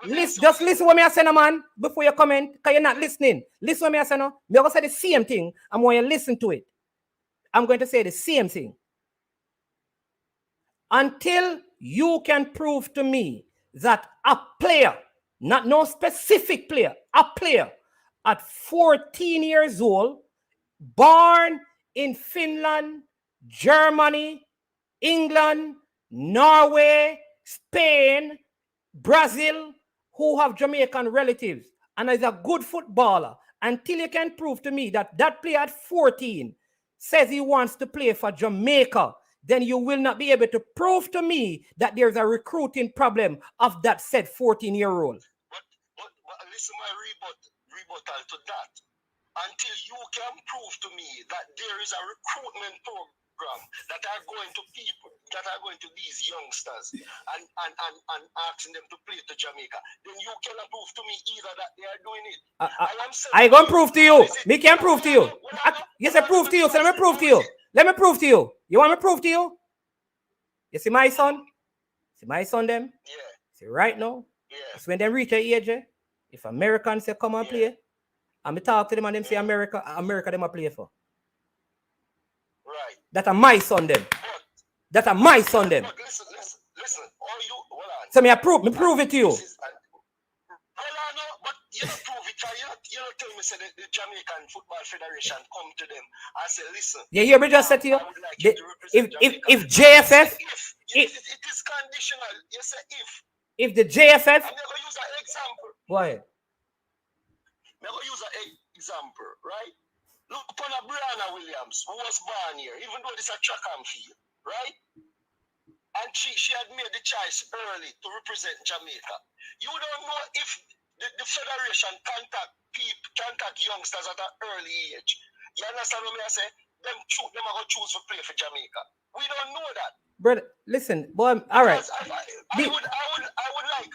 Just listen what me I say, no, man, before you comment, because you're not listening. Listen what me I say, no. Me going to say the same thing. I'm going to listen to it. I'm going to say the same thing. Until you can prove to me that a player, not no specific player, a player at 14 years old, born in Finland, Germany, England, Norway, Spain, Brazil, who have Jamaican relatives and is a good footballer, until you can prove to me that that player at 14 says he wants to play for Jamaica, then you will not be able to prove to me that there's a recruiting problem of that said 14-year-old. But listen, my rebuttal to that. Until you can prove to me that there is a recruitment program that are going to people, that are going to these youngsters and asking them to play to Jamaica, then you cannot prove to me either that they are doing it. I gonna prove to you. Me can prove to you. Yes, I prove to you. So let me prove to you. Let me prove to you. You want me to prove to you? You see my son? See my son them? Yeah. See right now? Yeah. It's when they reach a age, if Americans say come and play, and me talk to them and them say America them a play for. Right. That are my son them. That are my son them. Listen. All you, hold on. So me prove it to you. But you don't prove it. You don't tell me say the Jamaican Football Federation come to them and say, listen. You hear me just say to you? If JFF, it is conditional. You say if the JFF, I'm going to use an example. Go ahead. I'm going to use an example, right? Look upon a Brianna Williams, who was born here, even though it's a track and field, right? And she had made the choice early to represent Jamaica. You don't know if the federation contact youngsters at an early age. You understand what I say? Them are going to choose to play for Jamaica. We don't know that. Brother, listen, boy, all right. I would like,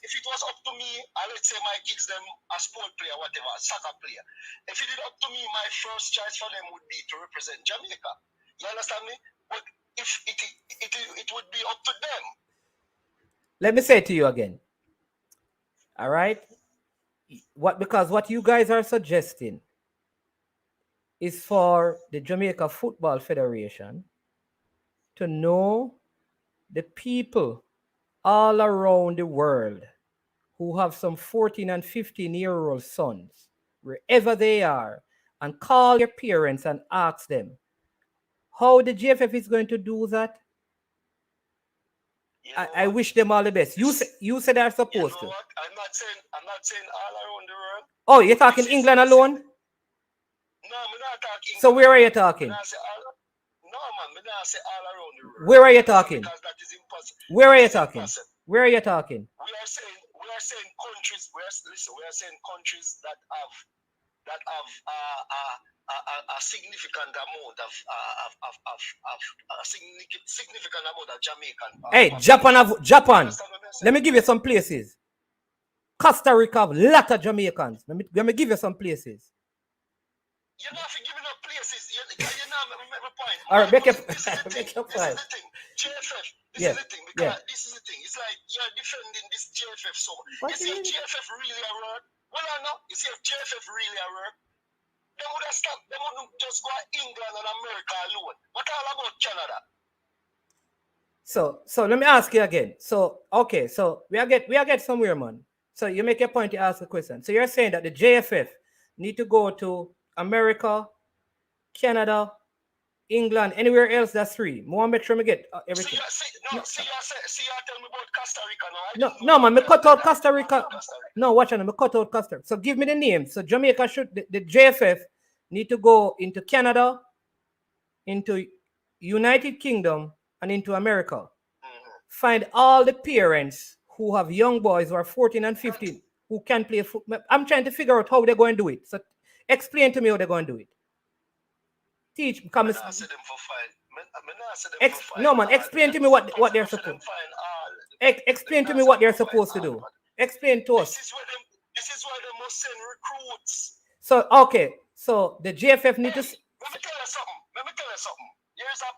if it was up to me, let's say my kids, them a sport player, whatever, soccer player. If it is up to me, my first choice for them would be to represent Jamaica. You understand me? But if it would be up to them. Let me say it to you again. All right? Because what you guys are suggesting is for the Jamaica Football Federation to know the people all around the world who have some 14 and 15-year-old sons, wherever they are, and call your parents and ask them how the GFF is going to do that. I wish them all the best. You said they're supposed to. What? I'm not saying all around the world. Oh, you're talking England alone? No, I'm not talking. So where are you talking? No, man, I'm not saying all around the world. Where are you talking? Because that is impossible. Where are you talking? Where are you talking? We are saying countries. We are saying countries that have a significant amount of significant amount of Jamaican. Hey, Japan. Let me give you some places. Costa Rica have a lot of Jamaicans. Let me give you some places. You're not giving up places. You're not make my point. All right, make your point. Make your This point. is the thing. JFF. This Yeah. is the thing. Because this is the thing. It's like you're defending this JFF so much. You see if JFF really a work? Well, I know. You see if JFF really a work? They would have stopped. They wouldn't just go to England and America alone. What all about Canada? So let me ask you again. So okay, so we are get somewhere, man. So you make your point, you ask the question. So you're saying that the JFF need to go to America, Canada, England, anywhere else, that's 3. More make sure me get everything. See, you tell me about Costa Rica now. No, man, me cut out Costa Rica. No, watch on, me cut out Costa Rica. So give me the name. So Jamaica should, the JFF need to go into Canada, into United Kingdom, and into America. Find all the parents who have young boys who are 14 and 15 who can play football. I'm trying to figure out how they're going to do it. So explain to me how they're going to do it. Teach, come. No, man, explain to me what they're supposed. Explain to me what they're supposed to do. Explain to us. This is why they must send recruits. So okay, so the JFF need to. Let me tell you something. There's a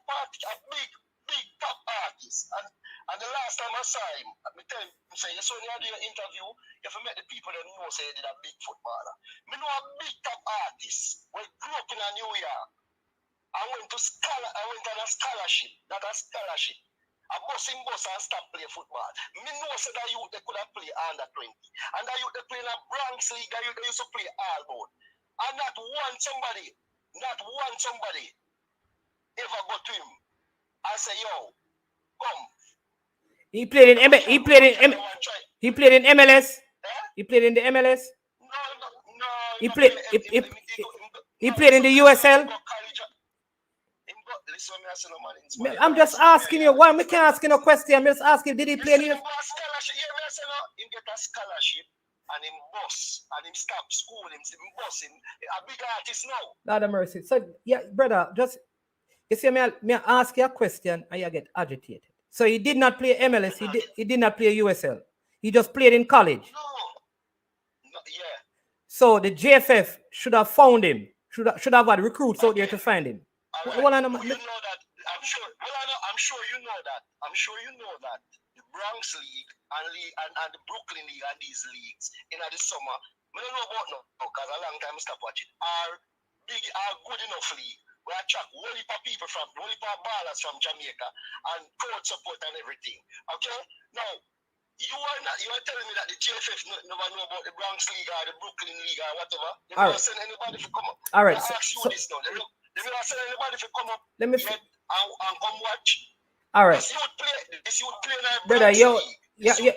big top artist, and the last time I saw him, let me tell him, say, you saw when you do your interview, you have met the people that know say he did a big footballer. Me know a big top artist when grew up in a New York. I went on a scholarship, not a scholarship. A bus and stop play football. Me know say that youth they could have played under 20. And that youth they play in a Bronx League, that youth they used to play all board. And not one somebody ever go to him and say, yo, come. He played in MLS. He played in the MLS. No. He played in the USL. I'm just asking you. Why me can't ask you no question? I'm just asking, did he play in the Him get a scholarship and him boss and him stop school, him boss him a big artist now. Lord of mercy. So yeah, brother, just you see me ask you a question and you get agitated. So he did not play MLS, he did not play USL. He just played in college. No, yeah. So the JFF should have found him. Should have had recruits out there to find him. Right. You know that. I'm sure you know that. The Bronx League and the Brooklyn League and these leagues in the summer, I don't know about now because a long time I stop watching, are good enough league. We attract whole heap of people from whole heap of ballers from Jamaica and crowd support and everything. Okay? Now, you are telling me that the JFF never know about the Bronx League or the Brooklyn League or whatever. They will send anybody to come up. All right. They will send anybody to come up and come watch. All right. This youth play in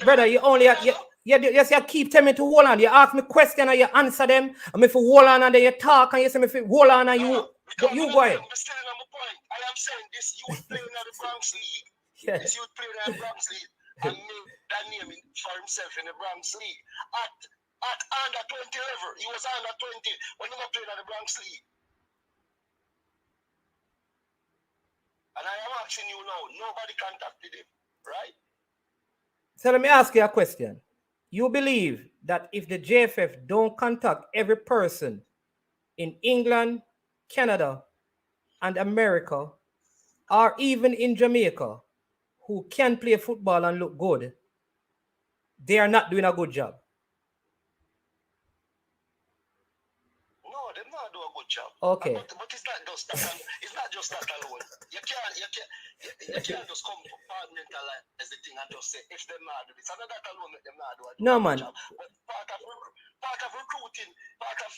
brother, you only you keep telling me to hold on. You ask me question and you answer them. And if you hold on and then you talk and you say me if you hold on and you go ahead. I'm still on my point. I am saying this youth playing in the Bronx League. Yeah. This youth playing in the Bronx League and made that name for himself in the Bronx League. At under 20 level. He was under 20 when he was playing in the Bronx League. And I am asking you now, nobody contacted him, right? So let me ask you a question. You believe that if the JFF don't contact every person in England, Canada, and America, or even in Jamaica, who can play football and look good, they are not doing a good job? No, they're not doing a good job. Okay. But it's not just that. It's not just that alone. You can't just compartmentalize the thing and just say if they're not doing it. It's not that alone make them not do a No, man. job. But part of recruiting, part of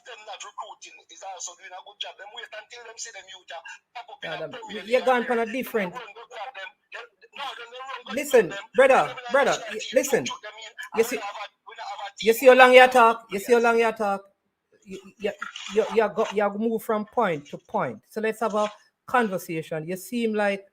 them not recruiting is also doing a good job. Them wait until them see them youth pop up in a Premier League. You're going for a different. Listen, brother, listen. You see how long you talk. You move from point to point. So let's have a conversation. You seem like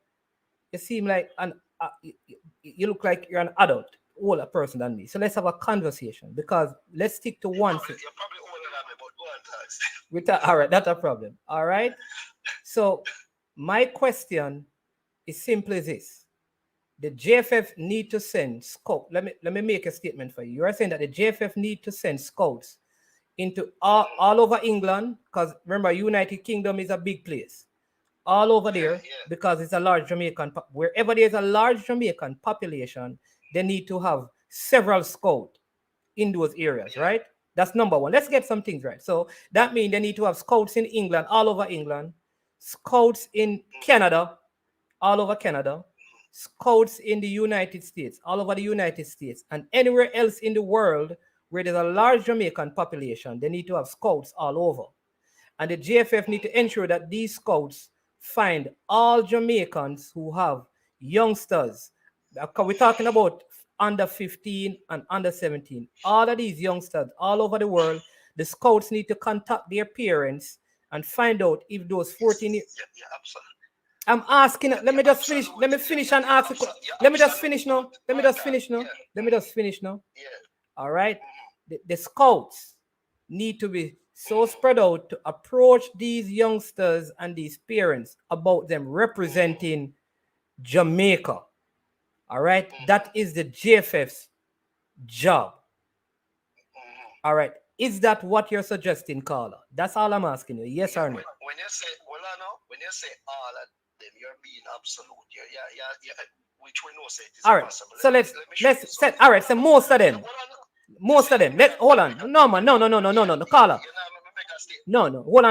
you look like you're an adult, older person than me. So let's have a conversation because let's stick to one thing. You're probably older than me, but go on, all right, that's a problem. All right. So my question is simply this: the JFF need to send scouts. Let me make a statement for you. You are saying that the JFF need to send scouts into all over England, because remember, United Kingdom is a big place. All over there, because it's a large Jamaican. Wherever there's a large Jamaican population, they need to have several scouts in those areas, right? That's number one. Let's get some things right. So that means they need to have scouts in England, all over England, scouts in Canada, all over Canada, scouts in the United States, all over the United States, and anywhere else in the world where there's a large Jamaican population, they need to have scouts all over. And the JFF need to ensure that these scouts find all Jamaicans who have youngsters. We're talking about under 15 and under 17. All of these youngsters all over the world, the scouts need to contact their parents and find out if those 14 years. Yeah, absolutely. I'm asking. Let me just finish. Let me finish and ask. Let me just finish now. Let me just finish now. Let me just finish now. Yeah. All right. The scouts need to be so spread out to approach these youngsters and these parents about them representing Jamaica. All right. That is the JFF's job. All right. Is that what you're suggesting, Carla? That's all I'm asking you. Yes or no? When you say, well, I know, when you say all of them, you're being absolute. Yeah, which we know say it is all right. possible. So let's set. All right. So most of them. Most of them. Hold on. No, man. No, Carla. No. Hold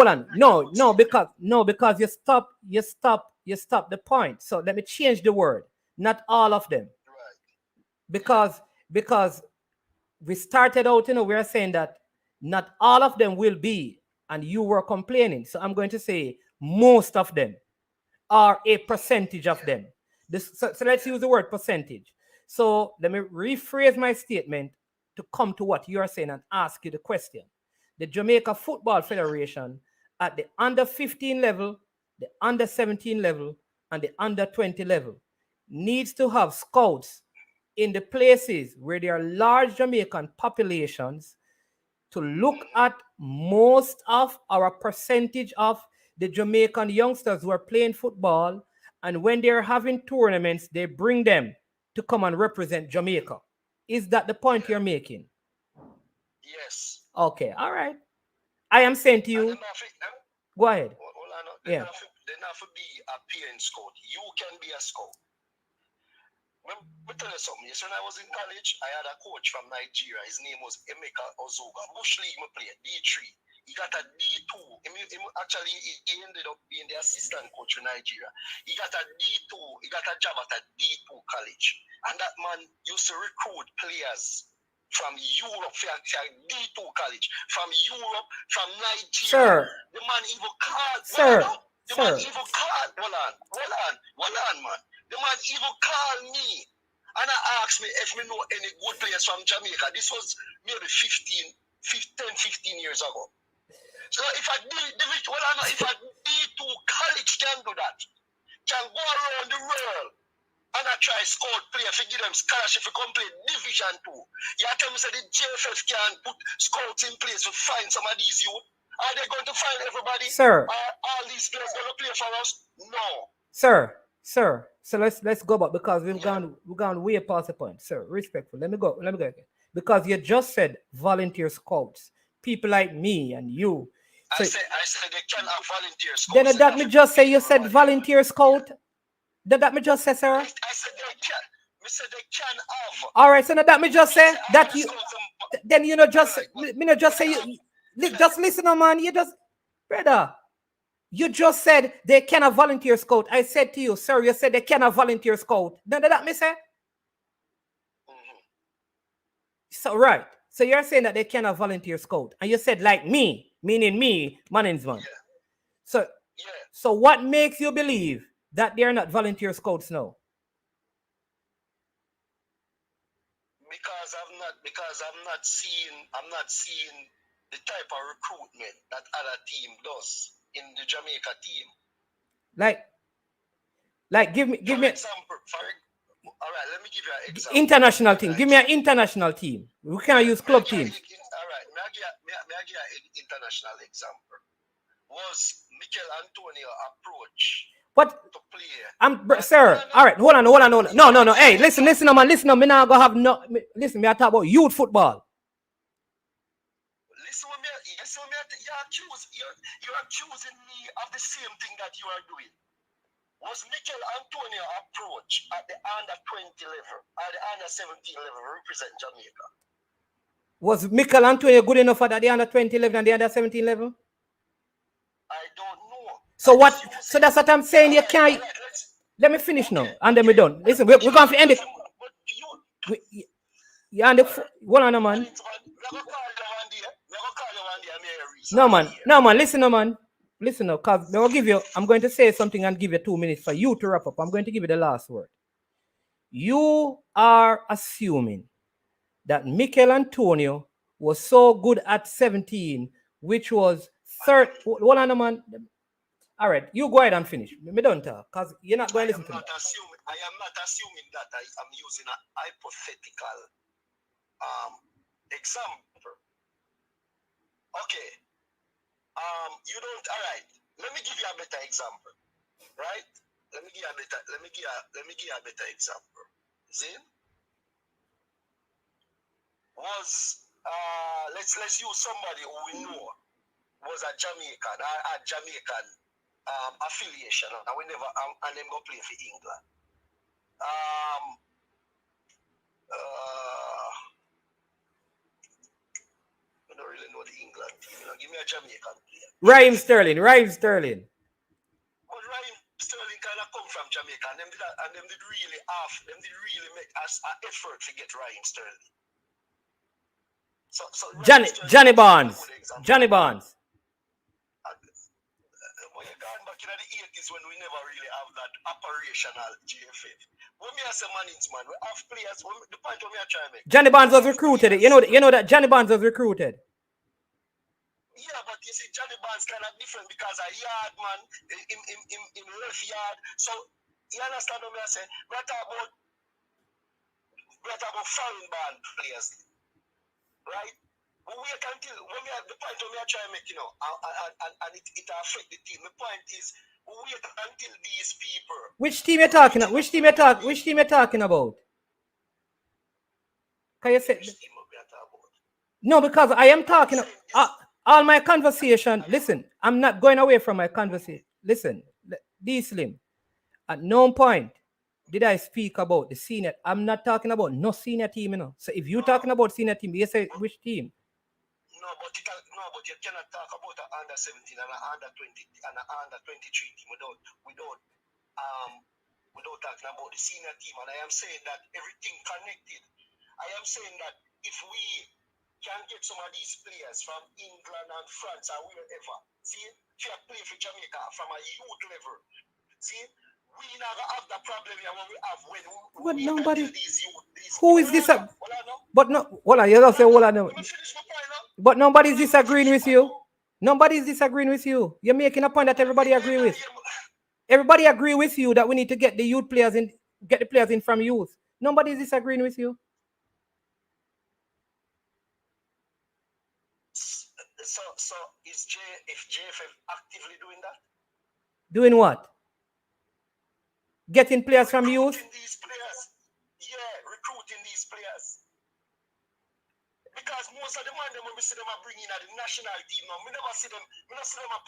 on. No, because you stop the point. So let me change the word. Not all of them. Because we started out, we are saying that not all of them will be, and you were complaining. So I'm going to say most of them, or a percentage of them. So let's use the word percentage. So let me rephrase my statement to come to what you are saying and ask you the question. The Jamaica Football Federation at the under 15 level, the under 17 level, and the under 20 level needs to have scouts in the places where there are large Jamaican populations to look at most of our percentage of the Jamaican youngsters who are playing football, and when they're having tournaments, they bring them to come and represent Jamaica. Is that the point you're making? Yes. Okay, all right. I am saying to you, go ahead. They have to be a parent scout. You can be a scout. Let me tell you something. Yes, when I was in college, I had a coach from Nigeria. His name was Emeka Ozoga. Bush League, me played D3. He got a D2. He ended up being the assistant coach in Nigeria. He got a D2. He got a job at a D2 college. And that man used to recruit players from Europe, from D2 college, from Europe, from Nigeria. Sir. The man even called. Sir. The man even called. Hold on, man. The man even called me and asked me if we know any good players from Jamaica. This was maybe 10, 15 years ago. So if a D2 college can do that, can go around the world and I try scout players to give them scholarship to come play Division 2. You tell me say the JFF can put scouts in place to find some of these youth? Are they going to find everybody? Sir. Are all these players going to play for us? No. Sir. So let's go back because we've gone way past the point. Sir, respectful. Let me go again. Because you just said volunteer scouts, people like me and you. So, I said they can have volunteer scouts. Then that me just say you said volunteer scout. That me just say, sir. I said they can. I said they can have. All right, so now that me just say that you. Then you know just me not just say you. Just listen, man. You just, brother. You just said they cannot volunteer scout. I said to you, sir, you said they cannot volunteer scout. Then that me say? So right. So you're saying that they cannot volunteer scout. And you said like me, meaning me, Manningsman. Yeah. So what makes you believe that they're not volunteer scouts now? Because I'm not seeing the type of recruitment that other team does in the Jamaica team. Like give me example. All right, let me give you an example. International team. Give me an international team. We can't use club teams. All right, may I give an international example? Was Mikel Antonio approach what to play? Sir, all right, hold on. No. Hey, listen, man. Listen, me now go have no. Listen, me I talk about youth football. Listen, you're accusing me of the same thing that you are doing. Was Mikel Antonio approach at the under 20 level or the under 17 level represent Jamaica? Was Mikel Antonio good enough at the under 20 level and the under 17 level? I don't know. So that's what I'm saying. You can't. Let me finish now, and then we're done. Listen, we're going to end it. Yeah, and the hold on, man. No, man. Listen, man. listen now, cause I'm going to say something and give you 2 minutes for you to wrap up. I'm going to give you the last word. You are assuming that Mikel Antonio was so good at 17, which was third. Hold on, man. All right, you go ahead and finish. Me don't talk, because you're not going to listen to me. I am not assuming that I am using a hypothetical example. Okay. You don't. All right. Let me give you a better example. Right? Let me give you a better example. See? Let's use somebody who we know was a Jamaican, a Jamaican affiliation, and we never and them go play for England. I don't really know the England team. Give me a Jamaican player. Raheem Sterling. But Raheem Sterling kind of come from Jamaica, and them did really make us an effort to get Raheem Sterling. So Johnny Barnes. When you gone back in the 80s when we never really have that operational GFF. When me as a management, we have players. The point of me I try to make. Johnny Barnes was recruited. You know that Johnny Barnes was recruited. Yeah, but you see, Johnny Barnes kind of different because a yard man in left yard. So you understand what I say? We're talking about foreign band players, right? But wait until the point of me I try to make, and it affect the team. The point is, wait until these people. Which team you talking about? Which team you talking about? Can you say? Which team we are talking about? No, because I am talking. All my conversation. Listen, I'm not going away from my conversation. Listen, D-Slim. At no point did I speak about the senior. I'm not talking about no senior team, So if you're talking about senior team, you say which team? No, but you cannot talk about an under 17 and an under 20 and an under 23 team without talking about the senior team. And I am saying that everything connected. I am saying that if we can get some of these players from England and France or wherever, see, if you play for Jamaica from a youth level, see, we never have the problem here when we have when we nobody these youth. Who is this? But no, hold on, you don't say hold on. No. But nobody's disagreeing with you. Nobody's disagreeing with you. You're making a point that everybody agree with. Everybody agree with you that we need to get the youth players in, get the players in from youth. Nobody's disagreeing with you. So is JFF actively doing that? Doing what? Getting players from youth? These players. Yeah, recruiting these players. Because most of the man when we see them are bringing at the national team now, we never see them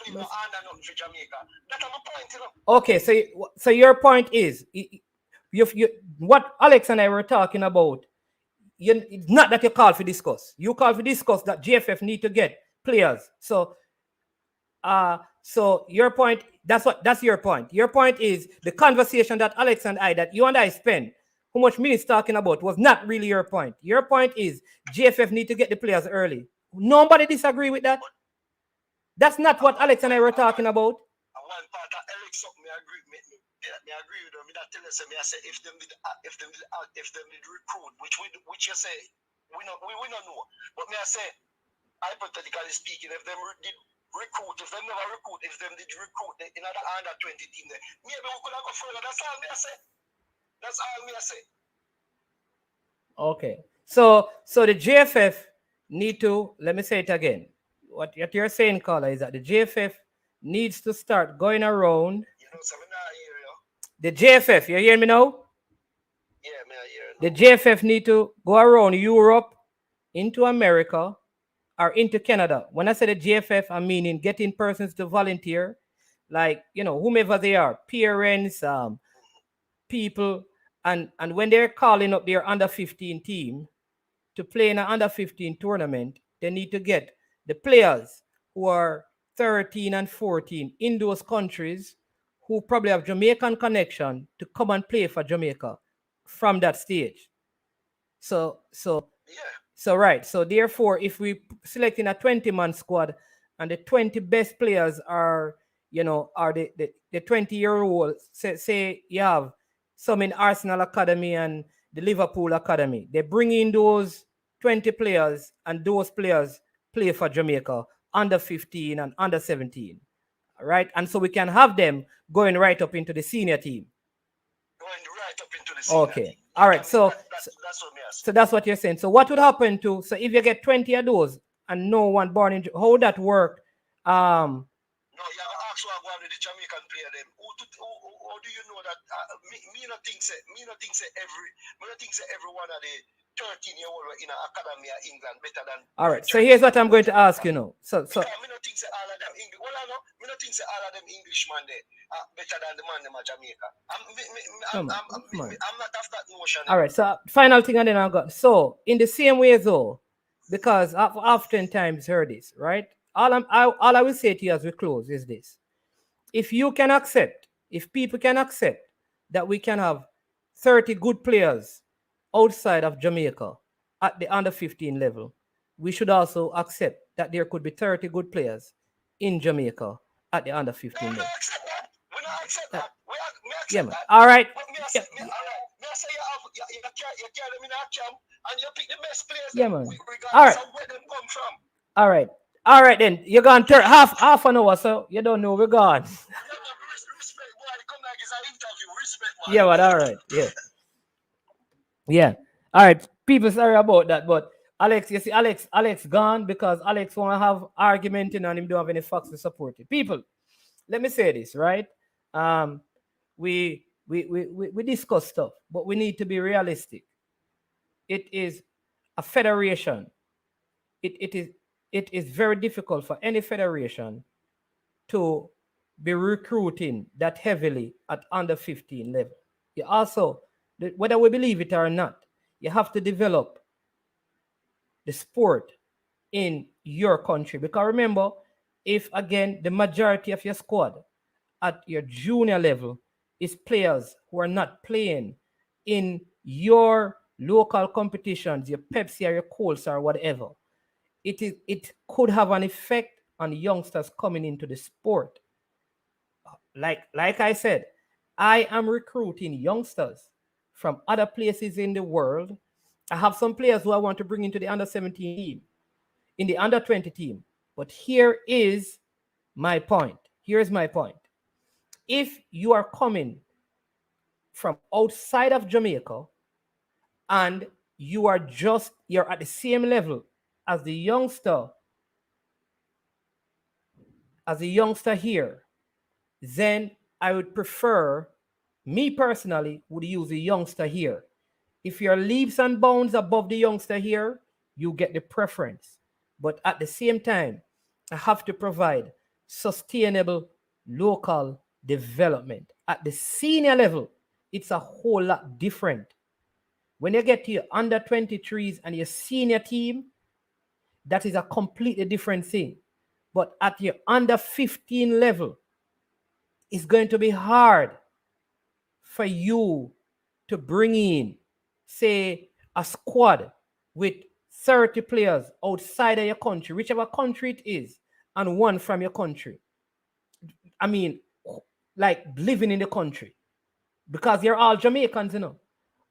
play no under nothing for Jamaica. That's my point, Okay, so your point is what Alex and I were talking about. It's not that you call for discuss. You call for discuss that GFF need to get players. So your point, that's your point. Your point is the conversation that Alex and you and I spent how much minutes talking about was not really your point. Your point is GFF need to get the players early. Nobody disagree with that. That's not what Alex and I were talking about. One part of Alex, me agree with them. I tell you, I say if them did recruit, which you say we don't know. But me I say, hypothetically speaking, if them did recruit, if them never recruit, if them did recruit in another under 20 team, there maybe we could have go further. That's all me I say. That's all me I say. Okay. So the JFF need to, let me say it again. What you're saying, Carla, is that the JFF needs to start going around. The JFF, you hear me now? Yeah, me I hear you. The JFF need to go around Europe, into America, or into Canada. When I say the JFF, I mean getting persons to volunteer, like, whomever they are, parents, people, and when they're calling up their under 15 team to play in an under 15 tournament, they need to get the players who are 13 and 14 in those countries who probably have Jamaican connection to come and play for Jamaica from that stage. So therefore, if we select in a 20-man squad and the 20 best players are, are the 20-year-olds. Say you have some in Arsenal Academy and the Liverpool Academy. They bring in those 20 players, and those players play for Jamaica under 15 and under 17. Right? And so we can have them going right up into the senior team. Going right up into the senior Okay. team. All right. So that's what me asking. so that's what you're saying. So what would happen to, so if you get 20 of those and no one born in, how would that work? No, you have to ask what go on with the Jamaican player them. How do you know that? Me not think say every one of the 13-year-old in an academy in England better than. All right. So here's what I'm going to ask you now. So me not think say all of them English. Well, I know. Me not think say all of them Englishman there better than the man them at Jamaica. I'm not of that notion. All right. So final thing, and then I've got. So in the same way though, because I've oftentimes heard this, right? All I will say to you as we close is this: if people can accept that we can have 30 good players outside of Jamaica at the under 15 level, we should also accept that there could be 30 good players in Jamaica at the under 15 level. We not accept that. We accept Yeah, man. that. All right. But me I say you carry them in a camp and you pick the best players. Yeah, man. Regardless All right. of where them come from. All right. All right, then. You're gone half an hour, so you don't know. We're gone. Respect, boy. Come like it's an interview. Respect, boy. Yeah, but all right. Yeah. Yeah. All right. People sorry about that, but Alex, you see, Alex gone because Alex want to have argumenting and him don't have any facts to support it. People, let me say this, right? We discuss stuff, but we need to be realistic. It is a federation. It is very difficult for any federation to be recruiting that heavily at under 15 level. You also, whether we believe it or not, you have to develop the sport in your country. Because remember, if again the majority of your squad at your junior level is players who are not playing in your local competitions, your Pepsi or your Colts or whatever, it could have an effect on youngsters coming into the sport. Like I said, I am recruiting youngsters from other places in the world. I have some players who I want to bring into the under 17 team, in the under 20 team. But here is my point. Here's my point. If you are coming from outside of Jamaica and you're at the same level as the youngster here, then I would prefer, me personally, would use the youngster here. If you're leaps and bounds above the youngster here, you get the preference. But at the same time, I have to provide sustainable local development. At the senior level, it's a whole lot different. When you get to your under 23s and your senior team, that is a completely different thing. But at your under 15 level, it's going to be hard for you to bring in, say, a squad with 30 players outside of your country, whichever country it is, and one from your country. I mean, like living in the country, because you're all Jamaicans, you know.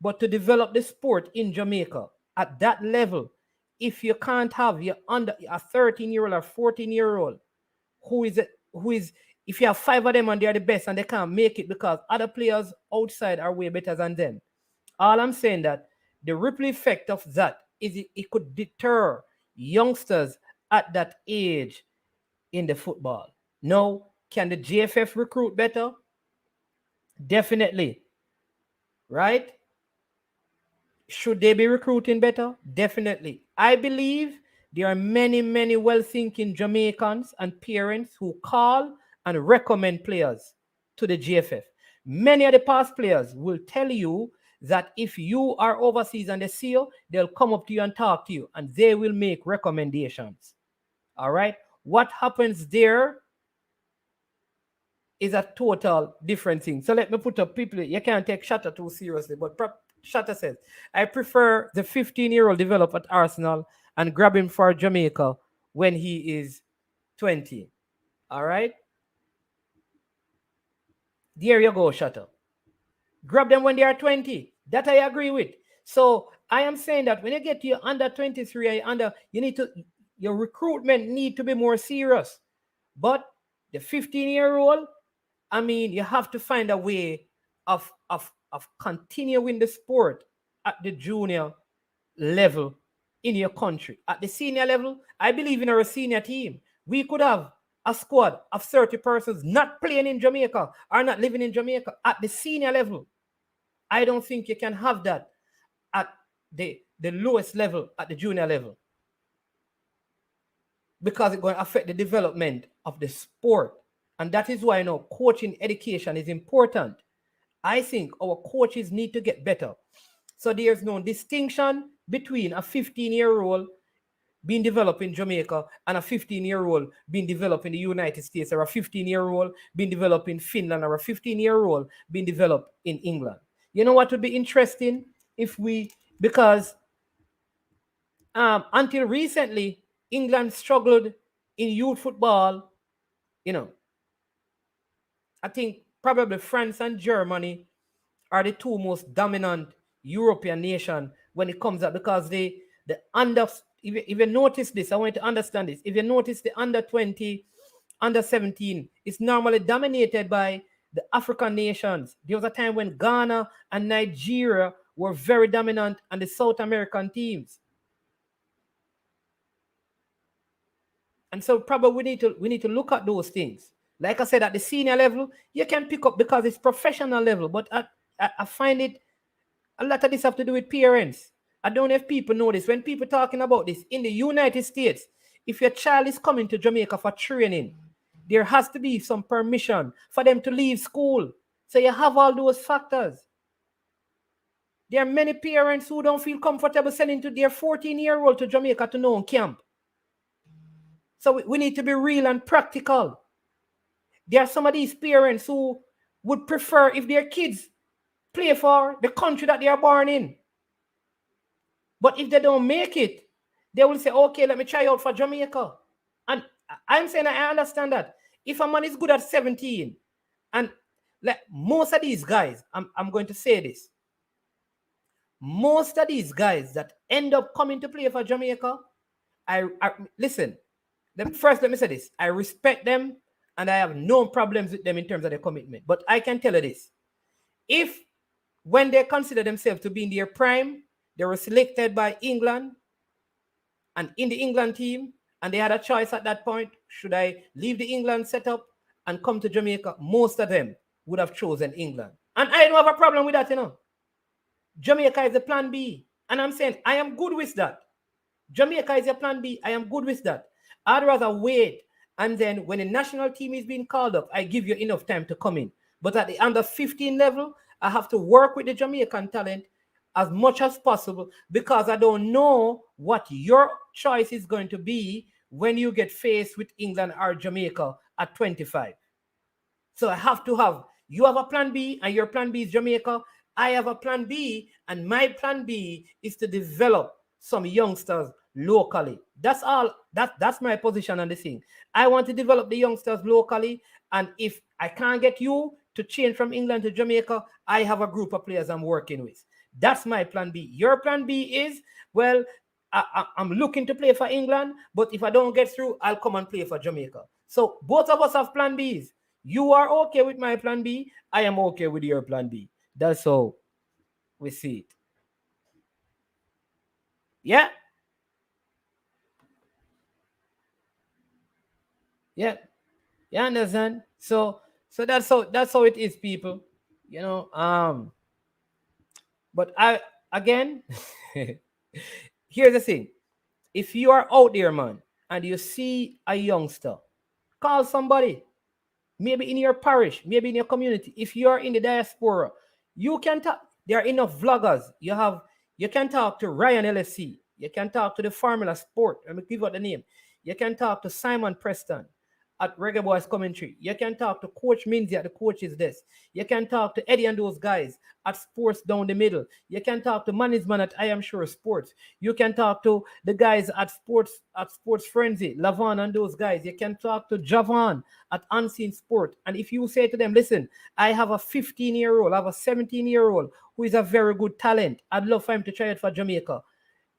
But to develop the sport in Jamaica at that level, if you can't have your under a 13-year-old or 14-year-old who is if you have 5 of them and they're the best and they can't make it because other players outside are way better than them. All I'm saying that the ripple effect of that is it could deter youngsters at that age in the football. Now, can the JFF recruit better? Definitely. Right? Should they be recruiting better? Definitely. I believe there are many, many well-thinking Jamaicans and parents who call and recommend players to the GFF. Many of the past players will tell you that if you are overseas and they see you, they'll come up to you and talk to you, and they will make recommendations. All right? What happens there is a total different thing. So let me put up people, you can't take Shatter too seriously, but Shatter says, I prefer the 15-year-old develop at Arsenal and grab him for Jamaica when he is 20. All right? There you go, shut up. Grab them when they are 20. That I agree with. So I am saying that when you get to your under 23, your recruitment need to be more serious. But the 15-year-old, I mean, you have to find a way of continuing the sport at the junior level in your country. At the senior level, I believe in our senior team. We could have a squad of 30 persons not playing in Jamaica or not living in Jamaica at the senior level. I don't think you can have that at the lowest level, at the junior level, because it's going to affect the development of the sport. And that is why coaching education is important. I think our coaches need to get better. So there's no distinction between a 15-year-old being developed in Jamaica and a 15-year-old being developed in the United States, or a 15-year-old being developed in Finland, or a 15-year-old being developed in England. You know what would be interesting? Because until recently, England struggled in youth football. I think probably France and Germany are the two most dominant European nations when it comes up, because if you notice this, I want you to understand this. If you notice the under 20, under 17, it's normally dominated by the African nations. There was a time when Ghana and Nigeria were very dominant, and the South American teams. And so probably we need to look at those things. Like I said, at the senior level, you can pick up because it's professional level. But I find it, a lot of this have to do with parents. I don't know if people know this. When people talking about this, in the United States, if your child is coming to Jamaica for training, there has to be some permission for them to leave school. So you have all those factors. There are many parents who don't feel comfortable sending to their 14-year-old to Jamaica to know camp. So we need to be real and practical. There are some of these parents who would prefer if their kids play for the country that they are born in. But if they don't make it, they will say, okay, let me try out for Jamaica. And I'm saying I understand that. If a man is good at 17, and like most of these guys, I'm going to say this. Most of these guys that end up coming to play for Jamaica, listen, first let me say this. I respect them and I have no problems with them in terms of their commitment. But I can tell you this. If when they consider themselves to be in their prime, they were selected by England and in the England team, and they had a choice at that point, should I leave the England setup and come to Jamaica? Most of them would have chosen England. And I don't have a problem with that, Jamaica is the plan B. And I'm saying I am good with that. Jamaica is a plan B. I am good with that. I'd rather wait. And then when the national team is being called up, I give you enough time to come in. But at the under 15 level, I have to work with the Jamaican talent as much as possible, because I don't know what your choice is going to be when you get faced with England or Jamaica at 25. So I have to have, you have a plan B and your plan B is Jamaica. I have a plan B and my plan B is to develop some youngsters locally. That's all. That's my position on the thing. I want to develop the youngsters locally, and if I can't get you to change from England to Jamaica, I have a group of players I'm working with. That's my plan B. Your plan B is, well, I'm looking to play for England, but if I don't get through, I'll come and play for Jamaica. So both of us have plan Bs. You are okay with my plan B. I am okay with your plan B. That's how we see it. Yeah. Yeah. You understand? So that's how it is, people. But again, here's the thing. If you are out there, man, and you see a youngster, call somebody. Maybe in your parish, maybe in your community. If you are in the diaspora, you can talk. There are enough vloggers. You can talk to Ryan LSC. You can talk to the Formula Sport. Let me give out the name. You can talk to Simon Preston. at Reggae Boys Commentary. You can talk to Coach Minzy at the coach's desk. You can talk to Eddie and those guys at Sports Down the Middle. You can talk to management at I Am Sure Sports. You can talk to the guys at Sports Frenzy, Lavon and those guys. You can talk to Javon at Unseen Sport. And if you say to them, listen, I have a 15-year-old, I have a 17-year-old who is a very good talent. I'd love for him to try it for Jamaica.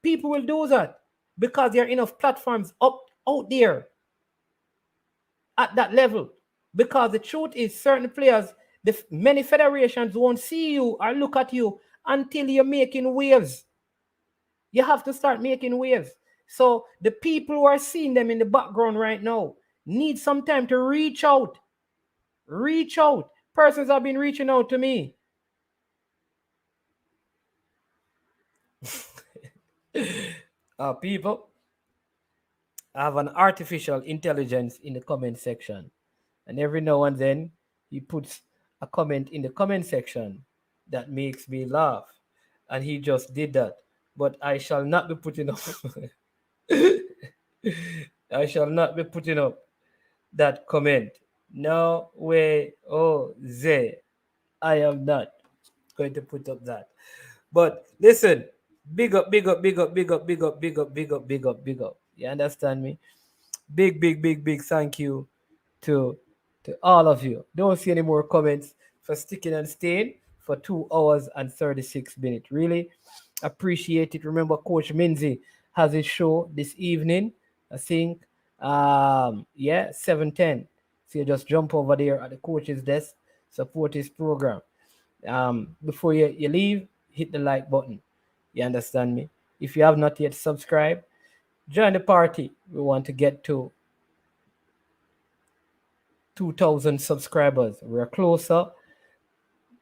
People will do that because there are enough platforms out there at that level. Because the truth is, certain players, many federations won't see you or look at you until you're making waves. You have to start making waves. So the people who are seeing them in the background right now need some time to reach out. Reach out. Persons have been reaching out to me. People, I have an artificial intelligence in the comment section. And every now and then, he puts a comment in the comment section that makes me laugh. And he just did that. But I shall not be putting up. I shall not be putting up that comment. No way, Jose. I am not going to put up that. But listen, big up. You understand me? Big thank you to all of you. Don't see any more comments for sticking and staying for 2 hours and 36 minutes. Really appreciate it. Remember, Coach Minzy has his show this evening. I think 7:10. So you just jump over there at the coach's desk, support his program. Before you leave, hit the like button. You understand me? If you have not yet subscribed, join the party. We want to get to 2,000 subscribers. We're closer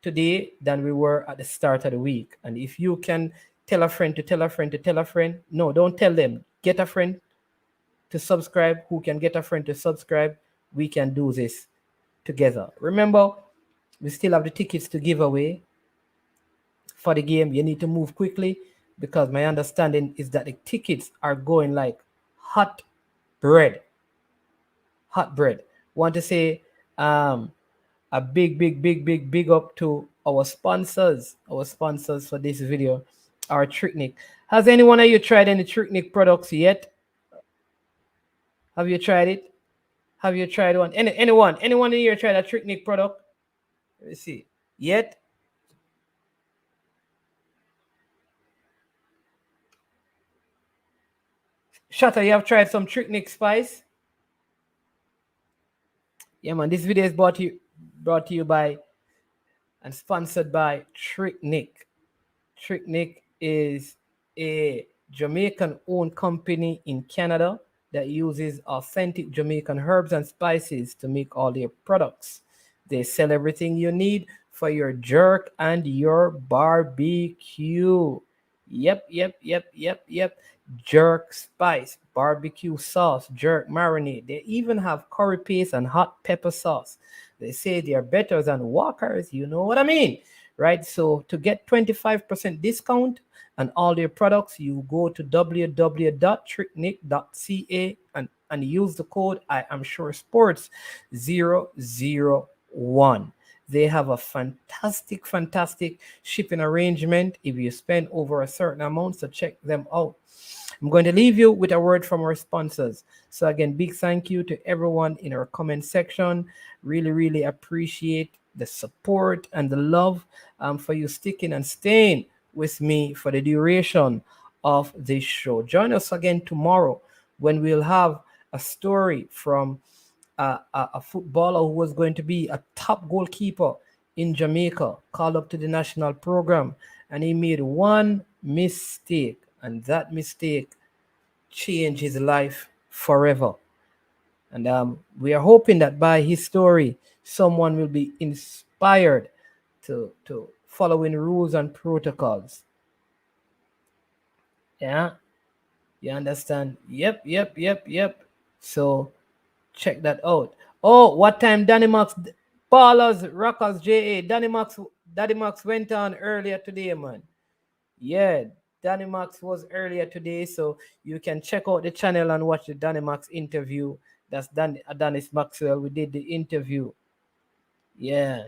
today than we were at the start of the week. And if you can tell a friend to tell a friend to tell a friend, no, don't tell them. Get a friend to subscribe who can get a friend to subscribe. We can do this together. Remember, we still have the tickets to give away for the game. You need to move quickly because my understanding is that the tickets are going like hot bread. Want to say a big up to our sponsors for this video, our Tricknick. Has anyone of you tried any Tricknick products yet? Have you tried it? Have you tried one? Anyone in here tried a Tricknick product? Let me see. Yet? Shatter, you have tried some Tricknick spice? Yeah, man. This video is brought to you by and sponsored by Tricknick. Tricknick is a Jamaican-owned company in Canada that uses authentic Jamaican herbs and spices to make all their products. They sell everything you need for your jerk and your barbecue. Yep. Jerk spice, barbecue sauce, jerk marinade. They even have curry paste and hot pepper sauce. They say they are better than Walkers. You know what I mean, right? So to get 25% discount on all their products, you go to www.tricknick.ca and use the code I am sure sports 001. They have a fantastic shipping arrangement if you spend over a certain amount, so check them out. I'm going to leave you with a word from our sponsors. So again, big thank you to everyone in our comment section. Really appreciate the support and the love for you sticking and staying with me for the duration of this show. Join us again tomorrow when we'll have a story from a footballer who was going to be a top goalkeeper in Jamaica, called up to the national program, and he made one mistake, and that mistake changed his life forever. And we are hoping that by his story, someone will be inspired to following rules and protocols. Yeah, you understand? Yep. So check that out. Oh, what time Danny Max Ballers Rockers JA Danny Max went on earlier today, man. Yeah, Danny Max was earlier today, so you can check out the channel and watch the Danny Max interview That's Adonis Maxwell. We did the interview. Yeah.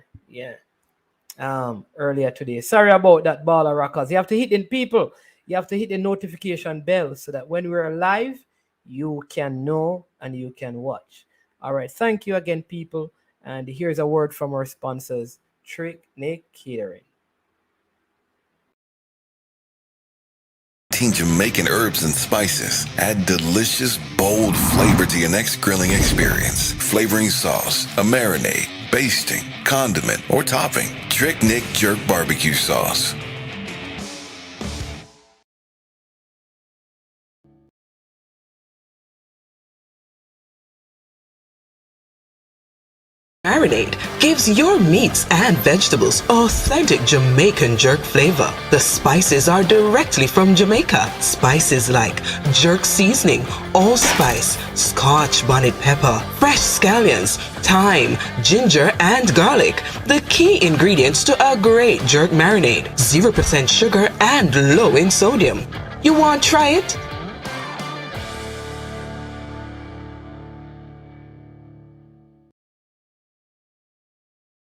Earlier today. Sorry about that, Baller Rockers. You have to hit in people. You have to hit the notification bell so that when we're live, you can know and you can watch. All right. Thank you again, people. And here's a word from our sponsors, Trick Nick Catering. Jamaican herbs and spices add delicious, bold flavor to your next grilling experience. Flavoring sauce, a marinade, basting, condiment, or topping. Trick Nick Jerk Barbecue Sauce. Marinade gives your meats and vegetables authentic Jamaican jerk flavor. The spices are directly from Jamaica. Spices like jerk seasoning, allspice, Scotch bonnet pepper, fresh scallions, thyme, ginger, and garlic. The key ingredients to a great jerk marinade. 0% sugar and low in sodium. You want to try it?